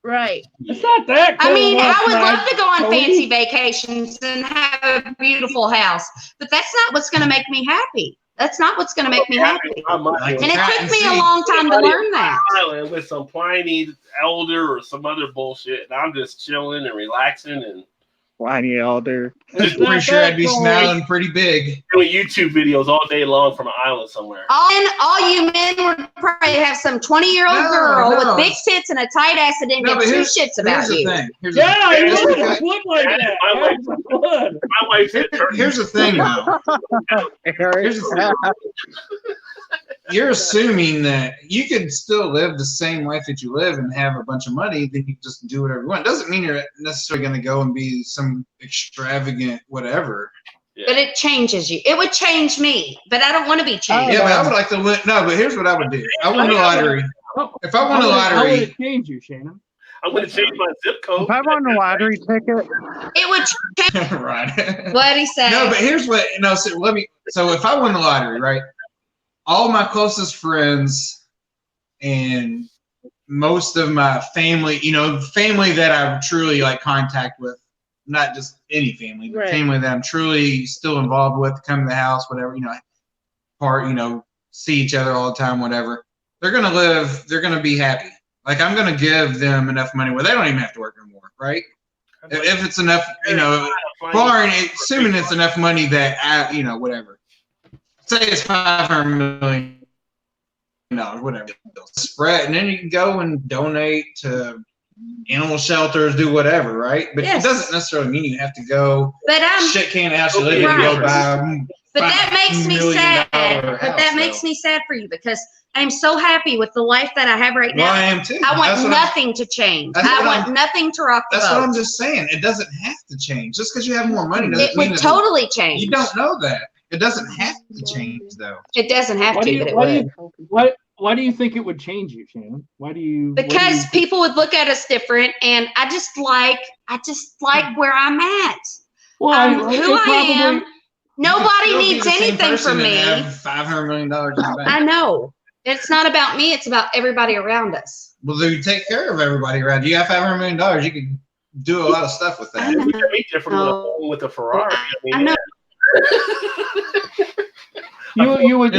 Right. It's not that. I mean, I would love to go on fancy vacations and have a beautiful house, but that's not what's going to make me happy. That's not what's going to make me happy. And it took me a long time to learn that. Island with some Pliny elder or some other bullshit, and I'm just chilling and relaxing, and Whiny elder. Pretty sure I'd be smiling pretty big. Doing YouTube videos all day long from an island somewhere. All you men would probably have some 20-year-old girl with big tits and a tight ass that didn't give two shits about you. Here's the thing, though. Here's the thing. You're assuming that you could still live the same life that you live and have a bunch of money, then you just do whatever you want. It doesn't mean you're necessarily going to go and be some extravagant whatever. Yeah. But it changes you. It would change me, but I don't want to be changed. Yeah, but I would like to win. No, but here's what I would do. I won the lottery. If I won the lottery, how would it change you, Shannon? I'm going to change my zip code. If I won a lottery ticket, it would change. Right. What'd he say? No, but here's what. No, so So if I won the lottery, right? All my closest friends and most of my family, family that I truly like contact with, not just any family, but family that I'm truly still involved with, come to the house, whatever, see each other all the time, whatever. They're going to live, they're going to be happy. Like I'm going to give them enough money where they don't even have to work anymore, right? If it's enough, assuming it's enough money that whatever. Say it's $500 million, whatever. Spread, and then you can go and donate to animal shelters, do whatever, right? But it doesn't necessarily mean you have to go. But shit can't actually live and go buy. But that makes me sad. But that makes me sad for you because I'm so happy with the life that I have right now. Well, I am too. I want nothing to change. I want nothing to rock the boat. That's what I'm just saying. It doesn't have to change. Just because you have more money doesn't mean it would totally change. You don't know that. It doesn't have to change, though. It doesn't have to, but it would. Why do you think it would change you, Shannon? Because people would look at us different, and I just like where I'm at. Well, who I am. Nobody needs anything from me. $500 million in the bank. I know. It's not about me. It's about everybody around us. Well, then you take care of everybody around you. You have $500 million. You can do a lot of stuff with that. We can be different with a Ferrari. I know. You would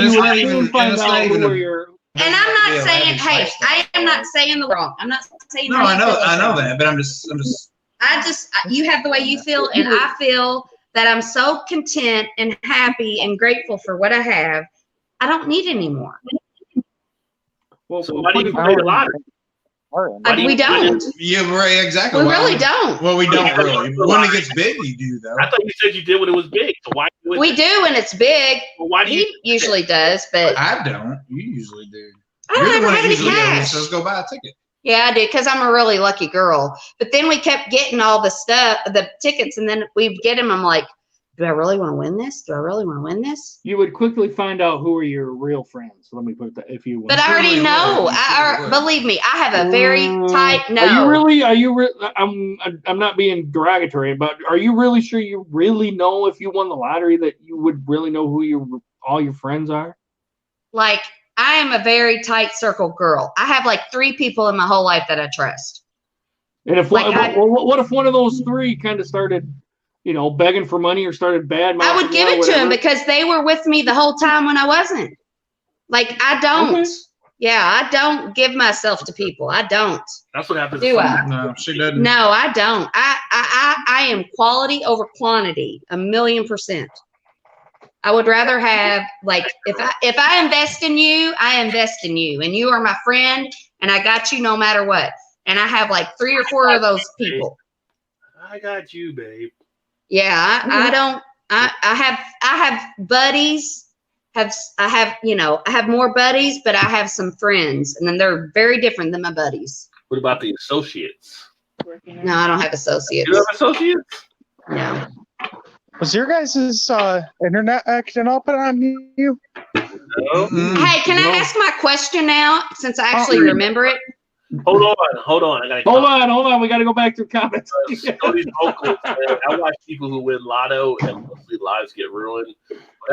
find out who you're. And I'm not saying, hey, I am not saying the wrong. I'm not saying. No, I know that, but I'm just. You have the way you feel, and I feel that I'm so content and happy and grateful for what I have. I don't need any more. Well, so why do you play the lottery? We don't. Yeah, right, exactly. We really don't. Well, we don't really. When it gets big, you do, though. I thought you said you did when it was big. So why? We do when it's big. Well, why do he usually does, but I don't. You usually do. I don't ever have any cash. So let's go buy a ticket. Yeah, I do, because I'm a really lucky girl. But then we kept getting all the stuff, the tickets, and then we'd get them. I'm like, do I really want to win this? Do I really want to win this? You would quickly find out who are your real friends. Let me put that if you. But I already know. Believe me, I have a very tight no. Are you really? I'm not being derogatory, but are you really sure you really know if you won the lottery that you would really know who all your friends are? Like, I am a very tight circle girl. I have like 3 people in my whole life that I trust. And if what if one of those 3 kind of started, begging for money or started bad? I would give it to them because they were with me the whole time when I wasn't. Like, I don't. Okay. Yeah, I don't give myself to people. I don't. That's what happens. Do I? No, she doesn't. No, I don't. I am quality over quantity, 1,000,000%. I would rather have, like, if I invest in you, I invest in you, and you are my friend, and I got you no matter what. And I have like 3 or 4 of those people. I got you, babe. Yeah, I don't. I have buddies. I have more buddies, but I have some friends, and then they're very different than my buddies. What about the associates? No, I don't have associates. You have associates? No. Was your guys' internet acting up on you? No. Hey, can I ask my question now, since I actually remember it? Hold on. Hold on. We got to go back to comments. These vocals, man. I watch people who win lotto and mostly lives get ruined.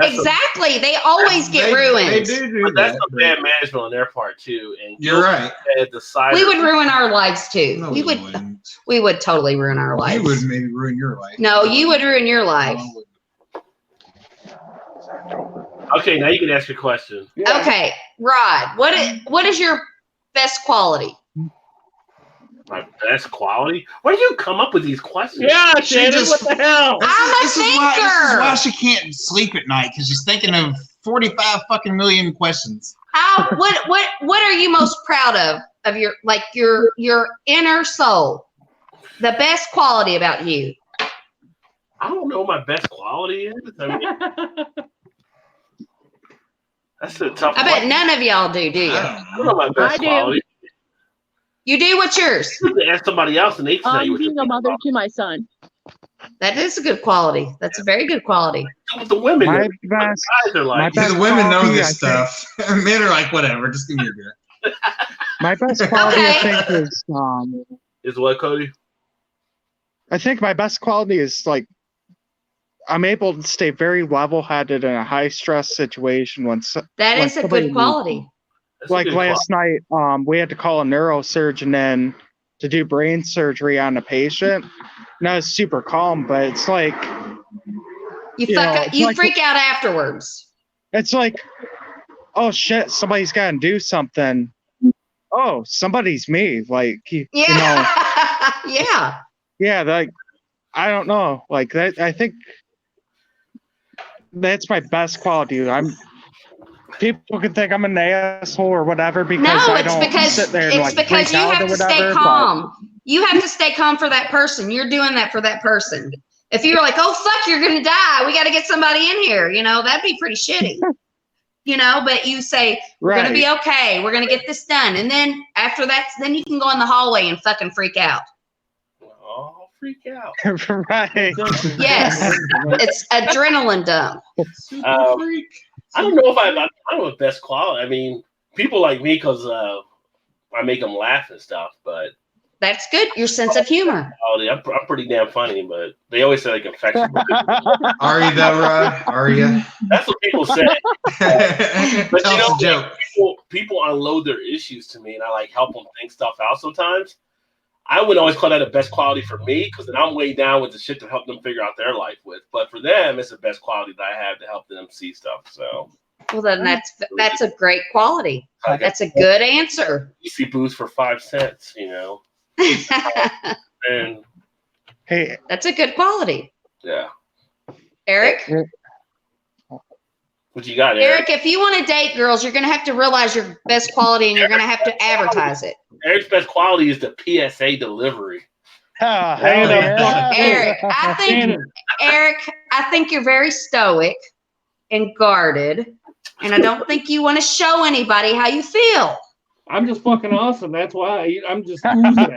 Exactly. They always get ruined. They do but that's some bad management on their part, too. And you're right. We would ruin our lives, too. No, we would totally ruin our lives. You would maybe ruin your life. No, you would ruin your life. Okay, now you can ask your question. Yeah. Okay, Rod, what is your best quality? My best quality? Where do you come up with these questions? Yeah, Shannon, what the hell? This is why she can't sleep at night, because she's thinking of 45 fucking million questions. What are you most proud of your inner soul? The best quality about you? I don't know what my best quality is. I mean, that's a tough I bet none of y'all do you? I don't know my best quality. You do? What's yours? You ask somebody else and they tell you what being a mother to my son. That is a good quality. That's a very good quality. The women, my best, the women know this stuff. Men are like, whatever, just give me a beer. My best quality, I think, is what, Cody? I think my best quality is like I'm able to stay very level-headed in a high-stress situation that is a good quality. Like last night, we had to call a neurosurgeon in to do brain surgery on a patient, and I was super calm. But it's like you freak out afterwards. It's like, oh shit, somebody's got to do something. Oh, somebody's me. Like yeah. Like I don't know. Like that, I think that's my best quality. People can think I'm an asshole or whatever because I don't sit there and like freak you out have or to whatever. Stay calm. You have to stay calm for that person. You're doing that for that person. If you're like, oh fuck, you're gonna die, we got to get somebody in here. That'd be pretty shitty. But you say we're gonna be okay. We're gonna get this done, and then after that, then you can go in the hallway and fucking freak out. Oh, freak out. Right. Yes, it's adrenaline dump. Super freak. I don't know if I don't know best quality. I mean, people like me because I make them laugh and stuff, but that's good. Your sense of humor. I'm pretty damn funny, but they always say like infection. Are you though, Rod? Are you? That's what people say. But Tell us a joke. People unload their issues to me, and I like help them think stuff out sometimes. I wouldn't always call that the best quality for me because then I'm way down with the shit to help them figure out their life with. But for them, it's the best quality that I have to help them see stuff. So, well, then that's a great quality. That's a good answer. You see booze for 5 cents, and hey, that's a good quality. Yeah, Eric. What you got, Eric? If you want to date girls, you're going to have to realize your best quality, and you're going to have to advertise it. Eric's best quality is the PSA delivery. Eric, I think you're very stoic and guarded, and I don't think you want to show anybody how you feel. I'm just fucking awesome. That's why I'm just oozing it.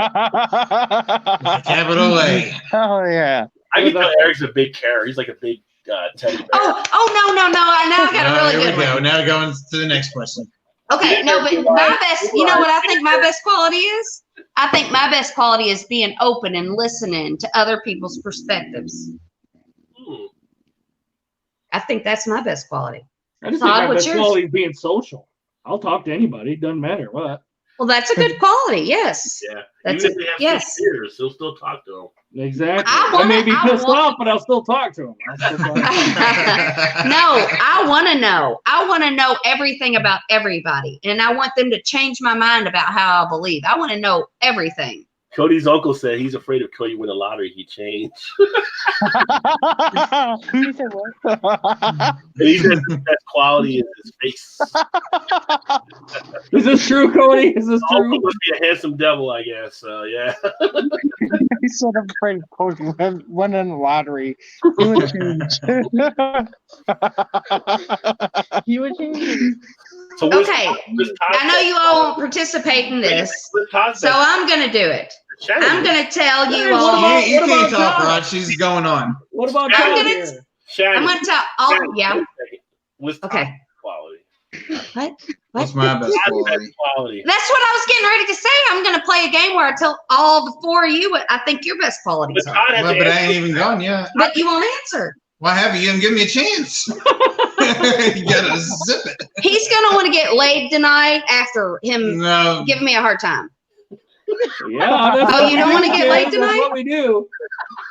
Capital A. Oh yeah. I can tell Eric's a big carrot. He's like a big teddy bear. Oh no! Now I got a really good one. Here we go. Now going to the next question. Okay, no, but my best. You know what I think my best quality is? I think my best quality is being open and listening to other people's perspectives. I think that's my best quality. I just think my best quality is being social. I'll talk to anybody. It doesn't matter what. Well, that's a good quality. Yes. Yeah. That's even if they have 6 years, he'll still talk to them. Exactly. I may be pissed off, but I'll still talk to them. No, I want to know. I want to know everything about everybody, and I want them to change my mind about how I believe. I want to know everything. Cody's uncle said he's afraid of Cody win the lottery. He changed. He said what? He said the best quality is his face. Is this true, Cody? Is this true? Uncle must be a handsome devil, I guess. So yeah. He said I'm afraid of Cody winning the lottery. He would change. He would change. So okay, I know you all won't participate in this, so I'm going to do it. I'm going to tell you all. You can't talk, Rod. She's going on. What about I'm going to tell all. Yeah. What's okay. Quality? What? What's my best quality? That's what I was getting ready to say. I'm going to play a game where I tell all the 4 of you what I think your best qualities are. Well, but I ain't even gone yet. But you won't answer. Why have you even given me a chance? You gotta zip it. He's gonna want to get laid tonight after him giving me a hard time. Yeah. You don't want to get laid tonight? That's what we do.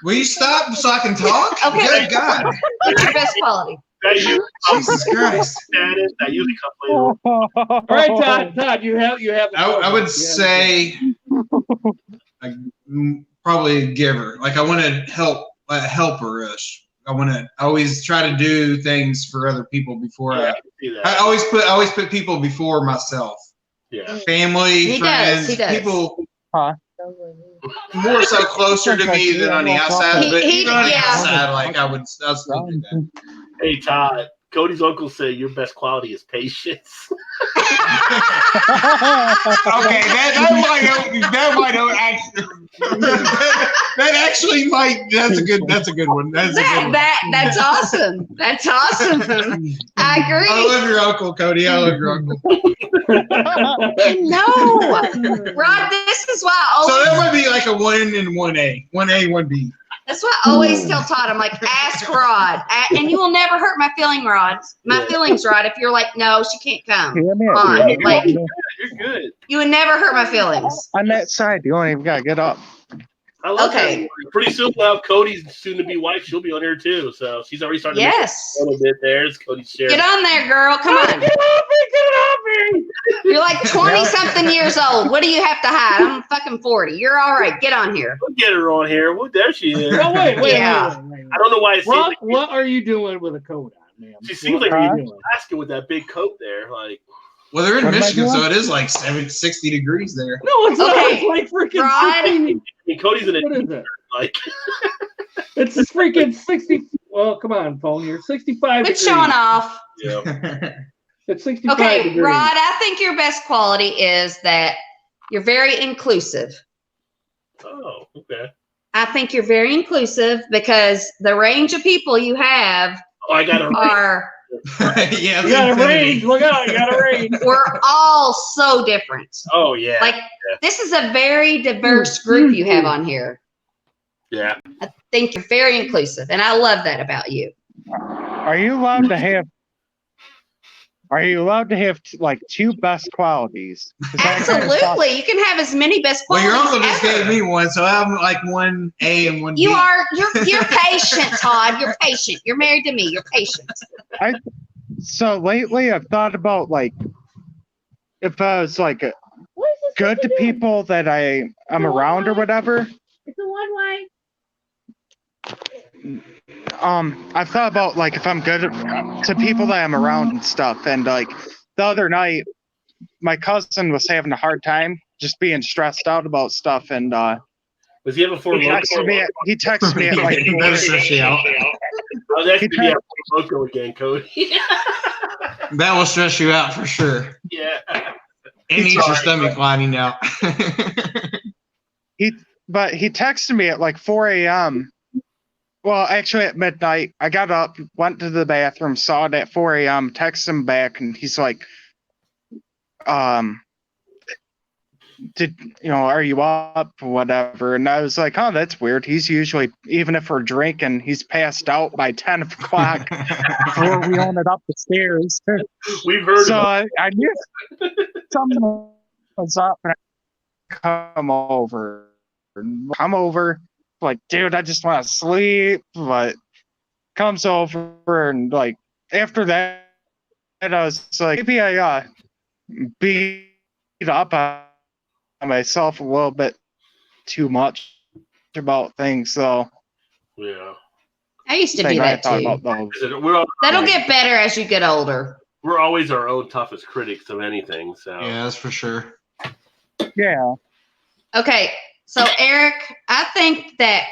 Will you stop so I can talk? Okay. Good God. What's your best quality? Jesus Christ. That usually comes later. All right, Todd, you have. I would say probably a giver. Like I want to help, a helper-ish. I always try to do things for other people before I always put people before myself. Yeah. Family, friends, he does. people more so closer to me than on the outside. But even on the outside, like I'll still do that. Hey Todd, Cody's uncle said your best quality is patience. Okay, that might actually. That's a good one. That's awesome. That's awesome. I agree. I love your uncle, Cody. I love your uncle. No, Rod. This is why I always. So that would be like a 1 and 1A, 1A, 1B. That's why I always tell Todd. I'm like, ask Rod, and you will never hurt my feelings, Rod. My feelings, Rod. If you're like, no, she can't come. Like, You're good. You would never hurt my feelings. On that side, you don't even gotta get up. I love that. Pretty soon we'll have Cody's soon-to-be wife. She'll be on here too. So she's already starting to make a little bit there. It's Cody's share. Get on there, girl. Come on. Get off me! You're like 20-something years old. What do you have to hide? I'm fucking 40. You're all right. Get on here. We'll get her on here. Well, there she is. Oh, wait. I don't know why it seems Rock, like what are you doing with a coat on, man? She seems like you're asking with that big coat there. Like, well, they're in Michigan, so it is like 60 degrees there. No, it's not. It's like freaking Rod. 60. I mean, Cody's in a What is it? like. It's freaking 60. Well, come on, phone. You're 65 Quit degrees. showing off. Yeah. It's 65 Okay, degrees. Rod, I think your best quality is that you're very inclusive. Oh, okay. I think you're very inclusive because the range of people you have I got a are. Yeah, you got a range. Look out, you got a range. We're all so different. Oh, yeah. Like, this is a very diverse group you have on here. Yeah. I think you're very inclusive, and I love that about you. Are you allowed to have like 2 best qualities? Absolutely. You can have as many best Well, qualities your uncle just ever. gave me one, so I'm like 1A and 1B. You're patient, Todd. You're patient. You're married to me. You're patient. So lately I've thought about like if I was like good to people that I'm around or whatever. It's a one-way. I've thought about like if I'm good to people that I'm around and stuff, and like the other night my cousin was having a hard time just being stressed out about stuff, and was he having 4 Loko? He texted me at like Better stress you out. Oh, that's gonna be 4 Loko again, Cody. That will stress you out for sure. Yeah. And eats your stomach lining out. But he texted me at like 4 a.m. Well, actually at midnight. I got up, went to the bathroom, saw it at 4 a.m., texted him back, and he's like, are you up or whatever? And I was like, oh, that's weird. He's usually, even if we're drinking, he's passed out by 10 o'clock before we own it up the stairs. We've heard so I knew something was up, and I come over, like, dude, I just want to sleep. But comes over, and like after that, I was like, maybe I beat up on myself a little bit too much about things. So yeah, I used to do that too. That'll get better as you get older. We're always our own toughest critics of anything. So yeah, that's for sure. Yeah. Okay, so Eric, I think that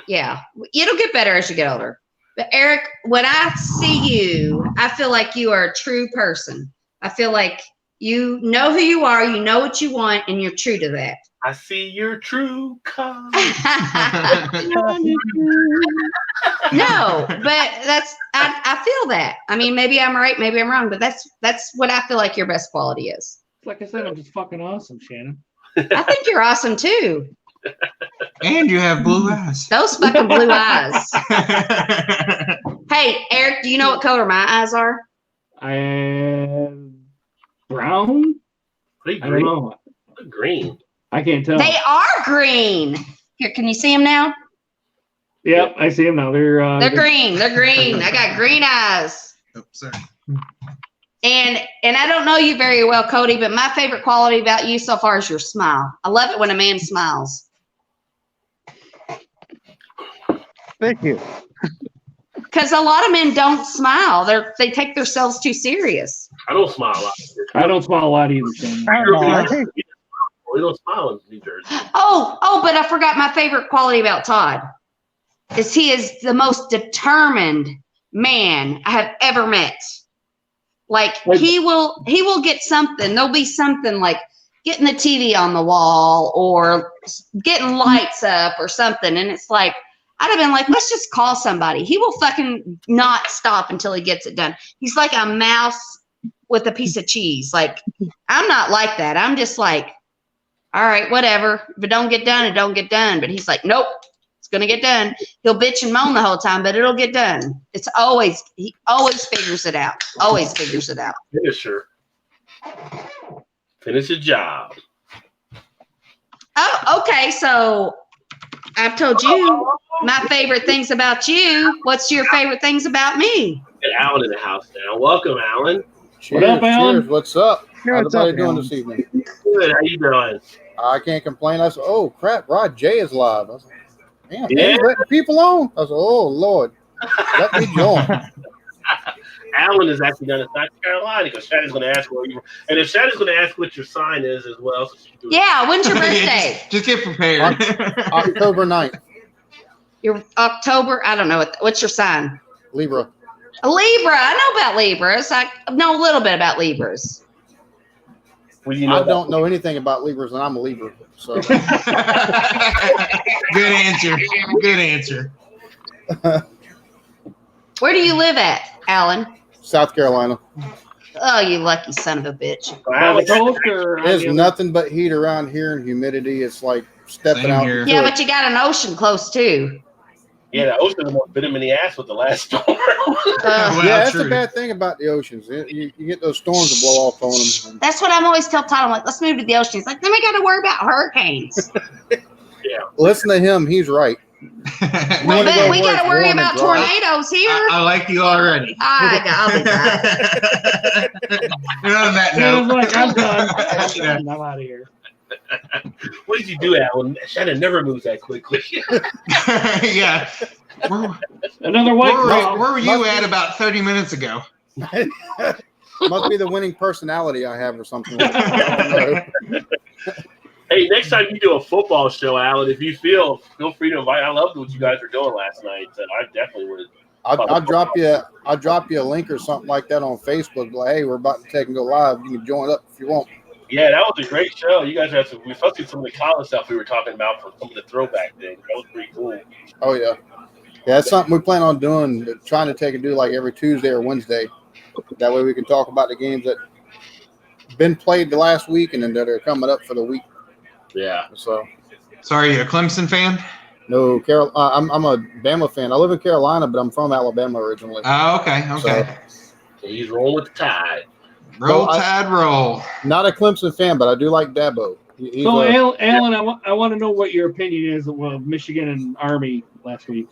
it'll get better as you get older. But Eric, when I see you, I feel like you are a true person. I feel like you know who you are, you know what you want, and you're true to that. I see your true color. No, but I feel that. I mean, maybe I'm right, maybe I'm wrong, but that's what I feel like your best quality is. Like I said, I'm just fucking awesome, Shannon. I think you're awesome too. And you have blue eyes. Those fucking blue eyes. Hey, Eric, do you know what color my eyes are? I am brown. I don't know. Green. I can't tell. They are green. Here, can you see them now? Yep, I see them now. They're green. They're green. I got green eyes. Oh, sorry. And I don't know you very well, Cody, but my favorite quality about you so far is your smile. I love it when a man smiles. Thank you. Because a lot of men don't smile. They take themselves too serious. I don't smile a lot. I don't smile a lot either, Shane. I don't know. I hate We don't smile in New Jersey. Oh, but I forgot my favorite quality about Todd is he is the most determined man I have ever met. Like he will get something. There'll be something like getting the TV on the wall or getting lights up or something. And it's like, I'd have been like, let's just call somebody. He will fucking not stop until he gets it done. He's like a mouse with a piece of cheese. Like, I'm not like that. I'm just like, all right, whatever. If it don't get done, it don't get done. But he's like, nope, it's going to get done. He'll bitch and moan the whole time, but it'll get done. He always figures it out. Always figures it out. Finisher. Finish the job. Oh, okay. So I've told you my favorite things about you. What's your favorite things about me? Get Alan in the house now. Welcome, Alan. What up, Alan? Cheers. What's up? Hey, How's what's everybody up, doing Alan? this evening? Good. How you doing? I can't complain. I said, oh, crap, Rod J is live. I was like, damn, Yeah. he's letting people on. I was like, oh, Lord, let me join. Alan is actually down in South Carolina because Shannon's going to ask where you were. And if Shannon's going to ask what your sign is as well. So she can do it. Yeah, when's your birthday? Just get prepared. October 9th, Your October? I don't know. What's your sign? Libra. A Libra. I know about Libras. I know a little bit about Libras. What do you know I about- don't know anything about Libras, and I'm a Libra. So Good answer. Good answer. Where do you live at, Alan? South Carolina. Oh, you lucky son of a bitch. By the coast or on There's the other- nothing but heat around here and humidity. It's like stepping Same out. here. into Yeah, it. but you got an ocean close too. Yeah, the ocean almost bit him in the ass with the last storm. Well, yeah, that's true. the bad thing about the oceans. You get those storms that blow off on them. That's what I'm always tell Todd. I'm like, let's move to the ocean. He's like, then we got to worry about hurricanes. Listen to him; he's right. Well, wanna but go we where got to it's worry warm and about dry. tornadoes here. I like you already. I'll be back. And on that He was note, like, I'm done. I'm out of here. What did you do, Alan? Shannon never moves that quickly. yeah. Another white claw. Where were you at about 30 minutes ago? Must be the winning personality I have, or something like that. I don't know. Hey, next time you do a football show, Alan, if you feel free to invite. I loved what you guys were doing last night. So I definitely would. I'll drop you a link or something like that on Facebook. Like, hey, we're about to take and go live. You can join up if you want. Yeah, that was a great show. You guys had some, especially some of the college stuff we were talking about for some of the throwback things. That was pretty cool. Oh yeah, yeah. That's something we plan on doing. Trying to take and do like every Tuesday or Wednesday. That way we can talk about the games that been played the last week and then that are coming up for the week. Yeah. So. So are you a Clemson fan? No, I'm a Bama fan. I live in Carolina, but I'm from Alabama originally. Oh, okay. Okay. So he's rolling with the tide. Roll Well, Tide, roll. Not a Clemson fan, but I do like Dabo. He's So, a- Alan, I want to know what your opinion is of Michigan and Army last week.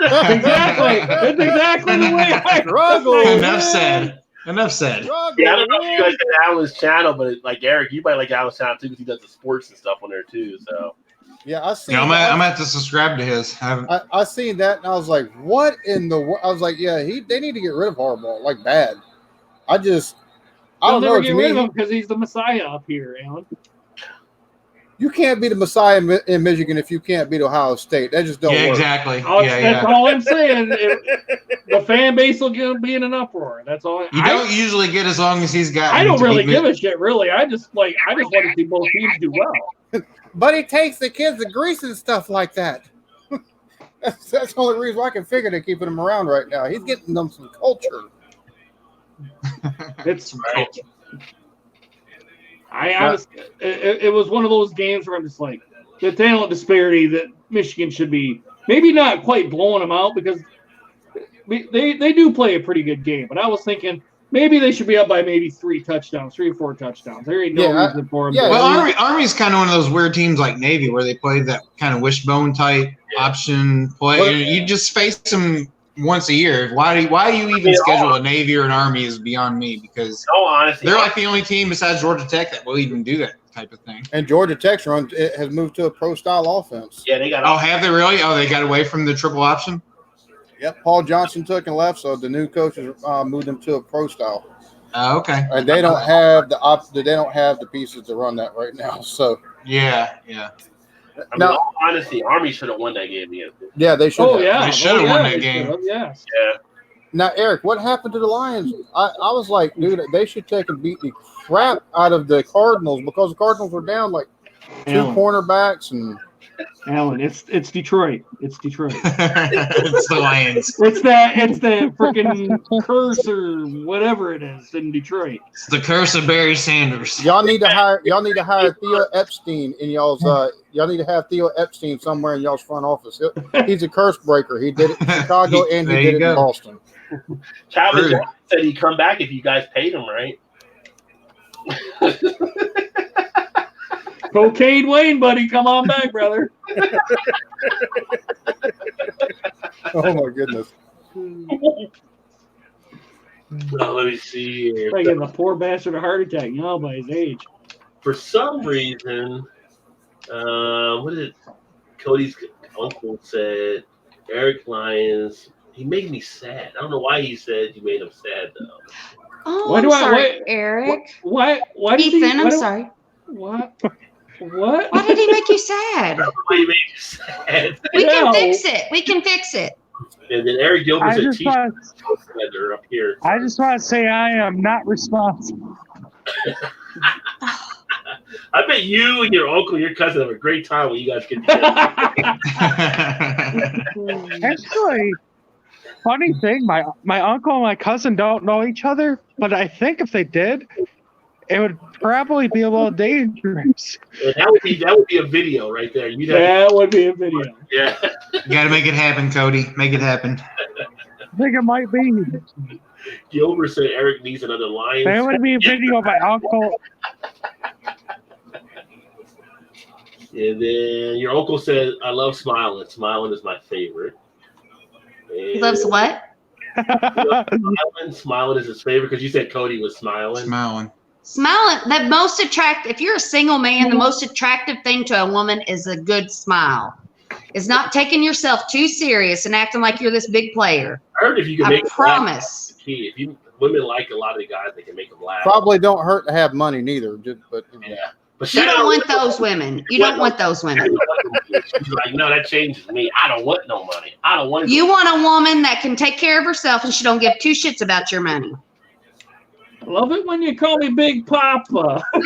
Exactly. That's exactly the way I Struggle. Enough said. Enough said. Yeah, I don't know if you guys get Alan's channel, but like Eric, you might like Alan's channel too because he does the sports and stuff on there too. So Yeah, I seen. Yeah, I'm that. gonna have to subscribe to his. I seen that and I was like, what in the world? I was like, yeah, they need to get rid of Harbaugh, like bad. I They'll don't know. never To get rid of me, him because he's the Messiah up here, Alan. you can't be the Messiah in Michigan if you can't beat Ohio State. That just don't Yeah, work. exactly. That's all I'm saying. The fan base will be in an uproar. That's all. You don't usually get as long as he's got. I don't really give a shit, really. I just want to see both teams do well. But he takes the kids to Greece and stuff like that. That's the only reason why I can figure they're keeping him around right now. He's getting them some culture. It's I honestly, it was one of those games where I'm just like, the talent disparity that Michigan should be maybe not quite blowing them out because they do play a pretty good game. But I was thinking maybe they should be up by maybe 3 or 4 touchdowns. There ain't no reason for them. Yeah, Well, Army's kind of one of those weird teams like Navy where they play that kind of wishbone type option play. Well, you just face them once a year. Why do you even schedule a Navy or an Army is beyond me, because honestly, they're like the only team besides Georgia Tech that will even do that type of thing. And Georgia Tech's has moved to a pro style offense. Yeah, they got. Oh, have they really? Oh, they got away from the triple option. Yep, Paul Johnson took and left, so the new coaches moved them to a pro style. Okay. And they don't have the pieces to run that right now. So yeah. I mean, honestly, Army should have won that game again. Yeah, they should. They should have won that game. Yes. Yeah. Now, Eric, what happened to the Lions? I was like, dude, they should take and beat the crap out of the Cardinals, because the Cardinals were down like two cornerbacks and. Alan, it's Detroit. It's Detroit. It's the Lions. It's the freaking curse or whatever it is in Detroit. It's the curse of Barry Sanders. Y'all need to hire Theo Epstein in y'all's. Y'all need to have Theo Epstein somewhere in y'all's front office. He's a curse breaker. He did it in Chicago and he did it in Boston. Travis said he'd come back if you guys paid him, right? Cocaine Wayne, buddy, come on back, brother. Oh my goodness. Let me see here. Like giving a poor bastard a heart attack, by his age. For some reason, what did Cody's uncle said? Eric Lyons. He made me sad. I don't know why he said you made him sad though. Oh, I'm sorry, Eric. Why Ethan, I'm sorry. What? Why did he make you sad? Why he made you sad? We can fix it. And then Eric Gilbert said, up here. I just want to say I am not responsible. I bet you and your uncle, your cousin have a great time when you guys get together. Actually, funny thing, my uncle and my cousin don't know each other, but I think if they did, it would probably be a little dangerous. And that would be a video right there. That would be a video. Yeah. You got to make it happen, Cody. Make it happen. I think it might be. Gilbert said Eric needs another Lions. That would be a video of my uncle. And then your uncle said, I love Smiling. Smiling is my favorite. He loves what? Smiling is his favorite because you said Cody was smiling. Smiling, the most attractive, if you're a single man, the most attractive thing to a woman is a good smile. It's not taking yourself too serious and acting like you're this big player. I heard if you can make promise. If women like a lot of the guys, they can make them laugh. Probably don't hurt to have money neither. But yeah. But you don't want those women. You don't want those women. She's like, no, that changes me. I don't want no money. I don't want. You want a woman that can take care of herself and she don't give two shits about your money. I love it when you call me Big Papa. Oh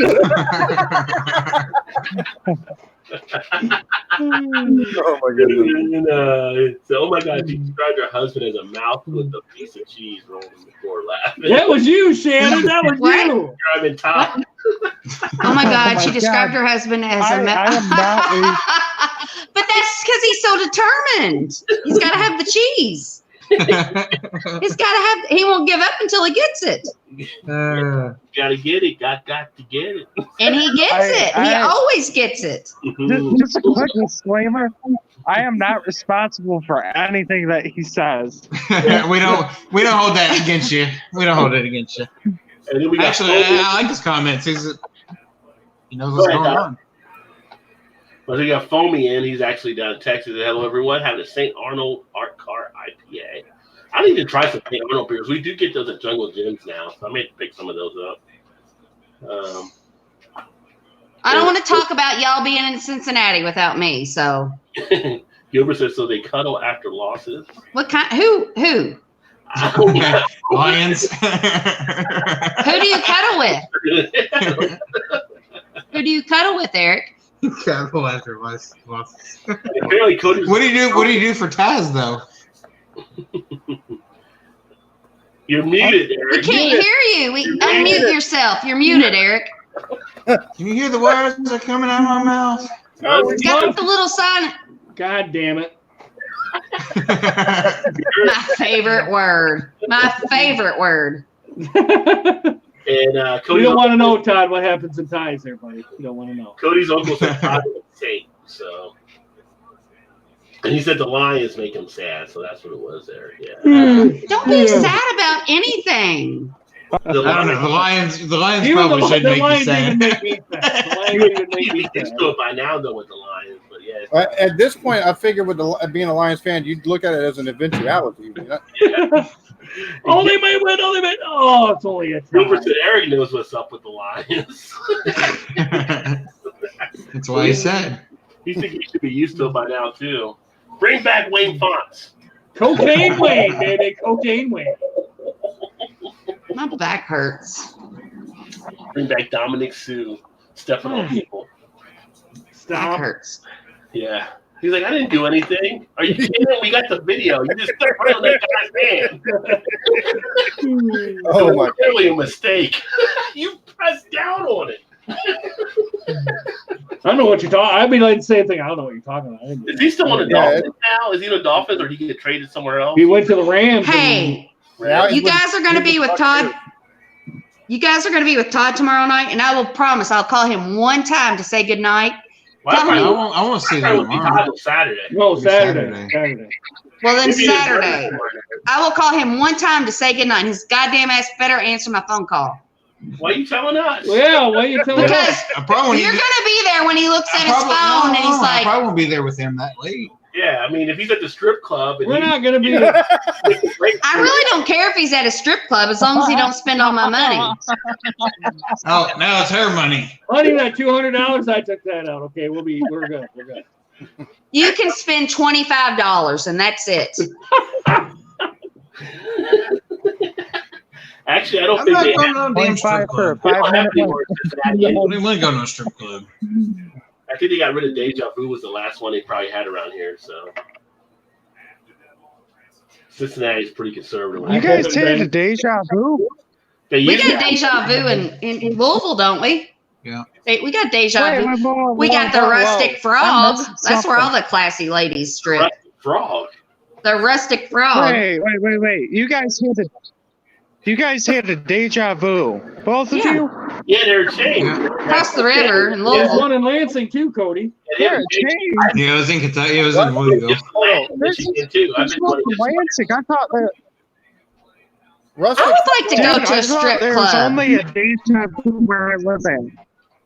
my goodness. Oh my God, you described your husband as a mouth with a piece of cheese rolling before laughing. That was you, Shannon. That was you. Driving top. Oh my God, she described her husband as a mouth. But that's because he's so determined. He's got to have the cheese. He won't give up until he gets it. Gotta get it. Got to get it. And he gets it. He always gets it. Just a quick disclaimer. I am not responsible for anything that he says. we don't hold that against you. We don't hold it against you. And then we got Actually, I like his comments. He knows what's going on. Well, we got Foamy in. He's actually down in Texas. Hello, everyone. Having a St. Arnold Art Car IPA. I need to try some St. Arnold beers. We do get those at Jungle Gyms now, so I may pick some of those up. I don't want to talk about y'all being in Cincinnati without me. So Gilbert says, so they cuddle after losses. What kind? Who? Lions. Who do you cuddle with? Who do you cuddle with, Eric? Cuddle after losses. Apparently, Cody's. What do you do for Taz though? You're muted, Eric. We can't hear you. Unmute yourself. You're muted, Eric. Can you hear the words that are coming out of my mouth? It's got the little sign. God damn it. My favorite word. And you don't want to know, Todd, what happens in ties there, buddy. You don't want to know. Cody's uncle said Todd was safe, so. And he said the Lions make him sad, so that's what it was there. Yeah. Don't be sad about anything. I don't know. The Lions Even probably the should make you Lions sad. even make me sad. The Lions even make me You'd be sad. used to it by now, though, with the Lions. But yeah. At this point, I figure with being a Lions fan, you'd look at it as an eventuality. You know? Yeah. Oh, they might win. Oh, they might. Oh, it's only a tie. Wilbur said Eric knows what's up with the Lions. That's why he said. You think he should be used to it by now, too. Bring back Wayne Fonts. Cocaine Wayne, baby. Cocaine Wayne. My back hurts. Bring back Dominic Sue. Stepping on people. Back Stop. hurts. Yeah. He's like, I didn't do anything. Are you kidding? We got the video. You just stepped right on that guy's hand. Oh my! Clearly a mistake. You pressed down on it. I don't know what you're talking. I'd be like the same thing. I don't know what you're talking about. Is he still on the Dolphins now? Is he on the Dolphins, or did he get traded somewhere else? He went to the Rams. Hey, you guys are going to be with Todd. You guys are going to be with Todd tomorrow night, and I will promise I'll call him one time to say goodnight. I want to see that tomorrow. Saturday. No, Saturday. Well, then Saturday. I will call him one time to say goodnight. And his goddamn ass better answer my phone call. Why are you telling us? Yeah, why are you telling us? Because you're going to be there when he looks at his phone and he's like. I probably won't be there with him that late. Yeah, I mean, if he's at the strip club. We're not going to be. I really don't care if he's at a strip club as long as he don't spend all my money. Oh, now it's her money. Honey, that $200, I took that out. Okay, we're good. You can spend $25 and that's it. Actually, I don't think they have. I'm not going to a strip club. They don't have any more in Cincinnati. I don't want to go to a strip club. I think they got rid of Deja Vu was the last one they probably had around here. So Cincinnati's pretty conservative. You guys had a Deja Vu? We got Deja Vu in Louisville, don't we? Yeah. We got Deja Vu. We got the Rustic Frog. That's where all the classy ladies strip. Rustic Frog. The Rustic Frog. Wait. You guys had a Deja Vu. Both of you? Yeah, they're chained. Across the river in There's Louisville. one in Lansing too, Cody. Yeah, chained. Yeah, I was in Kentucky. It was in Louisville. Michigan too. I've been going to Lansing. I thought that. I would like to go to a I thought strip there was club. only a Deja Vu where I live in.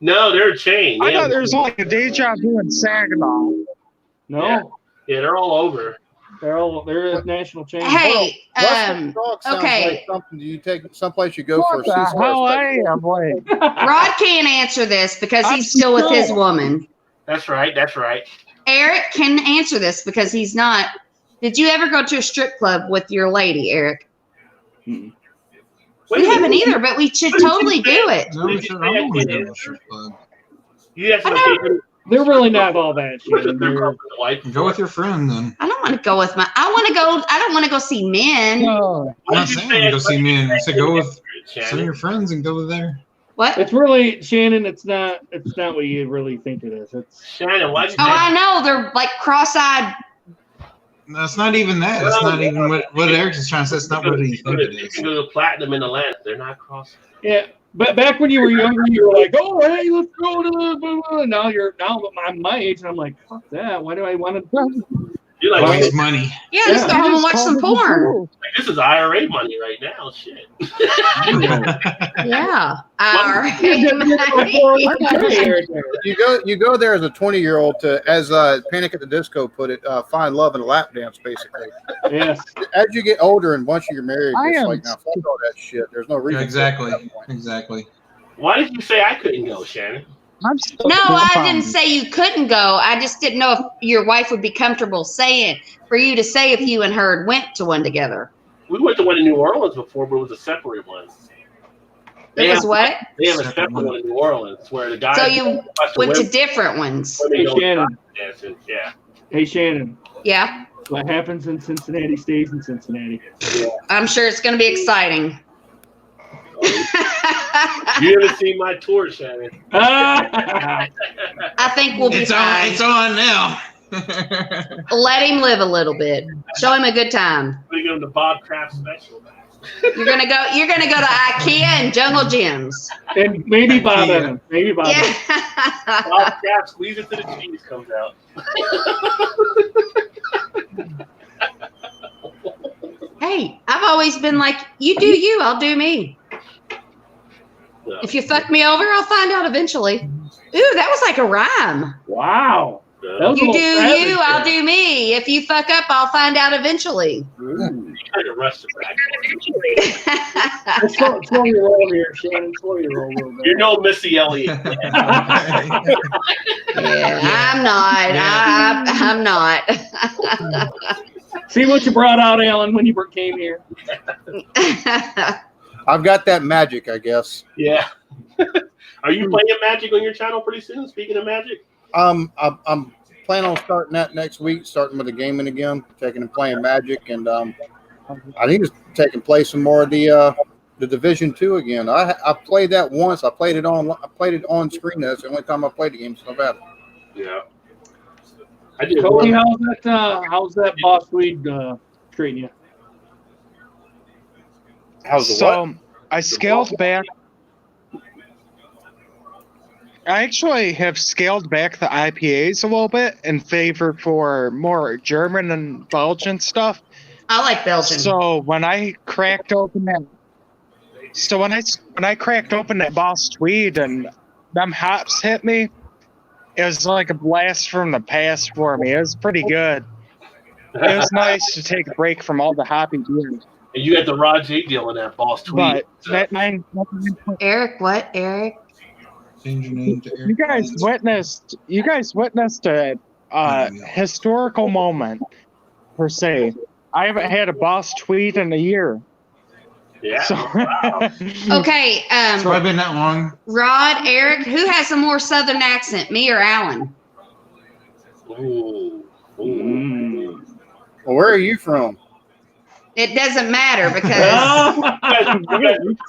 No, they're chained. I thought there was like a Deja Vu in Saginaw. No. Yeah, they're all over. They're a national chain. Hey, Rustic Frog sounds okay. like something you take someplace you go for a What the hell I am, wait. Rod can't answer this because he's still with his woman. That's right. Eric can answer this because he's not. Did you ever go to a strip club with your lady, Eric? We haven't either, but we should totally do it. No, I don't want to go to a strip club. They're really not all that shit. Go with your friend then. I don't want to go with my. I don't want to go see men. No. I'm not saying to go see men. I said go with some of your friends and go there. What? It's really Shannon. It's not what you really think it is. It's Shannon. Why? I know they're like cross-eyed. That's not even that. It's not even what Eric is trying to say. It's not what he thinks it You is. can go to platinum in Atlanta. They're not cross. yeah. But back when you were younger, you were like, "Oh, hey, let's go to the." Blah, blah. Now I'm my age, and I'm like, "Fuck that! Why do I want to?" You're like, Waste money. Yeah, just go home and watch some porn. this is IRA money right now. Shit. Yeah, IRA money. You go there as a 20-year-old to, as Panic at the Disco put it, find love in a lap dance, basically. Yes. As you get older and once you're married, it's like, now fuck all that shit. There's no reason. Exactly. Why did you say I couldn't go, Shannon? No, I didn't say you couldn't go. I just didn't know if your wife would be comfortable for you to say if you and her went to one together. We went to one in New Orleans before, but it was a separate one. It was what? They have a separate one in New Orleans where the guys. So you went to different ones. Hey, Shannon. Yeah. Hey, Shannon. Yeah. What happens in Cincinnati stays in Cincinnati. Yeah. I'm sure it's going to be exciting. You haven't seen my tour, Shannon. I think we'll be fine. It's on now. Let him live a little bit. Show him a good time. We go to Bob Kraft special. You're gonna go to IKEA and Jungle Gyms. And maybe Bob Evans. Maybe Bob Evans. Bob Cap, squeeze it to the cheese comes out. Hey, I've always been like, you do you, I'll do me. Yeah. If you fuck me over, I'll find out eventually. Ooh, that was like a rhyme. Wow. Yeah. You do you, I'll do me. If you fuck up, I'll find out eventually. You kind of rushed it back. Slow your roll here, Shannon. Slow your roll a little bit. You're no Missy Elliott. Yeah, I'm not. Yeah. I'm not. See what you brought out, Alan, when you came here. I've got that magic, I guess. Yeah. Are you playing Magic on your channel pretty soon? Speaking of Magic? I'm planning on starting that next week, starting with the gaming again, taking and playing Magic, and I think it's taking place some more of the Division 2 again. I played that once. I played it on screen. That's the only time I played the game. So bad. Yeah. I did. Cody, how's that boss weed treating you? How's the what? I scaled back. I actually have scaled back the IPAs a little bit in favor for more German and Belgian stuff. I like Belgian. So when I cracked open that, when I cracked open that boss tweed and them hops hit me, it was like a blast from the past for me. It was pretty good. It was nice to take a break from all the hoppy beers. And you got the Rod J deal in that boss tweet. But that Eric, what? Eric? Change your name to Eric. You guys witnessed a historical moment per se. I haven't had a boss tweet in a year. Yeah. So, wow. Okay. It's probably been that long. Rod, Eric, who has a more southern accent, me or Alan? Ooh. Well, where are you from? It doesn't matter because It's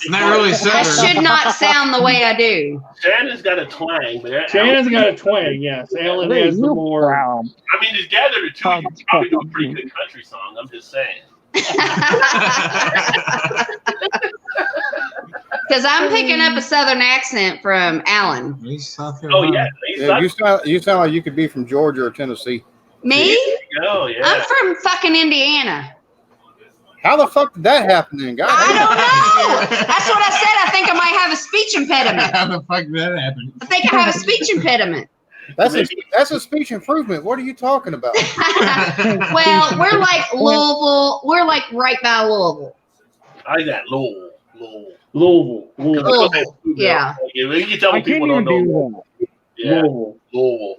not really I southern. should not sound the way I do. Shannon's got a twang, but Shannon's got a twang, yes. Alan has the more. I mean, it's gathered the two. You can probably do a pretty good country song. I'm just saying. Because I'm picking up a southern accent from Alan. He's South Oh Carolina. yeah. You sound like you could be from Georgia or Tennessee. Me? Oh yeah. I'm from fucking Indiana. How the fuck did that happen then, guys? I don't know. That's what I said. I think I might have a speech impediment. How the fuck did that happen? I think I have a speech impediment. That's a speech improvement. What are you talking about? Well, we're like Louisville. We're like right by Louisville. I got Louisville. Louisville. Yeah. You can tell I me people can't don't even know. do that. Yeah. Louisville.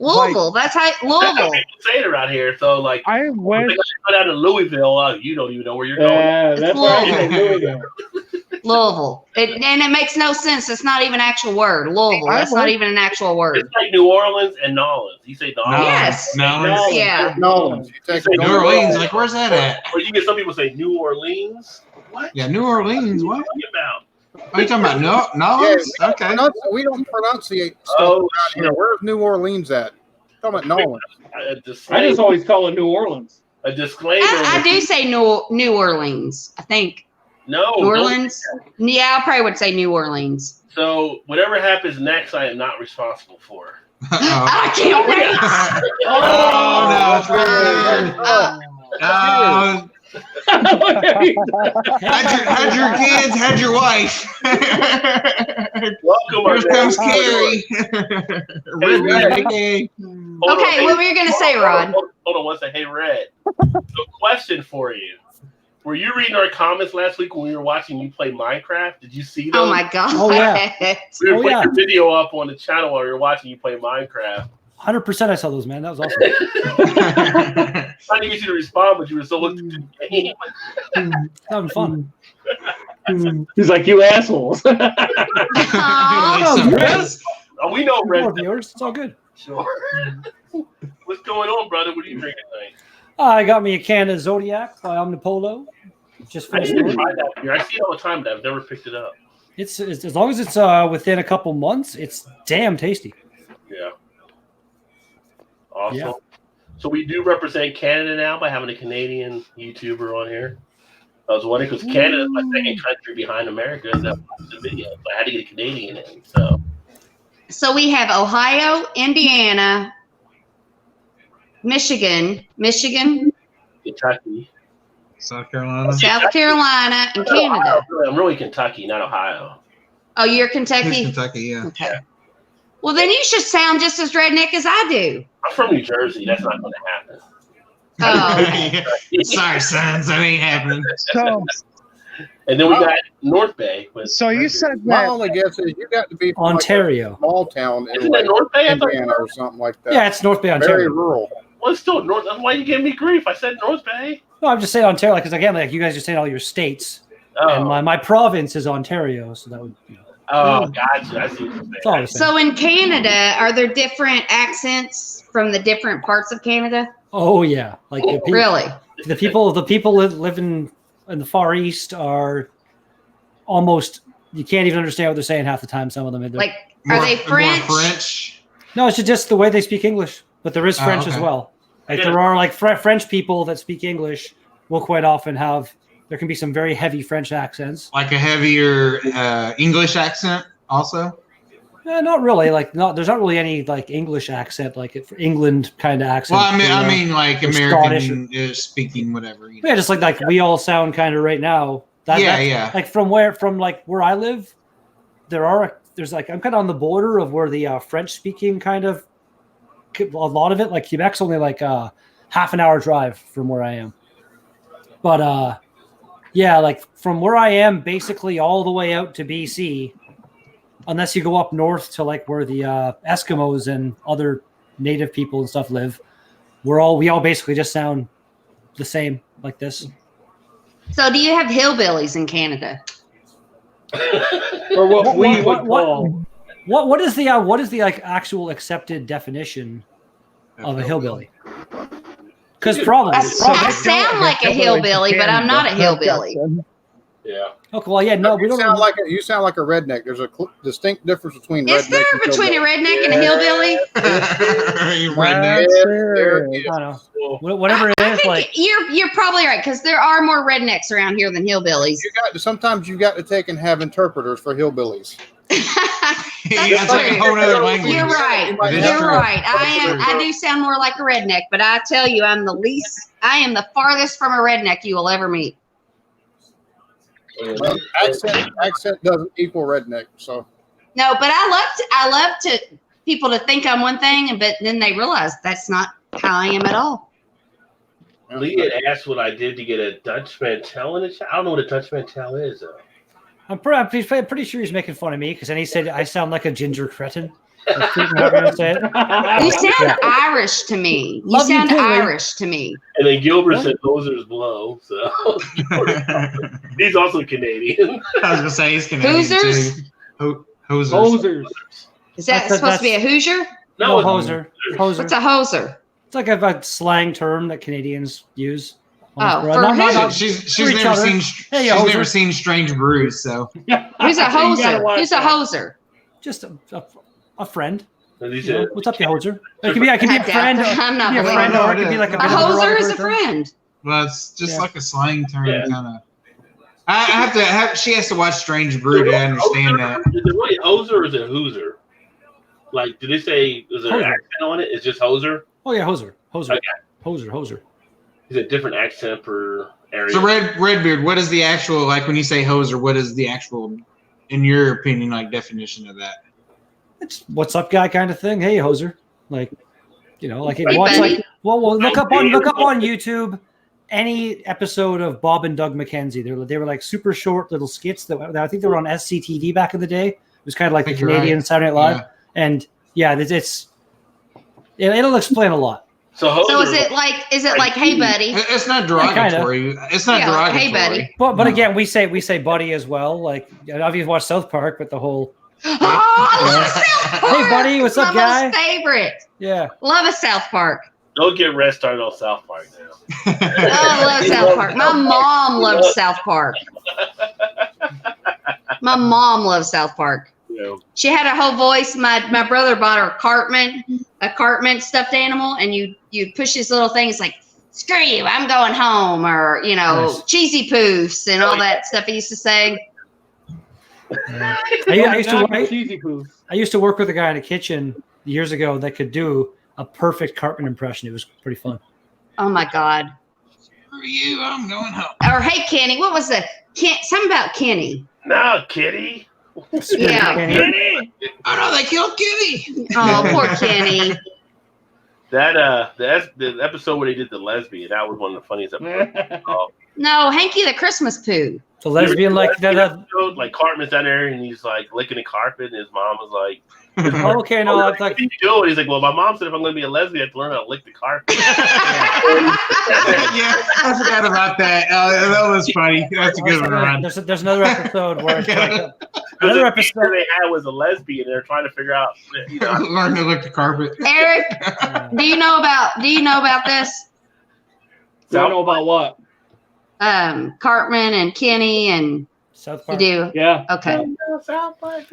Louisville. That's how That's how Louisville. people say it around here. So like, I if wish they go down to Louisville, you don't even know where you're going. Yeah, that's why I say Louisville. Louisville. And it makes no sense. It's not even an actual word. Louisville. That's not even an actual word. It's like New Orleans and Nolens. You say Nolens. Yes. No. Yeah. No, you take New New Orleans, like, where's that at? Or you get some people say New Orleans. What? Yeah, New Orleans. What? What are you about? Are you talking about? No, Nolens? Okay. We don't pronunciate stuff Oh, around here. Where's New Orleans at? Talking about Nolan. A I just disclaimer. always call it New Orleans. A disclaimer. I do say New Orleans. I think. No. New Orleans? Yeah, I probably would say New Orleans. So whatever happens next, I am not responsible for. I can't wait. No, had your kids, had your wife. Welcome. Here comes Carrie. Okay, what were you going to say, Rod? Hold on one second. Hey, Red. So question for you. Were you reading our comments last week when we were watching you play Minecraft? Did you see those? Oh my god. Oh, yeah. We were putting your video up on the channel while we were watching you play Minecraft. 100% I saw those, man. That was awesome. Trying to get you to respond, but you were so looked at the game. Having fun. He's like, you assholes. Oh, we know Red. More viewers. It's all good. Sure. What's going on, brother? What are you drinking tonight? I got me a can of Zodiac by Omnipolo. Just I finished didn't it. try that beer. I see it all the time, but I've never picked it up. It's as long as it's within a couple months, it's damn tasty. Yeah. Awesome. Yeah. So we do represent Canada now by having a Canadian YouTuber on here. I was wondering because Canada is my second country behind America that watched the video, so I had to get a Canadian in. So we have Ohio, Indiana, Michigan, Kentucky, South Carolina, and Canada. I'm really Kentucky, not Ohio. Oh, you're Kentucky? He's Kentucky, yeah. Okay. Yeah. Well, then you should sound just as redneck as I do. I'm from New Jersey. That's not going to happen. Oh. Sorry, sons. That ain't happening. So, and then we got North Bay. So you said my that only guess is you got to be from Ontario, like a small town in Isn't like that North Bay? Indiana or something like that. yeah, it's North Bay, Ontario. Very rural. Well, it's still North. Why are you giving me grief? I said North Bay. No, I'm just saying Ontario because again, like you guys are saying all your states, and my province is Ontario, so that would. Oh, gotcha. I see what you're saying. So in Canada, are there different accents from the different parts of Canada? Oh yeah, like the people, really, the people that live in the Far East are almost you can't even understand what they're saying half the time. Some of them like are they French? No, it's just the way they speak English, but there is French as well. Like there are like French people that speak English will quite often have. There can be some very heavy French accents. Like a heavier English accent also? Not really. Like there's not really any like English accent, like England kind of accent. Well, I mean like American speaking, whatever. You know. Yeah, just like we all sound kind of right now. Yeah. Like from where I live, there's like I'm kind of on the border of where the French speaking kind of a lot of it. Like Quebec's only like half an hour drive from where I am, but yeah, like from where I am, basically all the way out to BC, unless you go up north to like where the Eskimos and other native people and stuff live, we all basically just sound the same like this. So do you have hillbillies in Canada? Or what we would call. What is the like actual accepted definition of a hillbilly? Because probably I sound like a hillbilly, but I'm not a hillbilly. Yeah. Okay. Well, yeah. No, we don't sound like you sound like a redneck. There's a distinct difference between. Is there between a redneck and a hillbilly? Redneck. I don't know. Whatever it is, like you're probably right because there are more rednecks around here than hillbillies. Sometimes you got to take and have interpreters for hillbillies. That's like a whole other language. You're right. You're right. I do sound more like a redneck, but I tell you, I am the farthest from a redneck you will ever meet. Well, accent doesn't equal redneck, so. No, but I love to people to think I'm one thing, but then they realize that's not how I am at all. Lee had asked what I did to get a Dutch Mantel in the chat. I don't know what a Dutch Mantel is, though. I'm pretty sure he's making fun of me because then he said I sound like a ginger cretin. You sound Irish to me. You sound Irish to me. And then Gilbert said Hosers blow, so he's also Canadian. I was gonna say he's Canadian too. Hosers. Is that supposed to be a Hoosier? No, hoser. What's a hoser? It's like a slang term that Canadians use. She's never seen Strange Brews, so. Who's a hoser? Who's a hoser? Just a friend. Yeah. What's up, you hoser? It can be a friend. I'm not a friend, or it could be like a hoser is a friend. Well, it's just like a slang term, kind of. She has to watch Strange Brew to understand that. Is it really hoser or is it hooser? Like, did they say is there an accent on it? It's just hoser. Oh yeah, hoser. Okay. Hoser. Is it a different accent per area? So Redbeard, what is the actual, like when you say hoser, what is the actual, in your opinion, like definition of that? It's what's up guy kind of thing. Hey hoser. Like, you know, like hey, watch like well look up on YouTube any episode of Bob and Doug McKenzie. They were like super short little skits that I think they were on SCTV back in the day. It was kind of like the Canadian Saturday Night Live. Yeah. And yeah, it'll explain a lot. So is it like hey buddy? It's not derogatory. It's not derogatory. Hey buddy. But again, we say buddy as well. Like I don't know if you've watched South Park, but the whole I love South Park. Hey buddy, what's up, guy? Favorite. Yeah. Love a South Park. Don't get rest started on South Park now. I love South Park. My mom loved South Park. My mom loves South Park. Yeah. She had a whole voice. My brother bought her a Cartman stuffed animal, and you push this little thing. It's like screw you, I'm going home, or Nice. cheesy poofs and all that stuff he used to say. I used to work with a guy in a kitchen years ago that could do a perfect Cartman impression. It was pretty fun. Oh my God. Screw you, I'm going home. Or hey Kenny, what was something about Kenny? No, Kitty. Yeah. Kenny. Oh no, they killed Kitty. Oh, poor Kenny. The episode where they did the lesbian, that was one of the funniest episodes. No, Hanky the Christmas poo. The lesbian like that. Episode, like Cartman's down there and he's like licking the carpet, and his mom was like, okay, no, it's like, what do you do? And he's like, well, my mom said if I'm going to be a lesbian, I have to learn how to lick the carpet. Yeah, I forgot about that. That was funny. That's a good one. There's another episode where it's like another episode they had was a lesbian. They're trying to figure out, learn to lick the carpet. Eric, do you know about this? Don't know about what? Cartman and Kenny and South Park. You do? Yeah. Okay.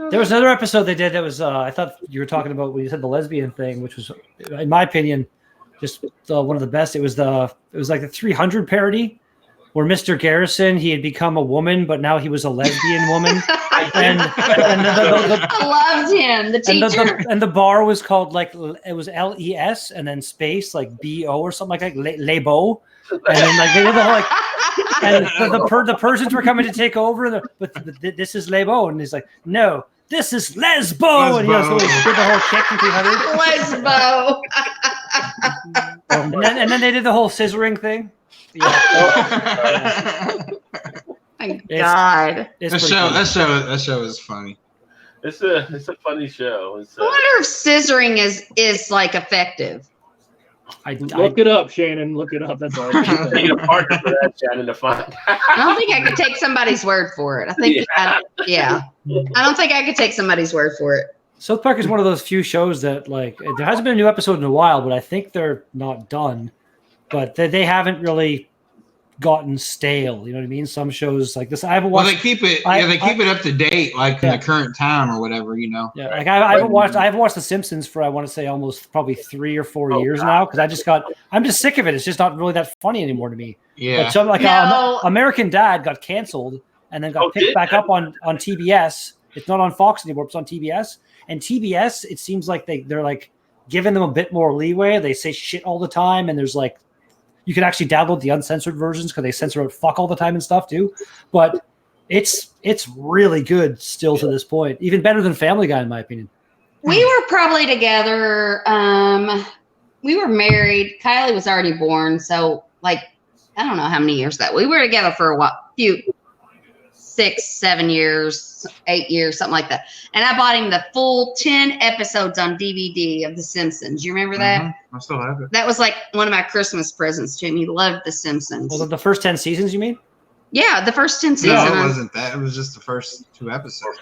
There was another episode they did that was I thought you were talking about when you said the lesbian thing, which was, in my opinion, just one of the best. It was like the 300 parody where Mr. Garrison, he had become a woman, but now he was a lesbian woman. and I loved him, the teacher. And the bar was called it was LES and then space like BO or something like that, Les Beaux. And then they did the whole and the Persians were coming to take over, but this is Les Beaux, and he's like, no, this is Lesbo, and he did the whole kick in 300. Lesbo. and then they did the whole scissoring thing. Yeah. My God, that show is funny. It's a funny show. I wonder if scissoring is like effective. Look it up, Shannon. Look it up. That's all. I need a partner for that, Shannon, to find. I don't think I could take somebody's word for it. I think, I don't think I could take somebody's word for it. South Park is one of those few shows that there hasn't been a new episode in a while, but I think they're not done. But they haven't really gotten stale. You know what I mean? Some shows like this, I haven't watched. Well, they keep it. They keep it up to date, like in the current time or whatever. Yeah, like I haven't watched The Simpsons for, I want to say, almost probably 3 or 4 years now, because I'm just sick of it. It's just not really that funny anymore to me. Yeah. But so American Dad got canceled and then got picked back up on TBS. It's not on Fox anymore. It's on TBS. And TBS, it seems like they're like giving them a bit more leeway. They say shit all the time, and there's like, you can actually download the uncensored versions because they censor out fuck all the time and stuff too. But it's really good still to this point. Even better than Family Guy, in my opinion. We were probably together. We were married. Kylie was already born. So I don't know how many years we were together for a few, 6, 7 years, 8 years, something like that. And I bought him the full 10 episodes on DVD of The Simpsons. You remember that? Mm-hmm. I still have it. That was like one of my Christmas presents to him. He loved The Simpsons. Well, the first 10 seasons, you mean? Yeah, the first 10 seasons. No, it wasn't that. It was just the first 2 episodes.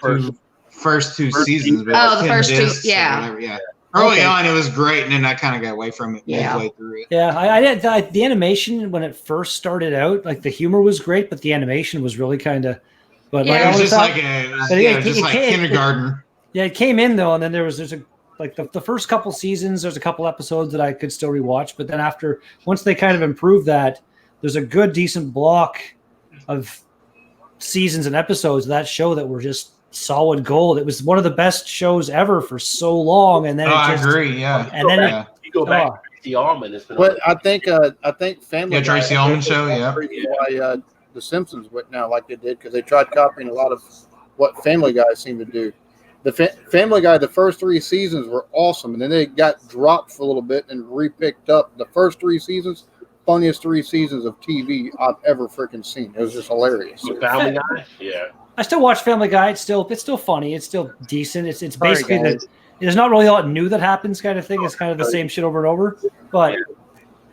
First two seasons. Oh, the first 2, yeah. Yeah. Early on, it was great, and then I kind of got away from it midway through it. Yeah, I did. The animation, when it first started out, like the humor was great, but the animation was really kind of... But it was just like kindergarten. It came in though, and then there's the first couple seasons. There's a couple episodes that I could still rewatch, but then once they kind of improved that, there's a good decent block of seasons and episodes of that show that were just solid gold. It was one of the best shows ever for so long, and then I agree. Yeah, and then you go back to Tracy Ullman. But I think Family Guy, Tracy Ullman show. Yeah. Why The Simpsons went now like they did, because they tried copying a lot of what Family Guy seemed to do. The Family Guy, the first 3 seasons were awesome, and then they got dropped for a little bit and repicked up. The first 3 seasons, funniest 3 seasons of TV I've ever freaking seen. It was just hilarious. Family Guy, yeah. I still watch Family Guy. It's still funny. It's still decent. It's basically there's not really a lot new that happens kind of thing. It's kind of the same shit over and over, but.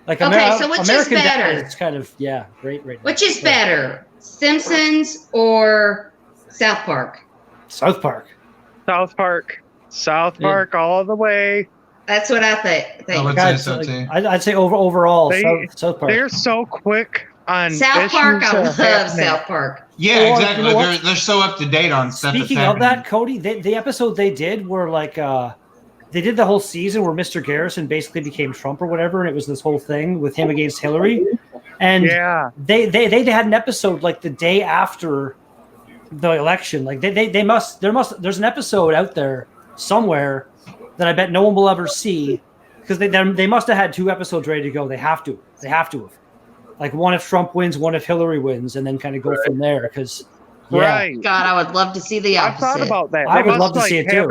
So which is better? It's kind of great right now. Which is better, Simpsons or South Park? South Park. South Park all the way. That's what I think. I would say so too. I'd say overall South Park. They're so quick on South Park. I love South Park. Yeah, exactly. You know they're so up to date on stuff. Speaking of that, Cody, the episode they did where they did the whole season where Mr. Garrison basically became Trump or whatever, and it was this whole thing with him against Hillary. And they had an episode like the day after the election. Like there's an episode out there somewhere that I bet no one will ever see, because they must have had 2 episodes ready to go. They have to have. Like one if Trump wins, one if Hillary wins, and then kind of go from there. Because Right. God, I would love to see the I opposite. thought about that. I They would must, love to see it too.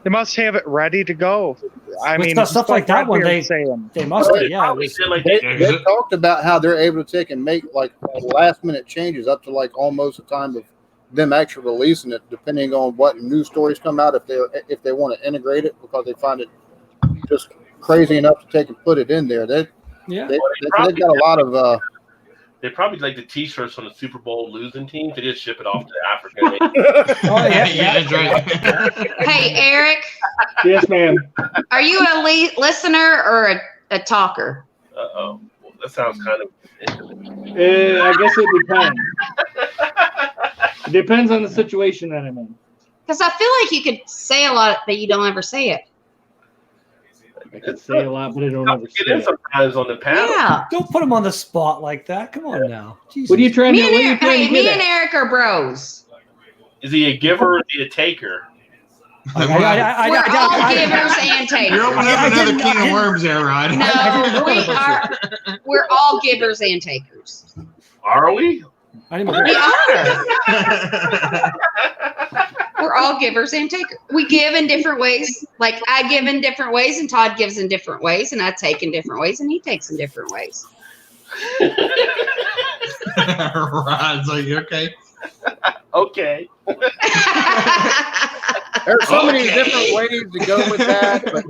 They must have it ready to go. I With mean, stuff like that one, Redbeard's saying. they must have. Yeah, it was, They talked about how they're able to take and make like last minute changes up to like almost the time of them actually releasing it, depending on what news stories come out, if they want to integrate it, because they find it just crazy enough to take and put it in there. They've got a lot of. They probably like the T-shirts on the Super Bowl losing teams. They just ship it off to Africa. That's right. Hey, Eric. Yes, ma'am. Are you a listener or a talker? Well, that sounds kind of intimate. I guess it depends. It depends on the situation that I'm in. Because I feel like you could say a lot, but you don't ever say it. I could say a lot, but I don't ever say it. Sometimes on the panel. Yeah. don't put him on the spot like that. Come on now. Jesus. What are you trying to? Me and Eric are bros. Is he a giver or is he a taker? We're all givers and takers. You're opening up another can of worms there, Rod. No, we're all givers and takers. Are we? I didn't We are. We're all givers and takers. We give in different ways. Like I give in different ways, and Todd gives in different ways, and I take in different ways, and he takes in different ways. Rod's like, okay. Okay. There's so many different ways to go with that. But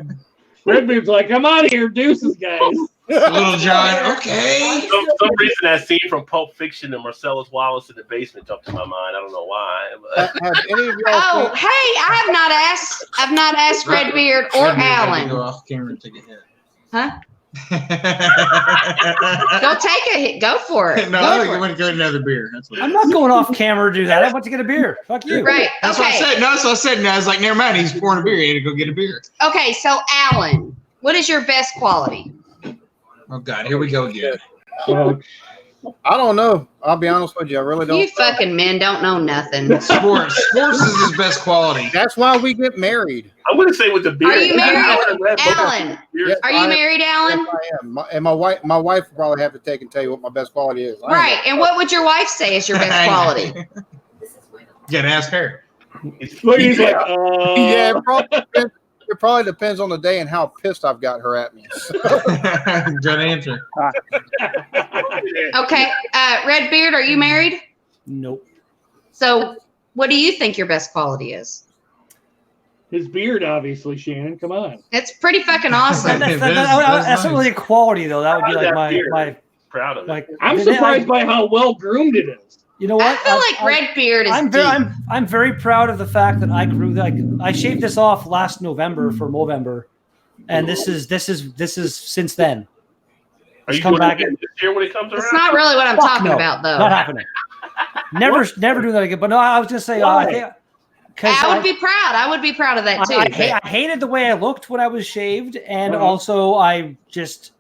Redbeard's like, I'm out of here, deuces, guys. Little John, okay. Some reason that scene from Pulp Fiction and Marcellus Wallace in the basement jumped to my mind. I don't know why. have any of y'all? Oh, hey, I've not asked Redbeard or Alan. Go off camera and take a hit. Huh? Go take a hit. Go for it. No, you want to go get another beer. That's what I'm not going off camera to do that. I want to get a beer. Fuck you. Right. That's what I said. No, that's what I said. And I was like, never mind. He's pouring a beer. He had to go get a beer. Okay, so Alan, what is your best quality? Oh God, here we go again. I don't know. I'll be honest with you. I really don't. You fucking men don't know nothing. Sports is his best quality. That's why we get married. I'm going to say with the beer. Are you married, Alan? Yes, Are you married, Alan? Yes, I am. And my wife will probably have to take and tell you what my best quality is. Right. And what would your wife say is your best quality? You gotta ask her. Look, he's like, yeah, it probably depends on the day and how pissed I've got her at me. Good answer. Okay. Redbeard, are you married? Nope. So what do you think your best quality is? his beard, obviously, Shannon. Come on. It's pretty fucking awesome. That's not really a quality, though. That would be like my proud of it. like. I'm surprised by how well groomed it is. You know what? I feel like Redbeard is I'm very proud of the fact that I grew I shaved this off last November for Movember, and this is since then. Are you doing it again this year when it comes around? It's not really what I'm talking about, though. Not happening. Never do that again. But no, I was gonna say I would be proud. I would be proud of that too. I hated the way I looked when I was shaved, and also I just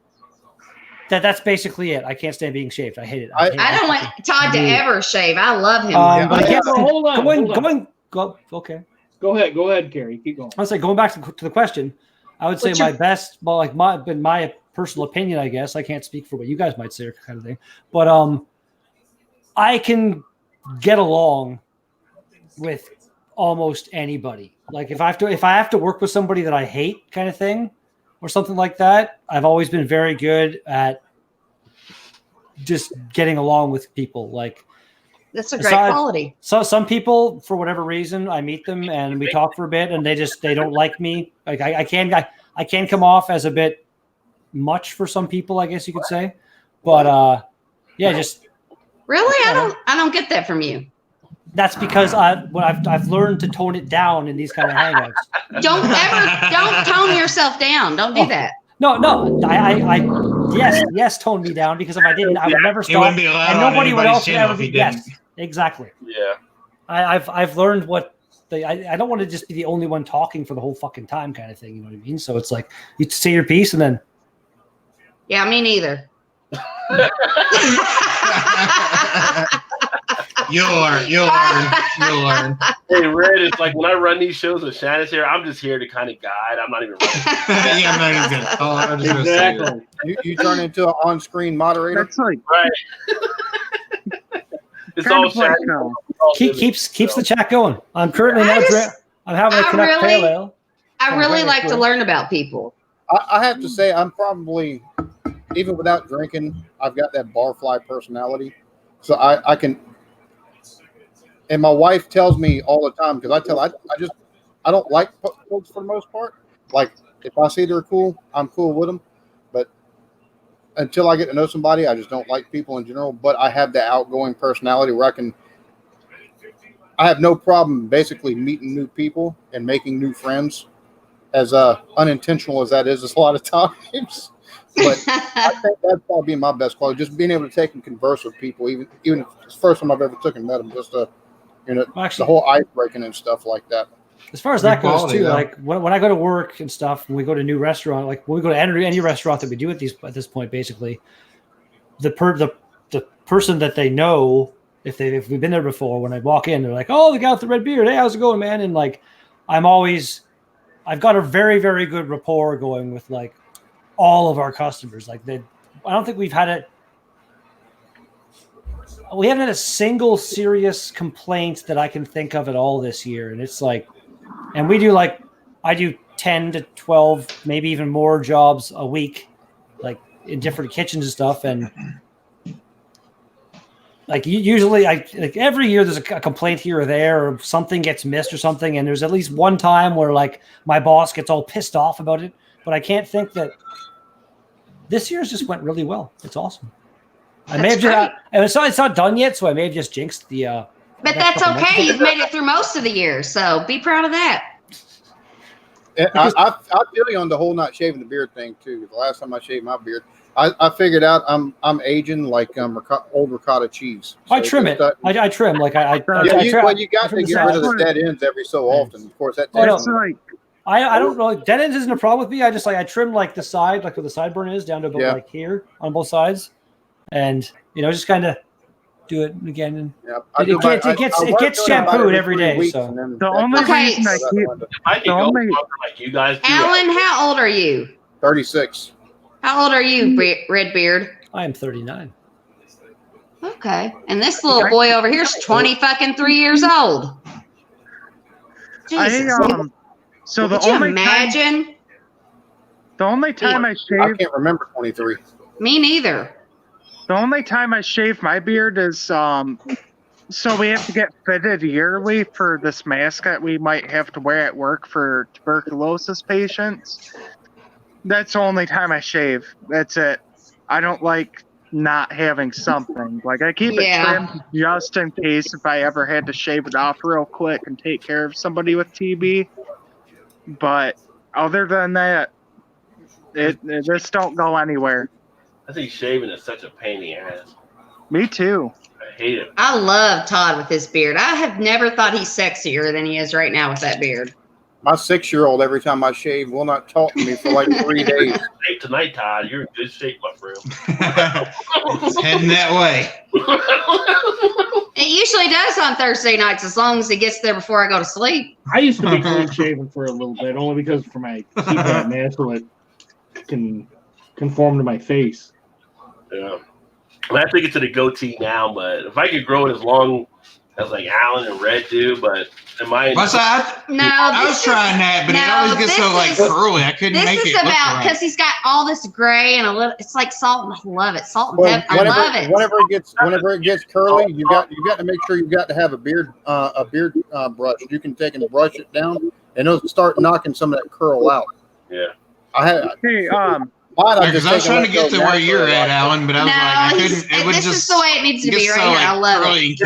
that's basically it. I can't stand being shaved. I hate it. I don't want Todd to ever shave. I love him. But yeah, hold on. Okay. Go ahead, Carrie. Keep going. I'll say going back to the question. I would say my best, well, like my personal opinion, I guess. I can't speak for what you guys might say, kind of thing. But I can get along with almost anybody. Like if I have to work with somebody that I hate, kind of thing, or something like that, I've always been very good at just getting along with people. Like that's a great quality. So some people, for whatever reason, I meet them and we talk for a bit, and they don't like me. Like I can come off as a bit much for some people, I guess you could say. But just really, I don't get that from you. That's because I've learned to tone it down in these kind of hangouts. Don't tone yourself down. Don't do that. No. Yes, tone me down, because if I didn't, I would never stop, and nobody would else ever be. Yes, exactly. Yeah. I've learned what I don't want to just be the only one talking for the whole fucking time kind of thing. You know what I mean? So it's like you say your piece and then. Yeah, me neither. You'll learn. Hey, Red, it's like when I run these shows with Shannon's here, I'm just here to kind of guide. I'm not even running. Yeah, I'm not even gonna talk. I'm just Exactly. You turn into an on-screen moderator. That's like Right. It's kind all of like, Shannon. Keeps the chat going. I'm currently I'm having a Connect Pale Ale. I really like to learn about people. I have to say, I'm probably, even without drinking, I've got that barfly personality. So I can, and my wife tells me all the time, because I don't like folks for the most part. Like, if I see they're cool, I'm cool with them. But until I get to know somebody, I just don't like people in general. But I have that outgoing personality where I have no problem basically meeting new people and making new friends, as unintentional as that is a lot of times. But I think that's probably my best quality, just being able to take and converse with people, even if it's the first time I've ever took and met them, just the whole ice breaking and stuff like that. As far as that goes too, like when I go to work and stuff, when we go to a new restaurant, like when we go to any restaurant that we do at this point, basically, the person that they know, if we've been there before, when I walk in, they're like, "Oh, the guy with the red beard, hey, how's it going, man?" And like, I've got a very, very good rapport going with like all of our customers. Like I don't think we haven't had a single serious complaint that I can think of at all this year. And it's like, and I do 10 to 12, maybe even more jobs a week, like in different kitchens and stuff. And like usually every year there's a complaint here or there, or something gets missed or something. And there's at least one time where like my boss gets all pissed off about it, but I can't think that this year's just went really well. It's awesome. I may have just, it's not done yet, so I may have just jinxed the. But that's okay. You've made it through most of the year, so be proud of that. I feel you on the whole not shaving the beard thing too. The last time I shaved my beard, I figured out I'm aging like old ricotta cheese. So I trim it. I trim like I. You got to get rid of the dead ends every so often. Of course, that takes. I don't know. Dead ends isn't a problem with me. I trim like the side, like where the sideburn is, down to about like here on both sides, and just kind of do it again. And it gets shampooed every day. So the only reason I can go like you guys do. Alan, how old are you? 36. How old are you, Redbeard? I am 39. Okay, and this little boy over here is 23 years old. Jesus. So Could you imagine? The only time I shave, I can't remember 23. Me neither. The only time I shave my beard is so we have to get fitted yearly for this mask that we might have to wear at work for tuberculosis patients. That's the only time I shave. That's it. I don't like not having something. Like I keep it trimmed just in case if I ever had to shave it off real quick and take care of somebody with TB. But other than that, it just don't go anywhere. I think shaving is such a pain in the ass. Me too. I hate it. I love Todd with his beard. I have never thought he's sexier than he is right now with that beard. My 6-year-old, every time I shave, will not talk to me for like 3 days. Hey, tonight, Todd, you're in good shape, my friend. It's heading that way. It usually does on Thursday nights, as long as he gets there before I go to sleep. I used to be clean shaven for a little bit, only because for my keypad mask, so it can conform to my face. Yeah. I think it's a goatee now, but if I could grow it as long as like Alan and Red do, but What's that? I was trying that, but it always gets so like curly. I couldn't make it. This is about because he's got all this gray and a little. It's like salt, and I love it. Salt and pepper. I love it. Whenever it gets curly, you got to make sure you've got to have a beard brush. You can take and brush it down, and it'll start knocking some of that curl out. Yeah. Because I was trying to get to where you're at, Alan, but I was like, I couldn't. This is the way it needs to be right here. I love it.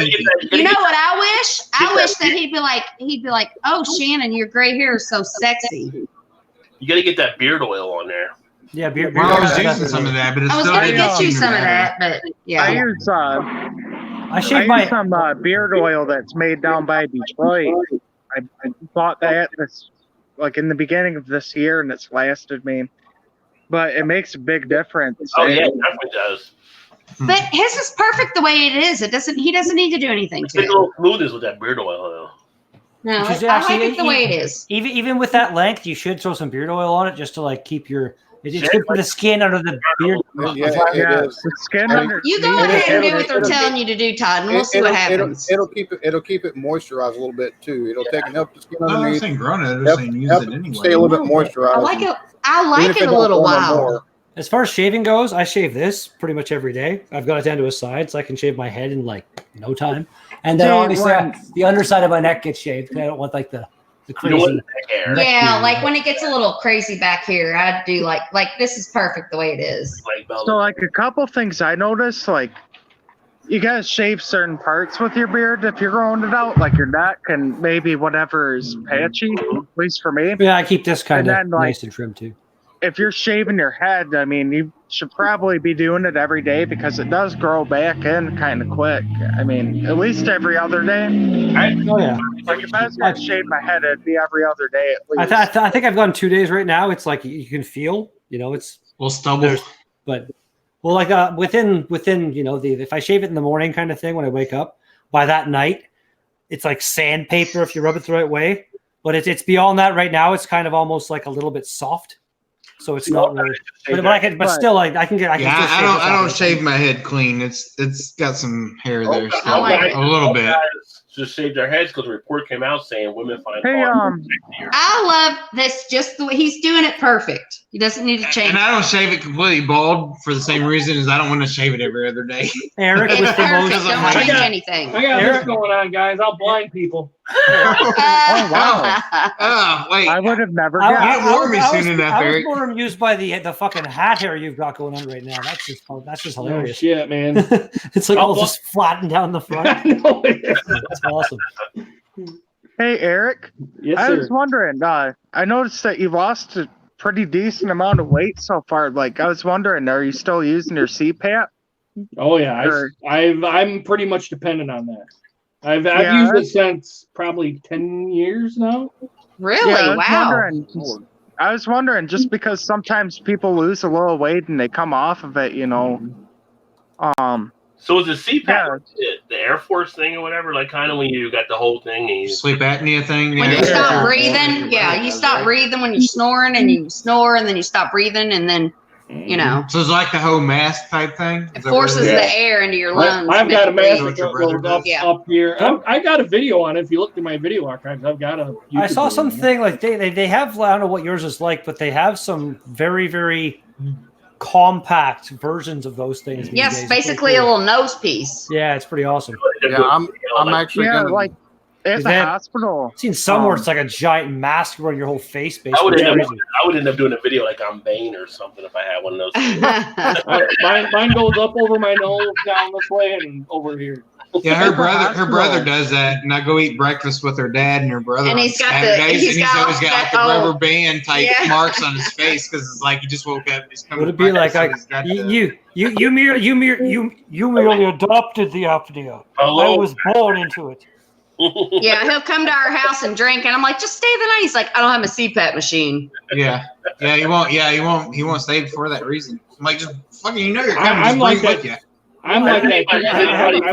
You know what I wish? I wish that he'd be like, "Oh, Shannon, your gray hair is so sexy." You got to get that beard oil on there. Yeah, beard. Well, I was using some of that, but it's I was going to get you some of that, but yeah. I use some beard oil that's made down by Detroit, I bought that this like in the beginning of this year, and it's lasted me. But it makes a big difference. Oh yeah, it definitely does. But his is perfect the way it is. It doesn't. He doesn't need to do anything to Take it. a little smoothness with that beard oil, though. No, Which is I like it the way it is. Even with that length, you should throw some beard oil on it just to like keep your. It's good for the skin under the beard. Yeah, it is. The skin And under. You go ahead and do what they're telling you to do, Todd, and we'll see what happens. It'll keep it moisturized a little bit too. It'll take and help the skin No, I'm underneath. saying grown it. I'm Help- saying use help it anyway. Stay a little bit moisturized. I like it. I Even like if it a don't little burn no while. more. As far as shaving goes, I shave this pretty much every day. I've got it down to a side, so I can shave my head in like no time. And then obviously the underside of my neck gets shaved because I don't want like the crazy hair. Yeah, like when it gets a little crazy back here, I do like this is perfect the way it is. So like a couple things I noticed, like you gotta shave certain parts with your beard if you're growing it out, like your neck and maybe whatever is patchy, at least for me. Yeah, I keep this kind And of then, like, nice and trim too. If you're shaving your head, I mean, you should probably be doing it every day because it does grow back in kind of quick. I mean, at least every other day. Oh yeah. Like if I was going to shave my head, it'd be every other day at least. I think I've gone 2 days right now. It's like you can feel, it's Well, stubble. but like within if I shave it in the morning kind of thing when I wake up, by that night it's like sandpaper if you rub it the right way. But it's beyond that right now. It's kind of almost like a little bit soft. So it's not really, but still, like I can. I don't shave my head clean. It's got some hair there, still, a little bit. Just shaved their heads because a report came out saying women find. I love this just the way he's doing it perfect. He doesn't need to change. And I don't shave it completely bald for the same reason as I don't want to shave it every other day. Eric It's with the most. perfect. Don't change anything. I got this going on, guys. I'll blind people. Oh wow! Oh wait, I would have never Get guessed. warm me soon enough, I was Eric. more amused by the fucking hat hair you've got going on right now. That's just Oh hilarious. shit, man. It's like all just flattened down the front. That's awesome. Hey Eric, Yes, I sir. was wondering. I noticed that you lost a pretty decent amount of weight so far. Like I was wondering, are you still using your CPAP? Oh yeah, Or- I'm pretty much dependent on that. I've Yeah, used it since probably 10 years now. Really? Yeah, Wow. I was wondering just because sometimes people lose a little weight and they come off of it, So is the CPAP Yeah. the Air Force thing or whatever? Like kind of when you got the whole thing and you Sleep apnea thing. When yeah. you stop Yeah. breathing, you stop breathing when you're snoring, and you snore, and then you stop breathing, and then So it's like the whole mask type thing. it Is that what forces it is? the air into your lungs. I've got a mask mask your brother up, does? up here. I got a video on it. If you look through my video archives, I've got a. YouTube I saw video on it. something like they have. I don't know what yours is like, but they have some very very compact versions of those things. these Yes, days. It's pretty basically a cool. little nose piece. Yeah, it's pretty awesome. Yeah, I'm actually yeah, gonna. like at Is the that- hospital. I've seen some where it's like a giant mask around your whole face. I would Basically, end up doing a video like I'm Bane or something if I had one of those. Mine goes up over my nose, down this way, and over here. Yeah, her brother does that, and I go eat breakfast with her dad and her brother. And on he's got Saturdays, he's and got always got like the that- rubber band type Yeah. marks on his face because it's like he just woke up. And he's coming would it be to like breakfast, so he's got the- you merely adopted the apnea. Hello? I was born into it. Yeah, he'll come to our house and drink, and I'm like, just stay the night. He's like, I don't have a CPAP machine. Yeah, he won't stay for that reason. I'm like, just fucking, you're coming. I'm Just like bring that. with you. I'm like that.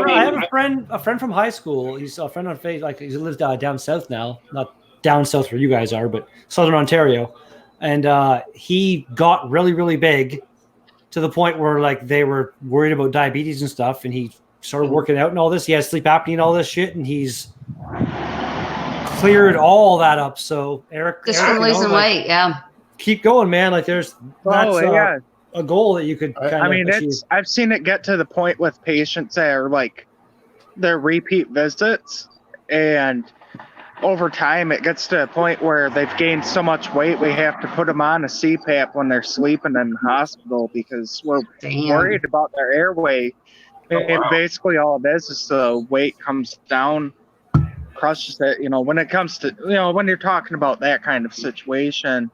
I have a friend from high school. He's a friend on Facebook. Like he lives down south now, not down south where you guys are, but Southern Ontario. And he got really, really big to the point where like they were worried about diabetes and stuff. And he started working out and all this. He has sleep apnea and all this shit, and he's cleared all that up. So Eric, Just from losing weight, yeah. Keep going, man. Like that's yeah. a goal that you could kind I mean, of achieve. I've seen it get to the point with patients that are like their repeat visits, and over time it gets to a point where they've gained so much weight we have to put them on a CPAP when they're sleeping in the hospital because we're worried about their airway. And basically all it is the weight comes down, crushes it. When it comes to, when you're talking about that kind of situation,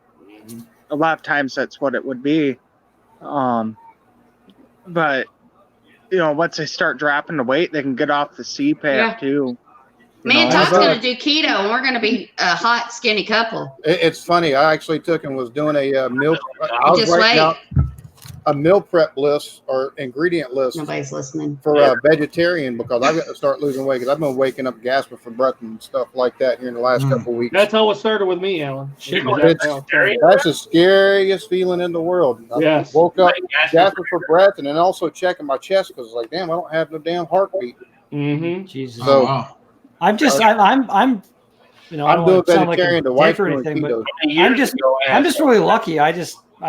a lot of times that's what it would be. But once they start dropping the weight, they can get off the CPAP too. Me and Todd's going to do keto, and we're going to be a hot, skinny couple. It's funny. I actually took and was doing a meal. I was Just writing wait. out a meal prep list or ingredient list. Nobody's listening. For a vegetarian, because I've got to start losing weight because I've been waking up gasping for breath and stuff like that here in the last couple of weeks. That's how it started with me, Alan. That's the scariest feeling in the world. I woke up gasping for breath and then also checking my chest because like, damn, I don't have no damn heartbeat. Mm-hmm. Jesus. So I'm just I'm you know, I don't doing want to sound like vegetarian. a The wife dick or doing anything, but keto. I'm just really lucky. I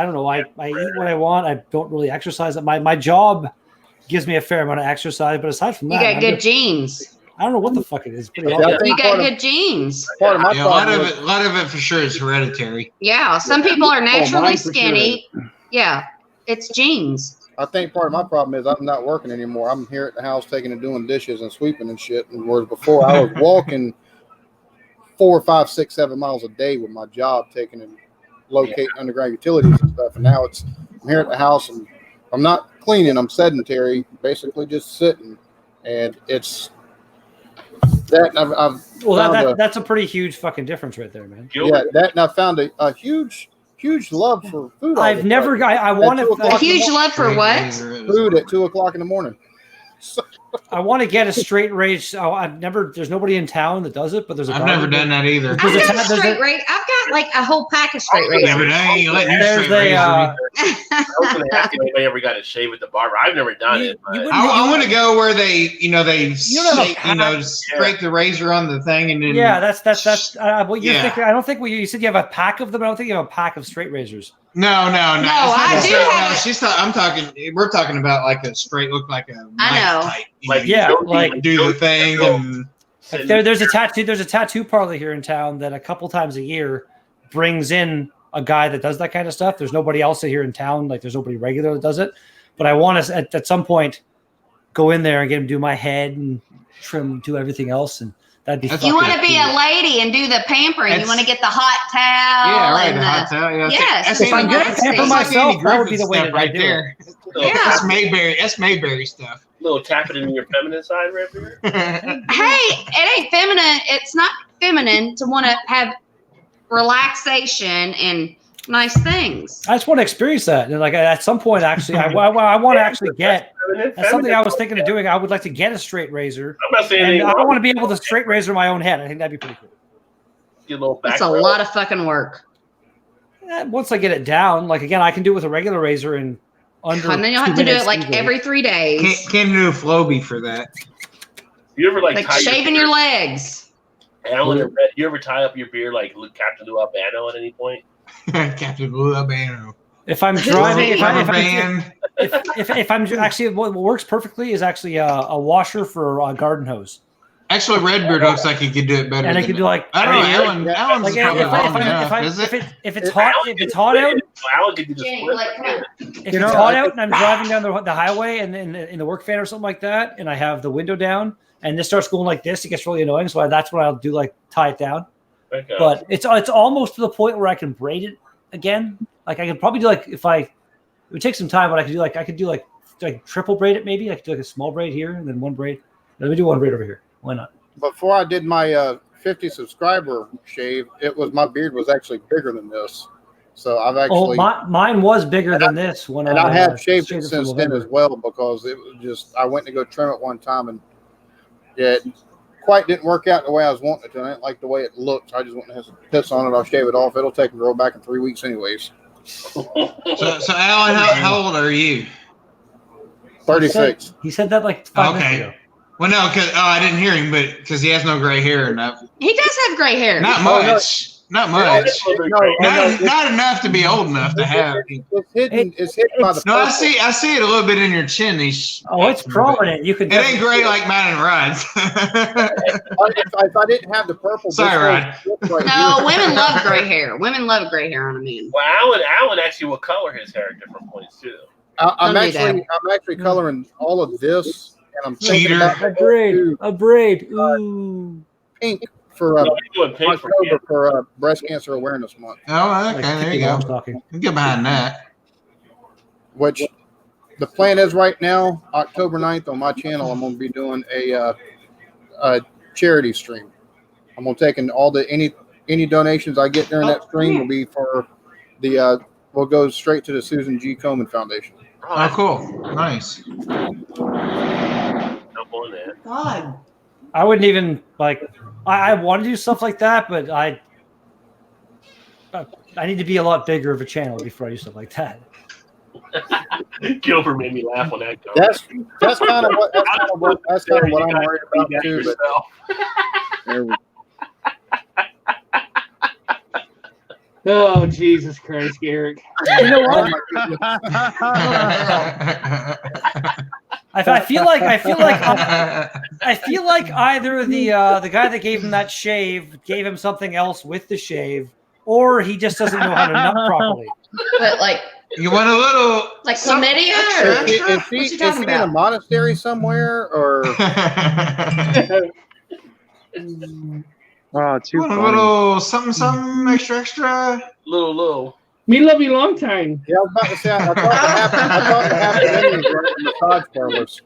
don't know. I eat what I want. I don't really exercise. My job gives me a fair amount of exercise, but aside from You that, got good genes. I don't know what the fuck it is. Pretty Yeah, awesome. You got good genes. Part of my Yeah, a lot of it for sure is hereditary. Yeah, some people are naturally mine for skinny. Yeah, it's genes. I think part of my problem is I'm not working anymore. I'm here at the house taking and doing dishes and sweeping and shit. And whereas before I was walking 4, 5, 6, 7 miles a day with my job, taking and locating underground utilities and stuff. And now I'm here at the house and I'm not cleaning. I'm sedentary, basically just sitting. And it's that I've that's a pretty huge fucking difference right there, man. Yeah, that and I found a huge love for food. I've never got. I want to a huge love for what? Food at 2 o'clock in the morning. I want to get a straight range. Oh, I've never. There's nobody in town that does it, but there's a. I've never done that either. I've got a straight rate. I've got like a whole pack of straight rates. Yeah, but I ain't letting you There's straight razor I was going to ask if anybody ever got a shave at the barber. I've never done it. But I want to go where they don't have scrape the razor on the thing and then. Yeah, that's what you're thinking. I don't think you said you have a pack of them. I don't think you have a pack of straight razors. No. I do have we're talking about like a straight look like a. I know. Type, like do the thing and. There's a tattoo parlor here in town that a couple times a year brings in a guy that does that kind of stuff. There's nobody else here in town. Like there's nobody regular that does it. But I want to at some point go in there and get him do my head and do everything else, and that'd be. You want to be a lady and do the pampering. You want to get the hot towel. Yeah, right. And The hot towel. Yeah, yes. If I get to pamper myself, that would be the way to right do there. it. Yeah. That's Mayberry stuff. A little tapping in your feminine side right there. Hey, it ain't feminine. It's not feminine to want to have relaxation and nice things. I just want to experience that, and like at some point, actually, I want to actually get. That's something I was thinking of doing. I would like to get a straight razor. I'm not saying anything. I want to be able to straight razor my own head. I think that'd be pretty cool. Get a little back. It's a lot of fucking work. Once I get it down, like again, I can do it with a regular razor in under. And then you'll have to do it like every 3 days. Can't do a Flowbee for that. You ever like shaving your legs? Alan or Red, you ever tie up your beard like Captain Lou Albano at any point? Captain Lou Albano. If I'm driving, if I'm actually what works perfectly is actually a washer for a garden hose. Actually, Redbeard looks like he could do it better. And I could do like I don't know. Alan's like probably long enough. Is it? If it's hot out, Alan could do the split. If it's hot out and I'm driving down the highway and in the work van or something like that, and I have the window down and this starts going like this, it gets really annoying. So that's what I'll do, like tie it down. Okay. But it's almost to the point where I can braid it again. Like I could probably do like it would take some time, but I could do like triple braid it maybe. I could do like a small braid here and then one braid. Let me do one braid over here. Why not? Before I did my 50 subscriber shave, my beard was actually bigger than this. So I've actually mine was bigger than this when I have shaved it since then as well because it was just I went to go trim it one time and it quite didn't work out the way I was wanting it to. I didn't like the way it looked. I just want to have some pits on it. I'll shave it off. It'll take and grow back in 3 weeks anyways. So Alan, how old are you? 36. He said that like 5 minutes ago. Well, no, because I didn't hear him, but because he has no gray hair enough. He does have gray hair. Not much. Not much. Not enough to be old enough to have. It's hidden by the. No, I see it a little bit in your chin. It's prominent. You could. It ain't gray like mine and Rod's. If I didn't have the purple. Sorry, Rod. No, women love gray hair. Women love gray hair on a man. Well, Alan actually will color his hair at different points too. I'm actually coloring all of this. And I'm thinking about a braid. Ooh. Pink for October for Breast Cancer Awareness Month. Oh, okay, there you go. Get behind that. Which the plan is right now, October 9th on my channel, I'm going to be doing a charity stream. I'm gonna take in all the any donations I get during that stream will be for the will go straight to the Susan G. Komen Foundation. Oh, cool. Nice. God. I wouldn't even like. I want to do stuff like that, but I need to be a lot bigger of a channel before I do stuff like that. Gilbert made me laugh on that. That's kind of what I'm worried about too. Oh, Jesus Christ, Garrick. You know what? I feel like either the guy that gave him that shave gave him something else with the shave, or he just doesn't know how to nut properly. But like, you want a little like chlamydia? Or Is he in a monastery somewhere, or? Oh, too want a funny. little something extra? Little. Me love you long time. Yeah, I was about to say. I thought the happy endings were in massage parlors.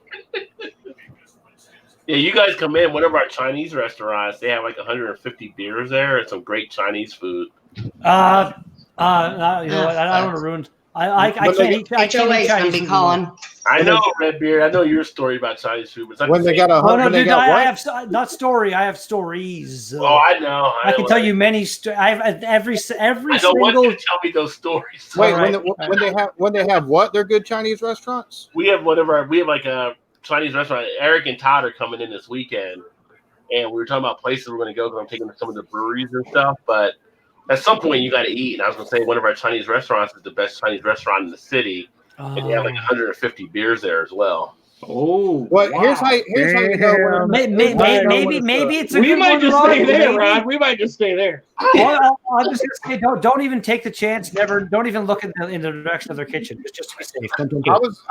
Yeah, you guys come in. One of our Chinese restaurants, they have like 150 beers there and some great Chinese food. You know what? I don't want to ruin. I can't eat. I can't eat HOA's gonna Chinese be food calling. I know, Redbeard. I know your story about Chinese food. But it's not When the they same. got a Oh no, when they dude! got I what? have not story. I have stories. Oh, I know. I can tell you many. I have every I don't want single. you to tell me those stories. Wait, All when they have what? They're good Chinese restaurants. We have like a Chinese restaurant. Eric and Todd are coming in this weekend, and we were talking about places we're going to go because I'm taking some of the breweries and stuff. But at some point, you got to eat. And I was going to say one of our Chinese restaurants is the best Chinese restaurant in the city, and they have like 150 beers there as well. Oh, well, wow. Here's how you know. Maybe it's a we good might one, just Rod. stay there, Maybe. Rod. We might just stay there. Well, I'm just gonna say, don't even take the chance. Don't even look in the direction of their kitchen. Just to be safe. Don't do it. I was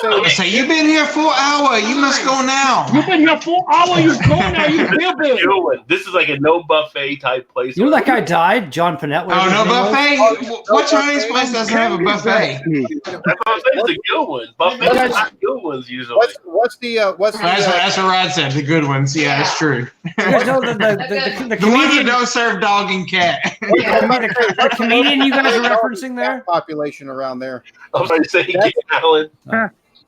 going to say, you've been here for an hour. You must go now. You've been here for an hour. You go now. You feel good. This is like a no buffet type place. You know that guy died, John Panette. Oh, no buffet. What Chinese place doesn't have a buffet? That's what I'm saying. It's a good one. Buffets are not good ones usually. That's what Rod said. The good ones. Yeah, it's true. The The ones that don't serve dog and cat. The comedian you guys are referencing there? Population around there. I was going to say, Alan.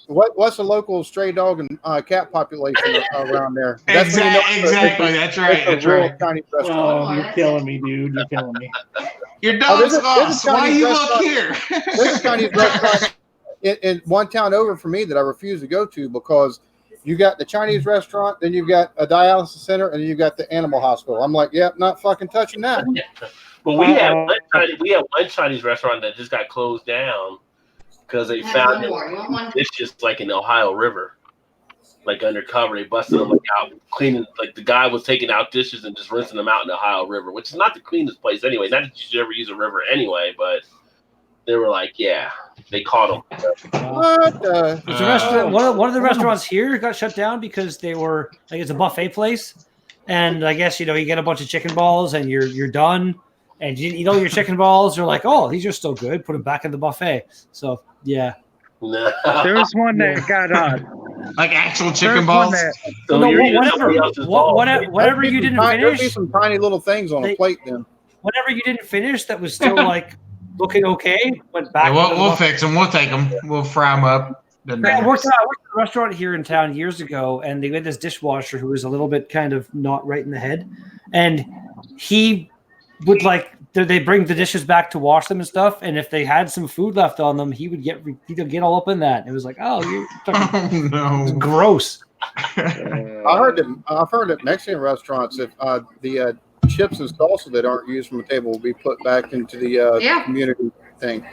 What's the local stray dog and cat population around there? Exactly. That's right. That's right. Chinese Oh, you're killing me, dude. You're killing me. Your dog's lost. Why you look here? There's a Chinese restaurant in one town over from me that I refuse to go to because you got the Chinese restaurant, then you've got a dialysis center, and then you've got the animal hospital. I'm like, yep, not fucking touching that. But we have one Chinese restaurant that just got closed down because they found it's just like in the Ohio River, like undercover. They busted them out cleaning. Like the guy was taking out dishes and just rinsing them out in the Ohio River, which is not the cleanest place anyway. Not that you should ever use a river anyway, but they were like, yeah, they caught them. There's a restaurant. One of the restaurants here got shut down because they were like it's a buffet place, and I guess you get a bunch of chicken balls and you're done, and you didn't eat all your chicken balls. They're like, oh, these are still good. Put them back in the buffet. So yeah. There was one that got like actual chicken balls. Whatever you didn't finish. There'll be some tiny little things on a plate then. Whatever you didn't finish that was still like looking okay. Went back. Yeah, we'll fix them. We'll take them. We'll fry them up. I worked at a restaurant here in town years ago, and they had this dishwasher who was a little bit kind of not right in the head, and he would they bring the dishes back to wash them and stuff, and if they had some food left on them, he'd get all up in that. It was like, oh, no, gross. I've heard at Mexican restaurants if the chips and salsa that aren't used from the table will be put back into the community thing.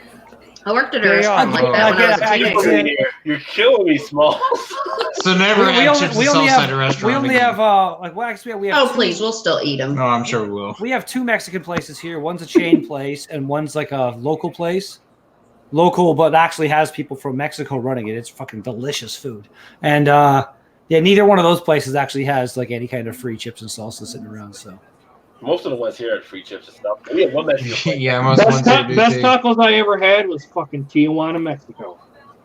I worked at a restaurant like that when I was a teenager. You're killing me, Small. So never had chips and salsa at a restaurant. We only have we have. Oh, please, we'll still eat them. No, I'm sure we will. We have two Mexican places here. One's a chain place, and one's like a local place. Local, but actually has people from Mexico running it. It's fucking delicious food, and neither one of those places actually has like any kind of free chips and salsa sitting around. So. Most of the ones here are free chips and stuff. We have one Mexican. Yeah, most ones do. Best tacos I ever had was fucking Tijuana, Mexico.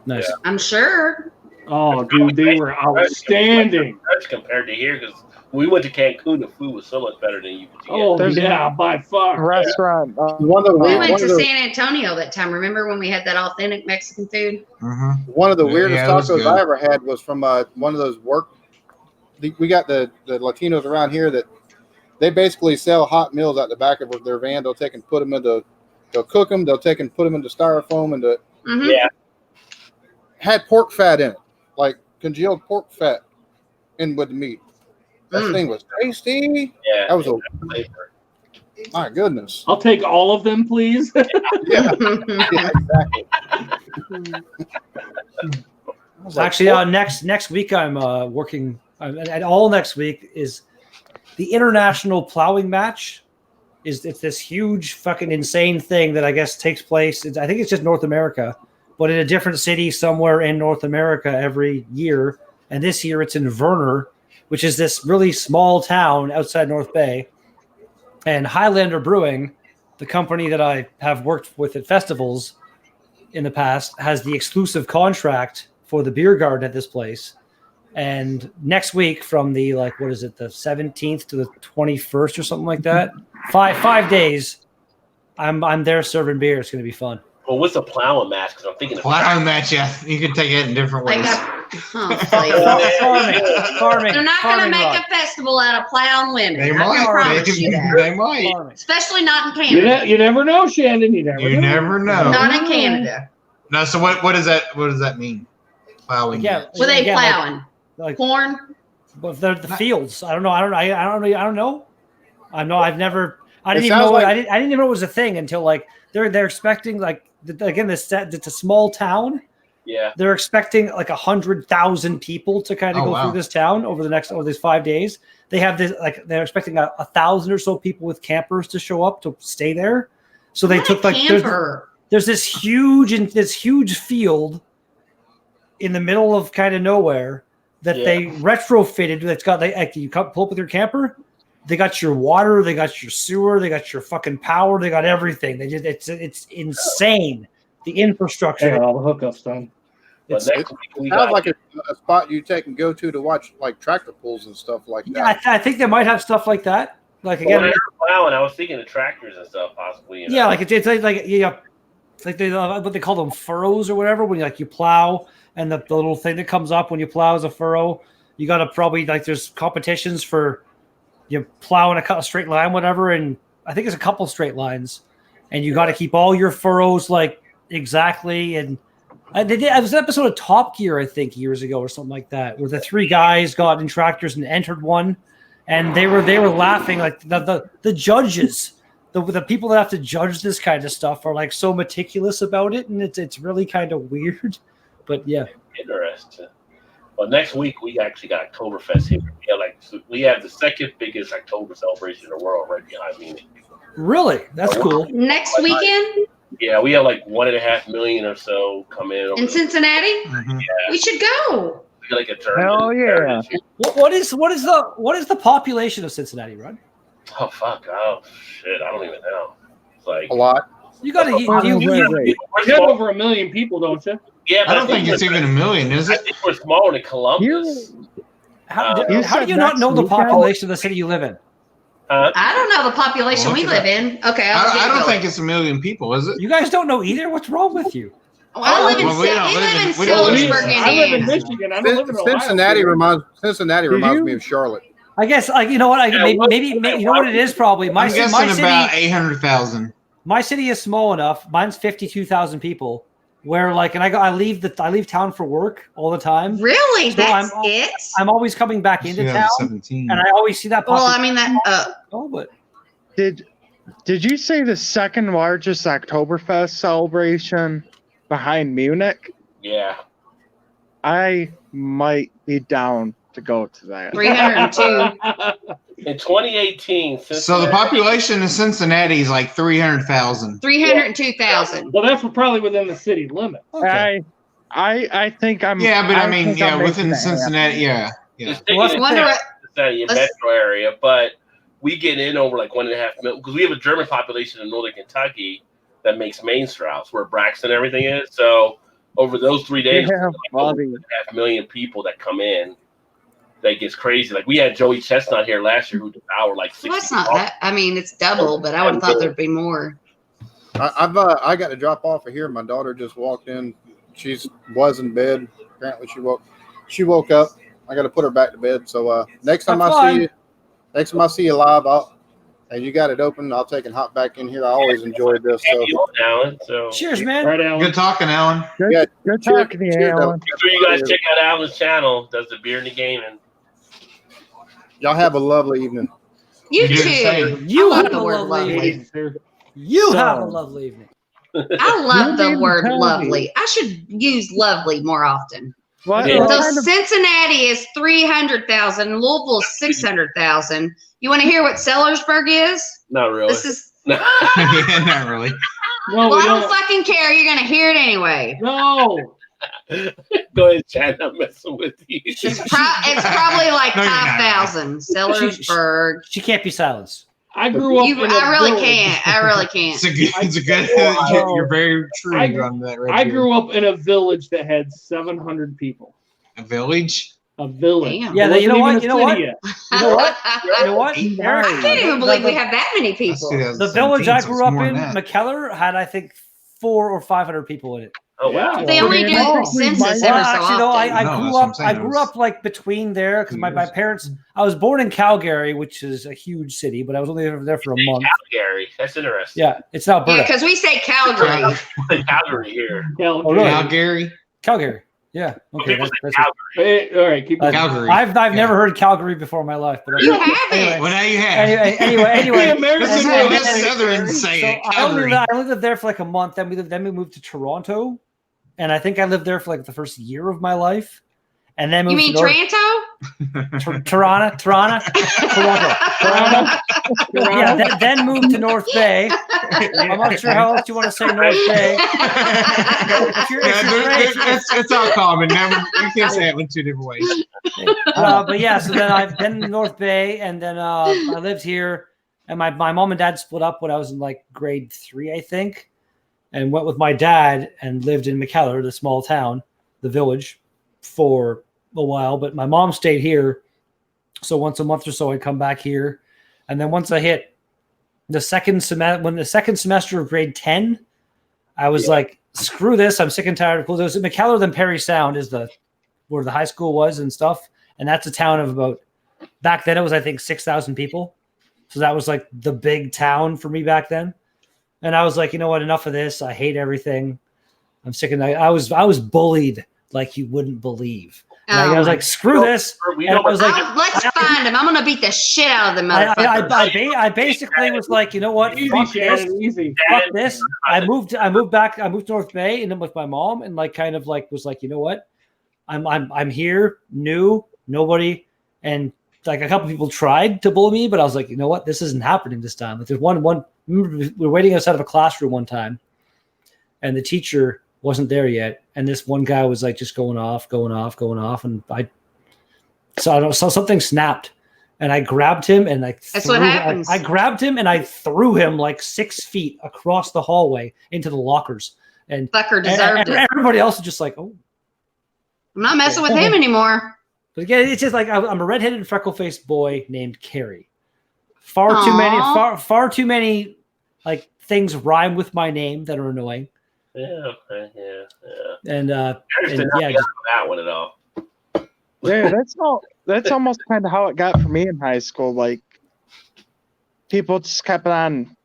Nice. I'm sure. Oh, dude, they were outstanding. That's compared to here because We went to Cancun. The food was so much better than you could get. Oh, yeah, by far. Restaurant. We went to San Antonio that time. Remember when we had that authentic Mexican food? One of the weirdest Yeah, it was tacos good. I ever had was from one of those we got the Latinos around here that they basically sell hot meals out the back of their van. They'll take and put them they'll cook them. They'll take and put them into styrofoam and Yeah. had pork fat in it, like congealed pork fat in with the meat. That thing was tasty. Yeah. That was my goodness. I'll take all of them, please. Yeah, exactly. Actually, next week I'm working. And all next week is the international plowing match. It's this huge fucking insane thing that I guess takes place. I think it's just North America, but in a different city somewhere in North America every year. And this year it's in Verner, which is this really small town outside North Bay. And Highlander Brewing, the company that I have worked with at festivals in the past, has the exclusive contract for the beer garden at this place. And next week from the, the 17th to the 21st or something like that, five days, I'm there serving beer. It's going to be fun. Well, what's a plowing match? Because I'm thinking plowing match. Yeah, you can take it in different ways. Farming. They're not going to make a festival out of plowing women. They I might. can promise you that. They might. Especially not in Canada. You never know, Shannon. You never know. Not in Canada. No. So what is that? What does that mean? Plowing. Yeah. What are they plowing? Like corn? Well, they're the fields. I don't know. I don't know. I didn't even know it was a thing until they're expecting again it's a small town. Yeah. They're expecting 100,000 people to kind of go through this town over these 5 days. They have this they're expecting 1,000 or so people with campers to show up to stay there. So they took there's this huge field in the middle of kind of nowhere that they retrofitted. That's got you pull up with your camper. They got your water, they got your sewer, they got your fucking power, they got everything. It's insane. The infrastructure, yeah, all the hookups done. It sounds like a spot you take and go to watch tractor pulls and stuff like that. Yeah, I think they might have stuff like that. When I plowing, I was thinking of tractors and stuff possibly. Yeah, it's what they call them furrows or whatever. When you plow and the little thing that comes up when you plow is a furrow. You got to probably there's competitions for you plowing a straight line, whatever, and I think it's a couple straight lines, and you got to keep all your furrows exactly. And it was an episode of Top Gear, I think, years ago or something like that, where the three guys got in tractors and entered one, and they were laughing the judges, the people that have to judge this kind of stuff are so meticulous about it, and it's really kind of weird, but yeah, interesting. Well, next week we actually got Oktoberfest here. We have the second biggest October celebration in the world right behind me. Really? That's cool. Next weekend? Yeah, we have 1.5 million or so come in. In Cincinnati? Mm-hmm. Yeah. We should go. We got a tournament. Hell yeah. What is the population of Cincinnati, Ron? Oh fuck! Oh shit! I don't even know. It's a lot. You got you have over 1 million people, don't you? Yeah, I don't think it's even 1 million, is it? I think we're smaller than Columbus. How do you not know the population of the city you live in? I don't know the population we live in. Okay, I don't think it's 1 million people, is it? You guys don't know either? What's wrong with you? I live in Phillipsburg, Indiana. I live in Michigan. I don't live in Ohio. Cincinnati reminds me of Charlotte. I guess, you know what? Maybe you know what it is. Probably my city. About 800,000. My city is small enough. Mine's 52,000 people. Where and I leave town for work all the time. Really? So That's it? I'm always coming back into town, 17. and I always see that. Well, I mean that. But did you say the second largest Oktoberfest celebration behind Munich? Yeah. I might be down to go to that. 302. In 2018, so the population in Cincinnati is 300,000. 302,000. Well, that's probably within the city limit. Okay. I think I'm. Yeah, but within Cincinnati, yeah. Cincinnati metro area, but we get in over 1.5 million because we have a German population in northern Kentucky that makes Main Strauss, where Braxton and everything is. So over those 3 days, over 1.5 million people that come in. that gets crazy. Like we had Joey Chestnut here last year who devoured like 60. Well, it's not that. I mean, it's double, but I would have thought there'd be more. I got to drop off of here. My daughter just walked in. She was in bed. Apparently, she woke up. I got to put her back to bed. So next time I see you live, and you got it open, I'll take and hop back in here. I always enjoyed this. So. Alan, so cheers, man. Right, Alan. Good talking, Alan. Good talking to you, Alan. make sure you guys check out Alan's channel. Does the beer and the gaming. Y'all have a lovely evening. You You too. say- You I have love a the word lovely lovely. evening. You have a lovely evening. I love the You word tell me. lovely. I should use lovely more often. What, Yeah. what So kind of, Cincinnati is 300,000. Louisville is 600,000. You want to hear what Sellersburg is? Not really. This is. Yeah, not really. No, Well, we I don't don't. fucking care. You're gonna hear it anyway. No. Go ahead, Chad. I'm messing with you. It's probably like No, you're not. 5,000. Sellersburg. She can't be silenced. I grew up. I really can't. I really can't. It's a good. You're very true I- on that. Right I here. grew up in a village that had 700 people. A village. A village. Damn. Yeah, It you know wasn't what? even a You know what? city yet. You know what? You know what? Eric, I can't even believe we have that many people. the village I grew up in, McKellar, had I think 400 or 500 people in it. Oh wow. They only do Oh, census well, every so actually, no, often. I No, grew that's what I'm up. saying. I It grew was up like between there because my years. parents. I was born in Calgary, which is a huge city, but I was only there for a month. Calgary. That's interesting. Yeah, it's Yeah, Alberta. because we say Calgary. Calgary here. Calgary. Oh, really? Calgary. Calgary. Yeah. Okay. People That's say Hey, all right, keep going. Calgary. I've Yeah. never heard Calgary before in my life, but You okay. haven't. Well, now you have. Anyway. American This is way what of us saying it. Southerns say. So it, I only, Calgary. I only lived there for like a month. Then we moved to Toronto, and I think I lived there for like the first year of my life, and then You moved mean to Toronto? Toronto. Yeah, then moved to North Bay. I'm not sure how else you want to say North Bay. It's all common. Never, you can't say it in two different ways. But yeah, so then I've been in North Bay, and then I lived here, and my mom and dad split up when I was in like grade 3, I think, and went with my dad and lived in McKellar, the small town, the village, for a while. But my mom stayed here, so once a month or so I'd come back here, and then once I hit the second semester of grade 10, I was like, screw this, I'm sick and tired of schools. It was at McKellar, then Perry Sound is where the high school was and stuff. And that's a town of about, back then it was, I think, 6,000 people. So that was like the big town for me back then. And I was like, you know what, enough of this. I hate everything. I'm sick and I was bullied like you wouldn't believe. And I was like, screw this. And I was like, let's find him. I'm gonna beat the shit out of the motherfucker. I basically was like, you know what? Easy, Fuck this. Shannon, easy. Fuck this. I moved to North Bay and then with my mom and like kind of like was like, you know what? I'm here, new, nobody, and like a couple people tried to bully me, but I was like, you know what? This isn't happening this time. Like there's one we were waiting outside of a classroom one time, and the teacher wasn't there yet, and this one guy was like just going off, and I saw something snapped, and I grabbed him and That's what happens. I grabbed him and I threw him like 6 feet across the hallway into the lockers, and Fucker deserved it. everybody else was just like, oh. I'm not messing with him anymore. But again, it's just like I'm a redheaded, freckle-faced boy named Carrie. Far too many like things rhyme with my name that are annoying. Yeah. And Not yeah, that one at all. yeah, that's almost kind of how it got for me in high school. Like people just kept on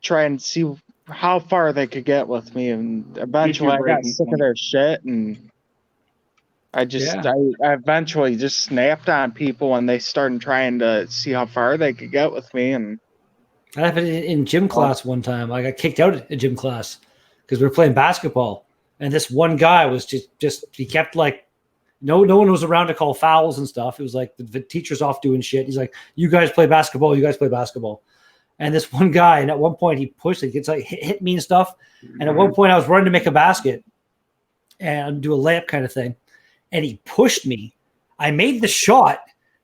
trying to see how far they could get with me, and eventually I got sick of their shit, and I eventually just snapped on people when they started trying to see how far they could get with me. And that happened in gym class one time. I got kicked out of gym class because we were playing basketball, and this one guy was just he kept like no one was around to call fouls and stuff. It was like the teacher's off doing shit. He's like, you guys play basketball, and this one guy, and at one point he pushed it, gets like hit me and stuff. And at one point I was running to make a basket and do a layup kind of thing, and he pushed me. I made the shot,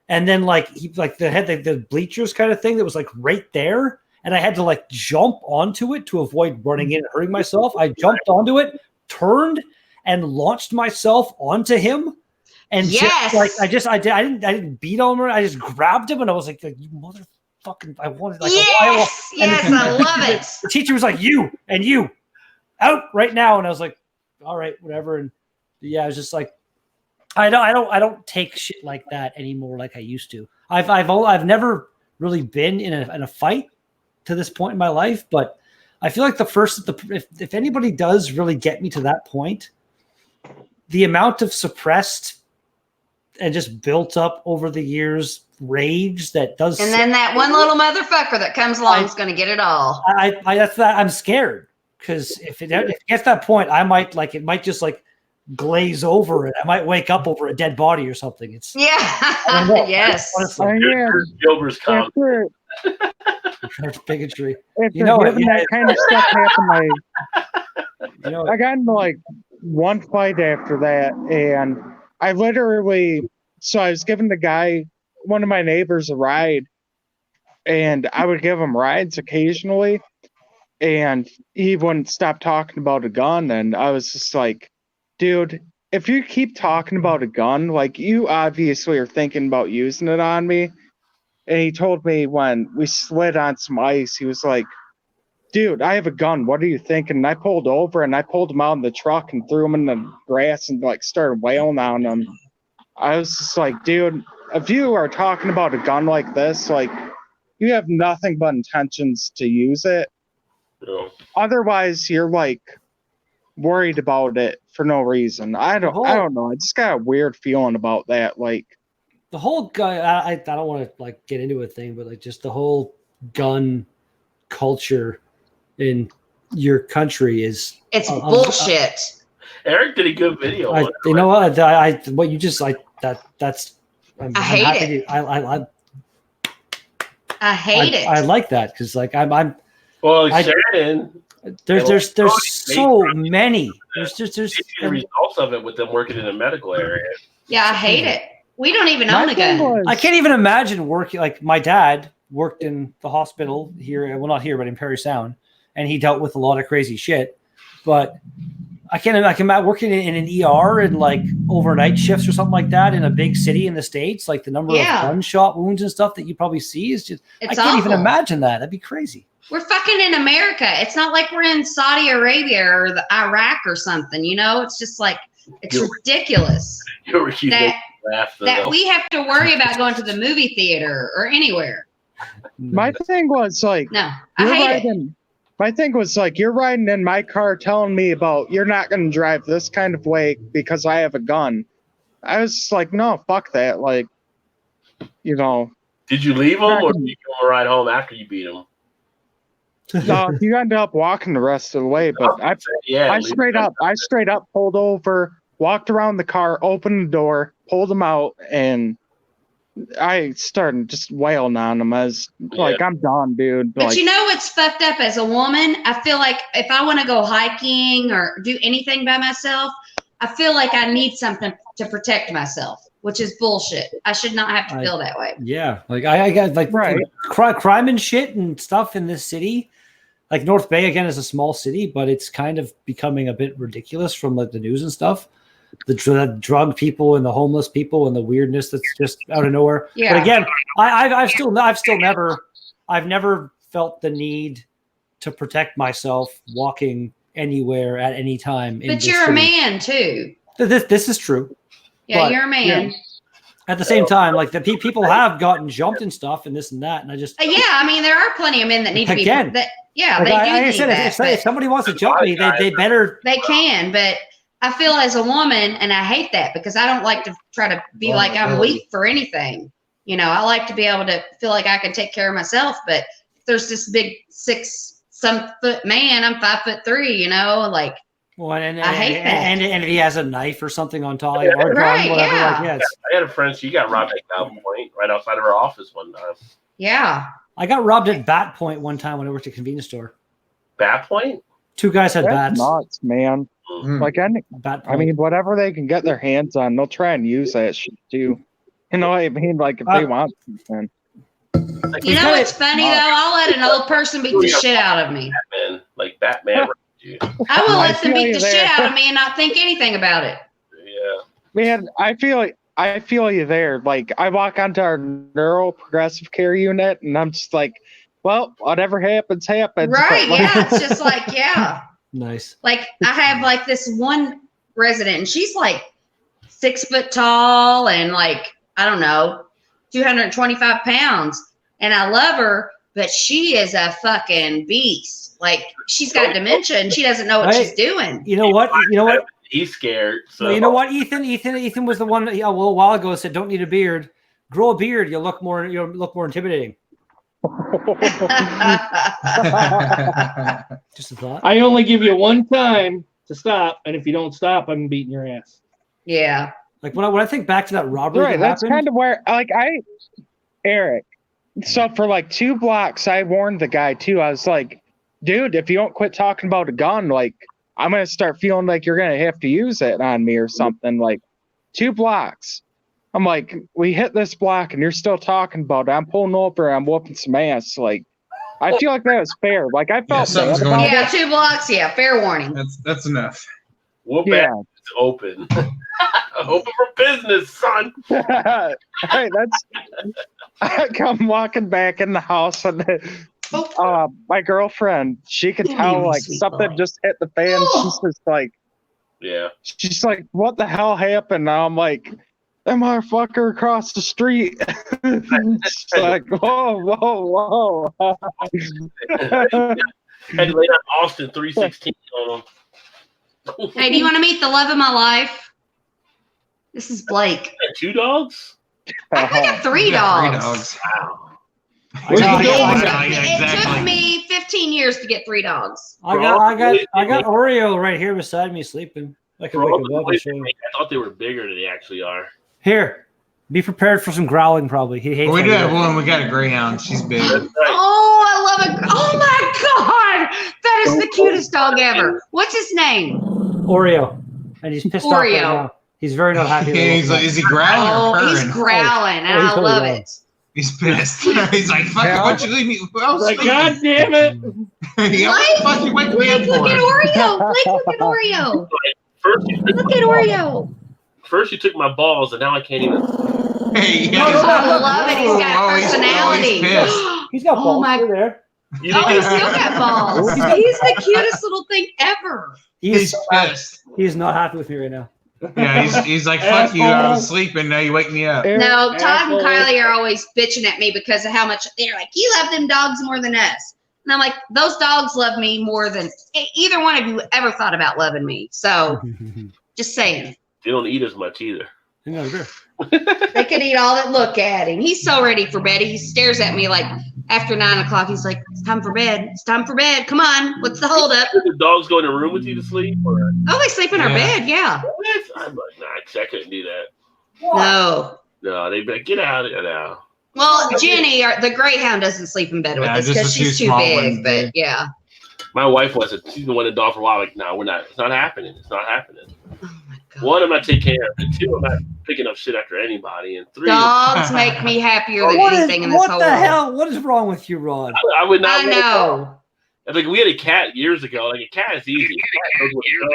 and then like he like the bleachers kind of thing that was like right there, and I had to like jump onto it to avoid running in and hurting myself. I jumped onto it, turned, and launched myself onto him. And Yes. I didn't beat him. I just grabbed him and I was like, you motherfucking, I wanted like yes, a while. I love it. The teacher was like, you out right now. And I was like, all right, whatever. And yeah, I was just like, I don't take shit like that anymore like I used to. I've never really been in a fight to this point in my life, but I feel like if anybody does really get me to that point, the amount of suppressed and just built up over the years rage that does, and then that one little motherfucker that comes along is going to get it all. I'm scared because if it gets that point, I might it might just like glaze over it. I might wake up over a dead body or something. It's yes. Gilbert's comment. That's bigotry. That kind of stuff happened. I got into like one fight after that, and I was giving the guy, one of my neighbors, a ride, and I would give him rides occasionally, and he wouldn't stop talking about a gun, and I was just like, dude, if you keep talking about a gun, like, you obviously are thinking about using it on me. And he told me when we slid on some ice, he was like, dude, I have a gun. What are you thinking? And I pulled over and I pulled him out in the truck and threw him in the grass and like started wailing on him. I was just like, dude, if you are talking about a gun like this, like, you have nothing but intentions to use it. Yeah. Otherwise, you're like worried about it for no reason. I don't know. I just got a weird feeling about that. Like, the whole guy, I don't want to like get into a thing, but like just the whole gun culture in your country it's bullshit. Eric did a good video. You know what? I hate it. I hate it. I like that because like I'm. Well, Shannon. There's so many. There's the results of it with them working in the medical area. Yeah, I hate it. We don't even own a gun. I can't even imagine working. Like, my dad worked in the hospital here, well, not here, but in Perry Sound, and he dealt with a lot of crazy shit. But I can imagine working in an ER and like overnight shifts or something like that in a big city in the States. Like the number of gunshot wounds and stuff that you probably see is just, I can't even imagine that. That'd be crazy. We're fucking in America. It's not like we're in Saudi Arabia or Iraq or something, you know? It's just like, it's ridiculous that we have to worry about going to the movie theater or anywhere. My thing was like, my thing was like, you're riding in my car telling me about you're not going to drive this kind of way because I have a gun. I was just like, no, fuck that. Like, you know. Did you leave him or did you give him a ride home after you beat him? No, you ended up walking the rest of the way, but I straight up pulled over, walked around the car, opened the door, pulled him out, and I started just wailing on him. I was like, I'm done, dude. But you know what's fucked up as a woman? I feel like if I want to go hiking or do anything by myself, I feel like I need something to protect myself, which is bullshit. I should not have to feel that way. Yeah, like I got like crime and shit and stuff in this city. Like North Bay again is a small city, but it's kind of becoming a bit ridiculous from like the news and stuff. The drug people and the homeless people and the weirdness that's just out of nowhere. Yeah. But again, I've never felt the need to protect myself walking anywhere at any time. But you're a man too. This is true. Yeah, you're a man. Yeah. At the same time, like the people have gotten jumped and stuff and this and that, and I just I mean, there are plenty of men that need to be. If somebody wants to jump me, they better. They can, but I feel as a woman, and I hate that because I don't like to try to be like I'm weak for anything. You know, I like to be able to feel like I can take care of myself. But if there's this big 6-some-foot man, I'm 5'3", you know, like. Well, and I hate that. And if he has a knife or something on top, or gun, whatever. I had a friend. She got robbed at gunpoint right outside of her office one time. Yeah. I got robbed at Bat Point one time when I worked at a convenience store. Bat Point? 2 guys had bats. Nuts, man. Like I mean, whatever they can get their hands on, they'll try and use that shit too. You know what I mean? Like if they want something. You know what's funny though? I'll let an old person beat the shit out of me. Batman. I will let them beat the shit out of me and not think anything about it. Yeah. Man, I feel like I feel you there. Like, I walk onto our neuro progressive care unit, and I'm just like, well, whatever happens, happens. Right? But, Yeah, it's just like, yeah. Nice. Like I have like this one resident, and she's like 6 foot tall and like I don't know, 225 pounds, and I love her, but she is a fucking beast. Like she's got dementia, and she doesn't know what she's doing. You know what? You know what? He's scared. So No, you know what? Ethan was the one that, a little while ago said, "Don't need a beard. Grow a beard. You'll look more intimidating." Just a thought. I only give you one time to stop, and if you don't stop, I'm beating your ass. Yeah. Like when I think back to that robbery, right, that's kind of where, like, Eric. So for like 2 blocks, I warned the guy too. I was like, dude, if you don't quit talking about a gun, like, I'm gonna start feeling like you're gonna have to use it on me or something. Like 2 blocks. I'm like, we hit this block and you're still talking about it. I'm pulling over, I'm whooping some ass. Like, I feel like that was fair. Like, I felt bad about it. Yeah, 2 blocks. Yeah, fair warning. That's enough. Whoop ass is open. Open for business, son. Hey, I come walking back in the house, and my girlfriend, she could tell like something just hit the fan. She's just like, yeah. She's like, what the hell happened? Now I'm like, that motherfucker across the street. It's like, whoa. Had to lay down Austin 316 on him. Hey, do you want to meet the love of my life? This is Blake. 2 dogs? I got 3 dogs. Wow. It took me 15 years to get 3 dogs. I got Oreo right here beside me sleeping. I can wake him up and show him. I thought they were bigger than they actually are. Here, be prepared for some growling. Probably he hates. We do have one. We got a greyhound. She's big. Oh, I love it. Oh my god, that is the cutest dog ever. What's his name? Oreo, and he's pissed off right now. He's very not happy. He's like, is he growling or purring? He's growling, and I love it. He's pissed. He's like, fuck it, why don't you leave me? Like, God damn it. Fuck you, wake me up Look for at it. Oreo. Blake, look at Oreo. Look at Oreo. First you took my balls, and now I can't even. Hey, I love it. He's got personality. He's got balls. My there. Oh, he's still got balls. He's the cutest little thing ever. He's pissed. He's not happy with me right now. Yeah, he's like, fuck you, I was sleeping, now you wake me up. No, Todd and Kylie are always bitching at me because of how much they're like, you love them dogs more than us. And I'm like, those dogs love me more than either one of you ever thought about loving me. So just saying. They don't eat as much either. They could eat all that. Look at him. He's so ready for bed. He stares at me like after 9 o'clock. He's like, it's time for bed. It's time for bed. Come on. What's the holdup? Do the dogs go in a room with you to sleep? Or? Oh, they sleep in our bed. Yeah. What? I'm like, nah, I couldn't do that. No. No, they'd be like, get out of here now. Well, Jenny, the greyhound, doesn't sleep in bed with us because she's too big. But yeah. My wife wasn't. She's been wanting a dog for a while. Like, no, we're not. It's not happening. It's not happening. Oh my God. 1, I'm not taking care of it. 2, I'm not picking up shit after anybody. And 3, dogs make me happier than anything in this whole world. What the hell? What is wrong with you, Ron? I would not. I know. Like, we had a cat years ago. Like, a cat is easy. A cat knows where to go,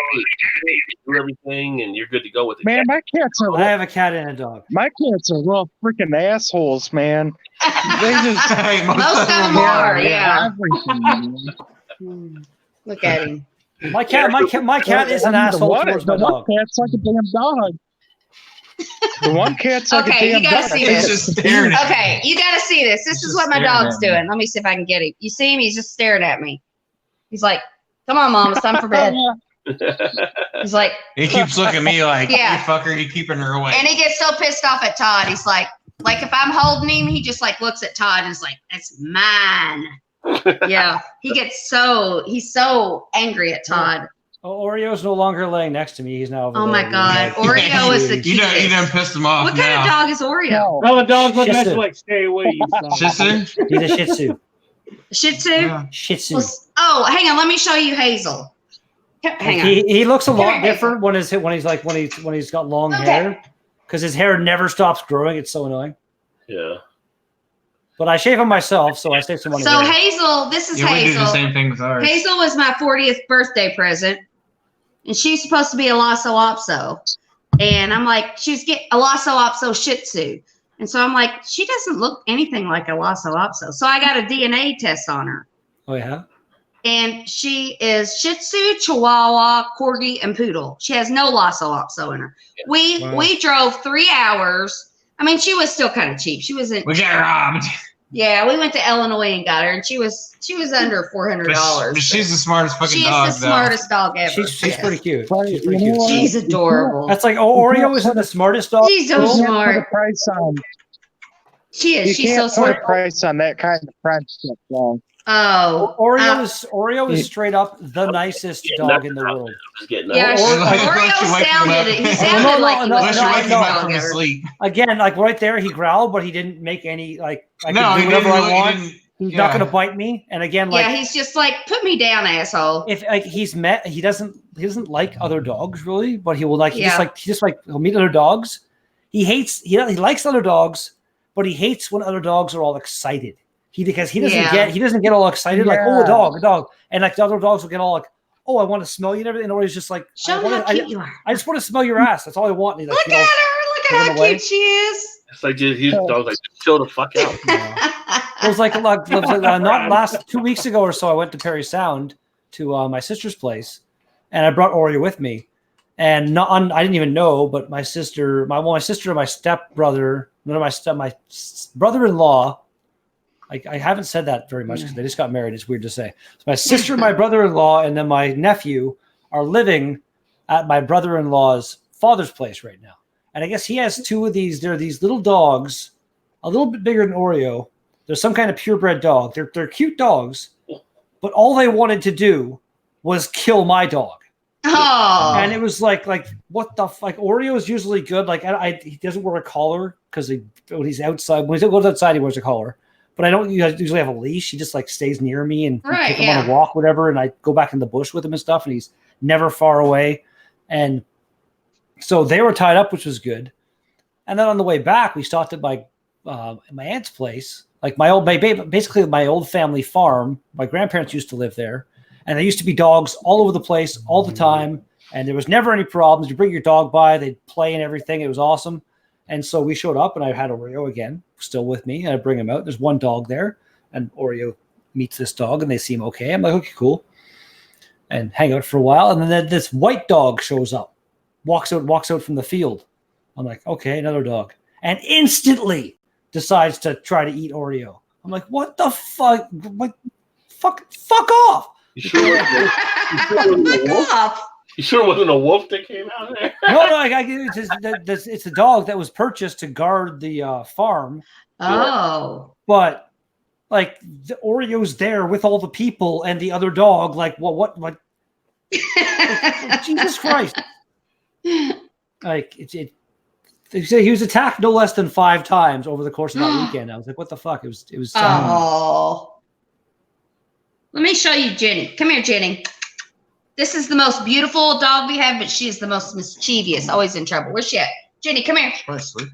you do everything, and you're good to go with the Man, cat. my cats are. I have a cat and a dog. My cats are real freaking assholes, man. They just Most of them are, yeah. Everything. Look at him. My cat is an asshole towards my dog. The one cat's like a damn dog. The one cat's like a Okay, damn you gotta dog. see He's this. just staring at Okay, you gotta see this. This is what my dog's doing. Let me see if I can get him. You see him? He's just staring at me. He's like, "Come on, Mom, it's time for bed." He's like, He keeps looking at me like, Yeah. you fucker, you keeping her away. and he gets so pissed off at Todd. He's like if I'm holding him, he just like looks at Todd and is like, "That's mine." Yeah, he's so angry at Todd. Oh, Oreo's no longer laying next to me. He's now over Oh there. my God, Oreo is the You cutest. done pissed him off What now. kind of dog is Oreo? Well, the dog's looking Shih at you Tzu. like, stay away, you son of a Shih Tzu? He's a Shih Tzu. Shih Tzu? Yeah. Shih Tzu. Well, oh, hang on. Let me show you Hazel. Hang on. He looks a lot Come here, different when he's got long Okay. hair, because his hair never stops growing. It's so annoying. Yeah. But I shave him myself, so I save some money. So there. Hazel, this is Yeah, we do the Hazel. same thing with ours. Hazel was my 40th birthday present, and she's supposed to be a Lhasa Apso. And I'm like, she's getting a Lhasa Apso Shih Tzu. And so I'm like, she doesn't look anything like a Lhasa Apso. So I got a DNA test on her. Oh, yeah? And she is Shih Tzu, Chihuahua, Corgi, and Poodle. She has no Lhasa Apso in her. We drove 3 hours. I mean, she was still kind of cheap. She wasn't. We got robbed. Yeah, we went to Illinois and got her, and she was under $400. But she's the smartest fucking dog. She's the smartest dog ever. She's pretty cute. She's pretty cute. She's adorable. That's like Oreo isn't the smartest dog. She's so smart. Price on. She is. She's so Put smart. a price on that kind of friendship, though. Oh, Oreo is straight up the nicest dog in the world. Yeah, Oreo sounded. He sounded like he was the nicest dog ever. Again, like right there, he growled, but he didn't make any like. I No, can do he whatever didn't I look- want. he didn't- He's yeah. not going to bite me. And again, like Yeah, he's just like, put me down, asshole. if like he doesn't like other dogs really, but he will like he Yeah. just like he'll meet other dogs. He likes other dogs, but he hates when other dogs are all excited. Because he doesn't get all excited like, oh, a dog, and like the other dogs will get all like, oh, I want to smell you and everything. And Orio's just like, Show me how cute you are. I just want to smell your ass. That's all I want. And he, like, Look at her. Look at how cute she is. It's like his dog's like, chill the fuck out. It was like not last 2 weeks ago or so. I went to Perry Sound to my sister's place, and I brought Oreo with me. And I didn't even know, but my sister and my stepbrother, my brother-in-law. I haven't said that very much because they just got married. It's weird to say. So my sister, my brother-in-law, and then my nephew are living at my brother-in-law's father's place right now. And I guess he has two of these. They're these little dogs, a little bit bigger than Oreo. They're some kind of purebred dog. They're cute dogs, but all they wanted to do was kill my dog. Oh. And it was like what the fuck? Oreo is usually good. Like he doesn't wear a collar because when he's outside, when he goes outside, he wears a collar. But I don't usually have a leash. He just like stays near me and take him on a walk, whatever. And I go back in the bush with him and stuff. And he's never far away. And so they were tied up, which was good. And then on the way back, we stopped at my aunt's place, like basically my old family farm. My grandparents used to live there, and there used to be dogs all over the place all the time. And there was never any problems. You bring your dog by, they'd play and everything. It was awesome. And so we showed up, and I had Oreo again, still with me, and I bring him out. There's one dog there, and Oreo meets this dog, and they seem okay. I'm like, okay, cool, and hang out for a while. And then this white dog shows up, walks out from the field. I'm like, okay, another dog, and instantly decides to try to eat Oreo. I'm like, what the fuck? Like, fuck off! You sure it wasn't a wolf that came out there? No, it's a dog that was purchased to guard the farm. Oh. But like the Oreo's there with all the people and the other dog. Like what? Jesus Christ! Like they say he was attacked no less than 5 times over the course of that weekend. I was like, what the fuck? It was. Oh. Let me show you Jenny. Come here, Jenny. This is the most beautiful dog we have, but she is the most mischievous, always in trouble. Where's she at? Jenny, come here. Probably sleeping.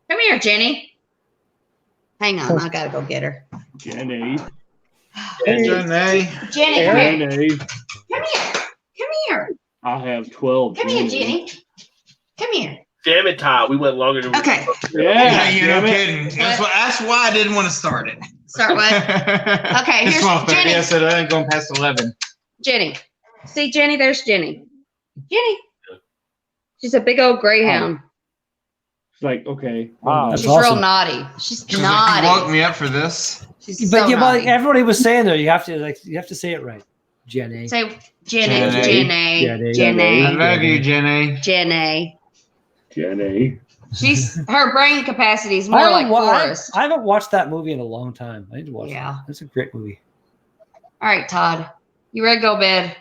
Come here, Jenny. Hang on, I gotta go get her. Jenny. Jenny. Jenny, come here. Jenny. Come here. Come here. I have 12. Come here, Jenny. Come here. Damn it, Todd. We went longer than Okay. Yeah, you're no damn it. kidding. That's why I didn't want to start it. Start what? Okay, here's Jenny. I said I ain't going past 11. Jenny. See, Jenny, there's Jenny. Jenny. She's a big old greyhound. It's like, okay. Wow. She's That's real awesome. naughty. She's She's like, naughty. you woke me up for this. She's But so yeah, naughty. but everybody was saying there, you have to say it right, Jenny. Say Jenny, Jenny. Jenny, Jenny. Jenny, I love you, Jenny. Jenny. Jenny. Her brain capacity is more like Forrest. I haven't watched that movie in a long time. I need to watch it. Yeah. That's a great movie. All right, Todd. You ready to go to bed?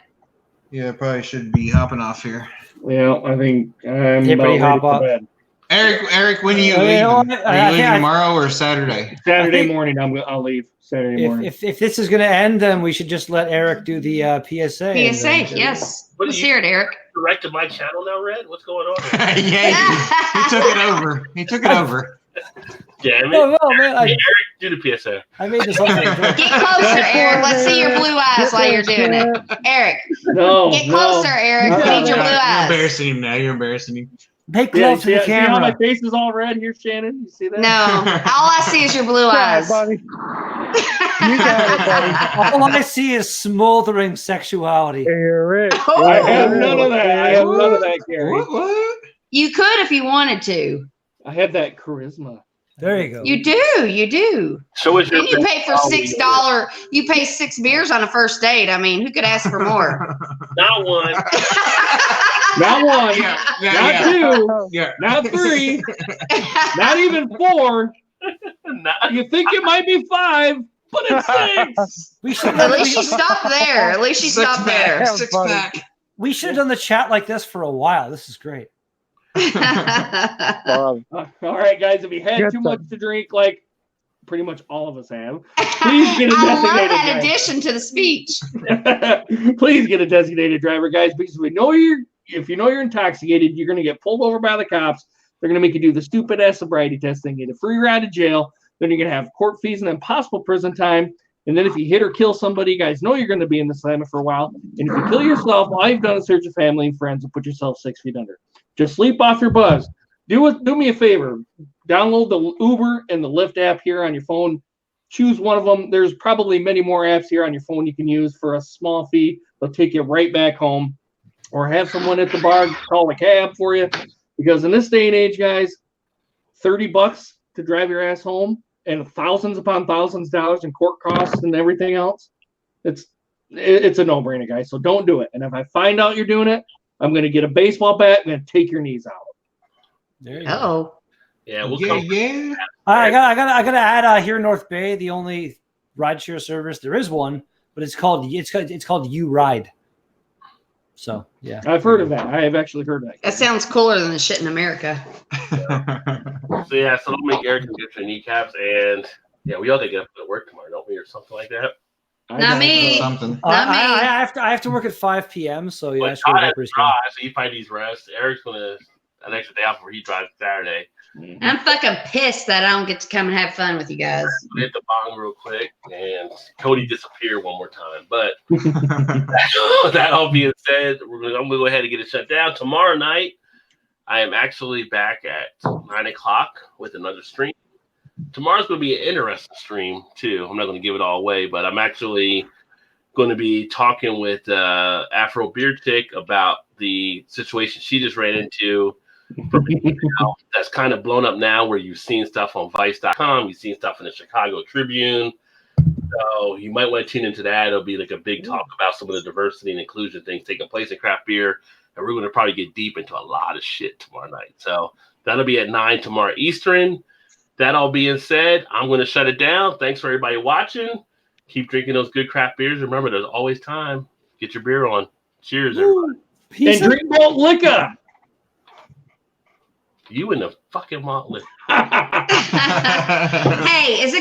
Yeah, I probably should be hopping off here. Yeah, I think I'm Hey, about buddy, ready hop for up. bed. Eric, when are you You leaving? know what? Are you leaving I- tomorrow or Saturday? Saturday morning, I'll leave. Saturday morning. If this is going to end, then we should just let Eric do the PSA. and PSA, then- yes. What Let's do you- hear it, Eric. Directed my channel now, Red? What's going on? Yeah, he took it over. He took it over. Damn it. No, man. Eric, do the PSA. I made this up. Get closer, Eric. Let's see your blue eyes while you're doing it. Eric. Get closer, Eric. We need your blue You're eyes. embarrassing him now. You're embarrassing him. Pay close to the See how my camera. face is all red here, Shannon? You see that? No. All I see is your blue eyes. buddy. You got it, buddy. All I see is smoldering sexuality. Eric. I have none of that. I have none of that, Gary. What? You could if you wanted to. I have that charisma. There you go. You do. So is your And you pay for $6. You pay 6 beers on a first date. I mean, who could ask for more? Not one. Not one. Not two. Yeah. Not 3. Not even 4. You think it might be 5, but it's 6. We should At least she stopped there. At least she stopped there. Six pack. We should have done the chat like this for a while. This is great. All right, guys. If you had too much to drink, like pretty much all of us have, please get a I designated love that driver. addition to the speech. Please get a designated driver, guys, because if you know you're intoxicated, you're going to get pulled over by the cops. They're going to make you do the stupid ass sobriety test thing, get a free ride to jail. Then you're going to have court fees and then possible prison time. And then if you hit or kill somebody, you guys know you're going to be in the assignment for a while. And if you kill yourself, all you've done is search your family and friends and put yourself 6 feet under. Just sleep off your buzz. Do me a favor. Download the Uber and the Lyft app here on your phone. Choose one of them. There's probably many more apps here on your phone you can use for a small fee. They'll take you right back home. Or have someone at the bar call a cab for you. Because in this day and age, guys, $30 to drive your ass home and thousands upon thousands of dollars in court costs and everything else. It's a no-brainer, guys. So don't do it. And if I find out you're doing it, I'm going to get a baseball bat and going to take your knees out. There you go. Yeah, we'll come. Yeah. I gotta add here in North Bay, the only rideshare service there is one, but it's called U Ride. So yeah, I've heard of that. I have actually heard of that. That sounds cooler than the shit in America. So yeah, so I'll make Eric get your kneecaps, and yeah, we all get up to work tomorrow, don't we, or something like that? Not me. Something. I have to work at 5 p.m. So yeah, So he probably needs rest. Eric's gonna an extra day off where he drives Saturday. I'm fucking pissed that I don't get to come and have fun with you guys. Hit the bong real quick, and Cody disappeared one more time. But that all being said, I'm gonna go ahead and get it shut down. Tomorrow night, I am actually back at 9 o'clock with another stream. Tomorrow's going to be an interesting stream too. I'm not going to give it all away, but I'm actually going to be talking with Afro Beer Tick about the situation she just ran into. That's kind of blown up now, where you've seen stuff on Vice.com, you've seen stuff in the Chicago Tribune. So you might want to tune into that. It'll be like a big talk about some of the diversity and inclusion things taking place in craft beer, and we're going to probably get deep into a lot of shit tomorrow night. So that'll be at 9 tomorrow Eastern. That all being said, I'm going to shut it down. Thanks for everybody watching. Keep drinking those good craft beers. Remember, there's always time. Get your beer on. Cheers, everybody. And drink malt liquor. You and the fucking malt liquor. Hey, is it good?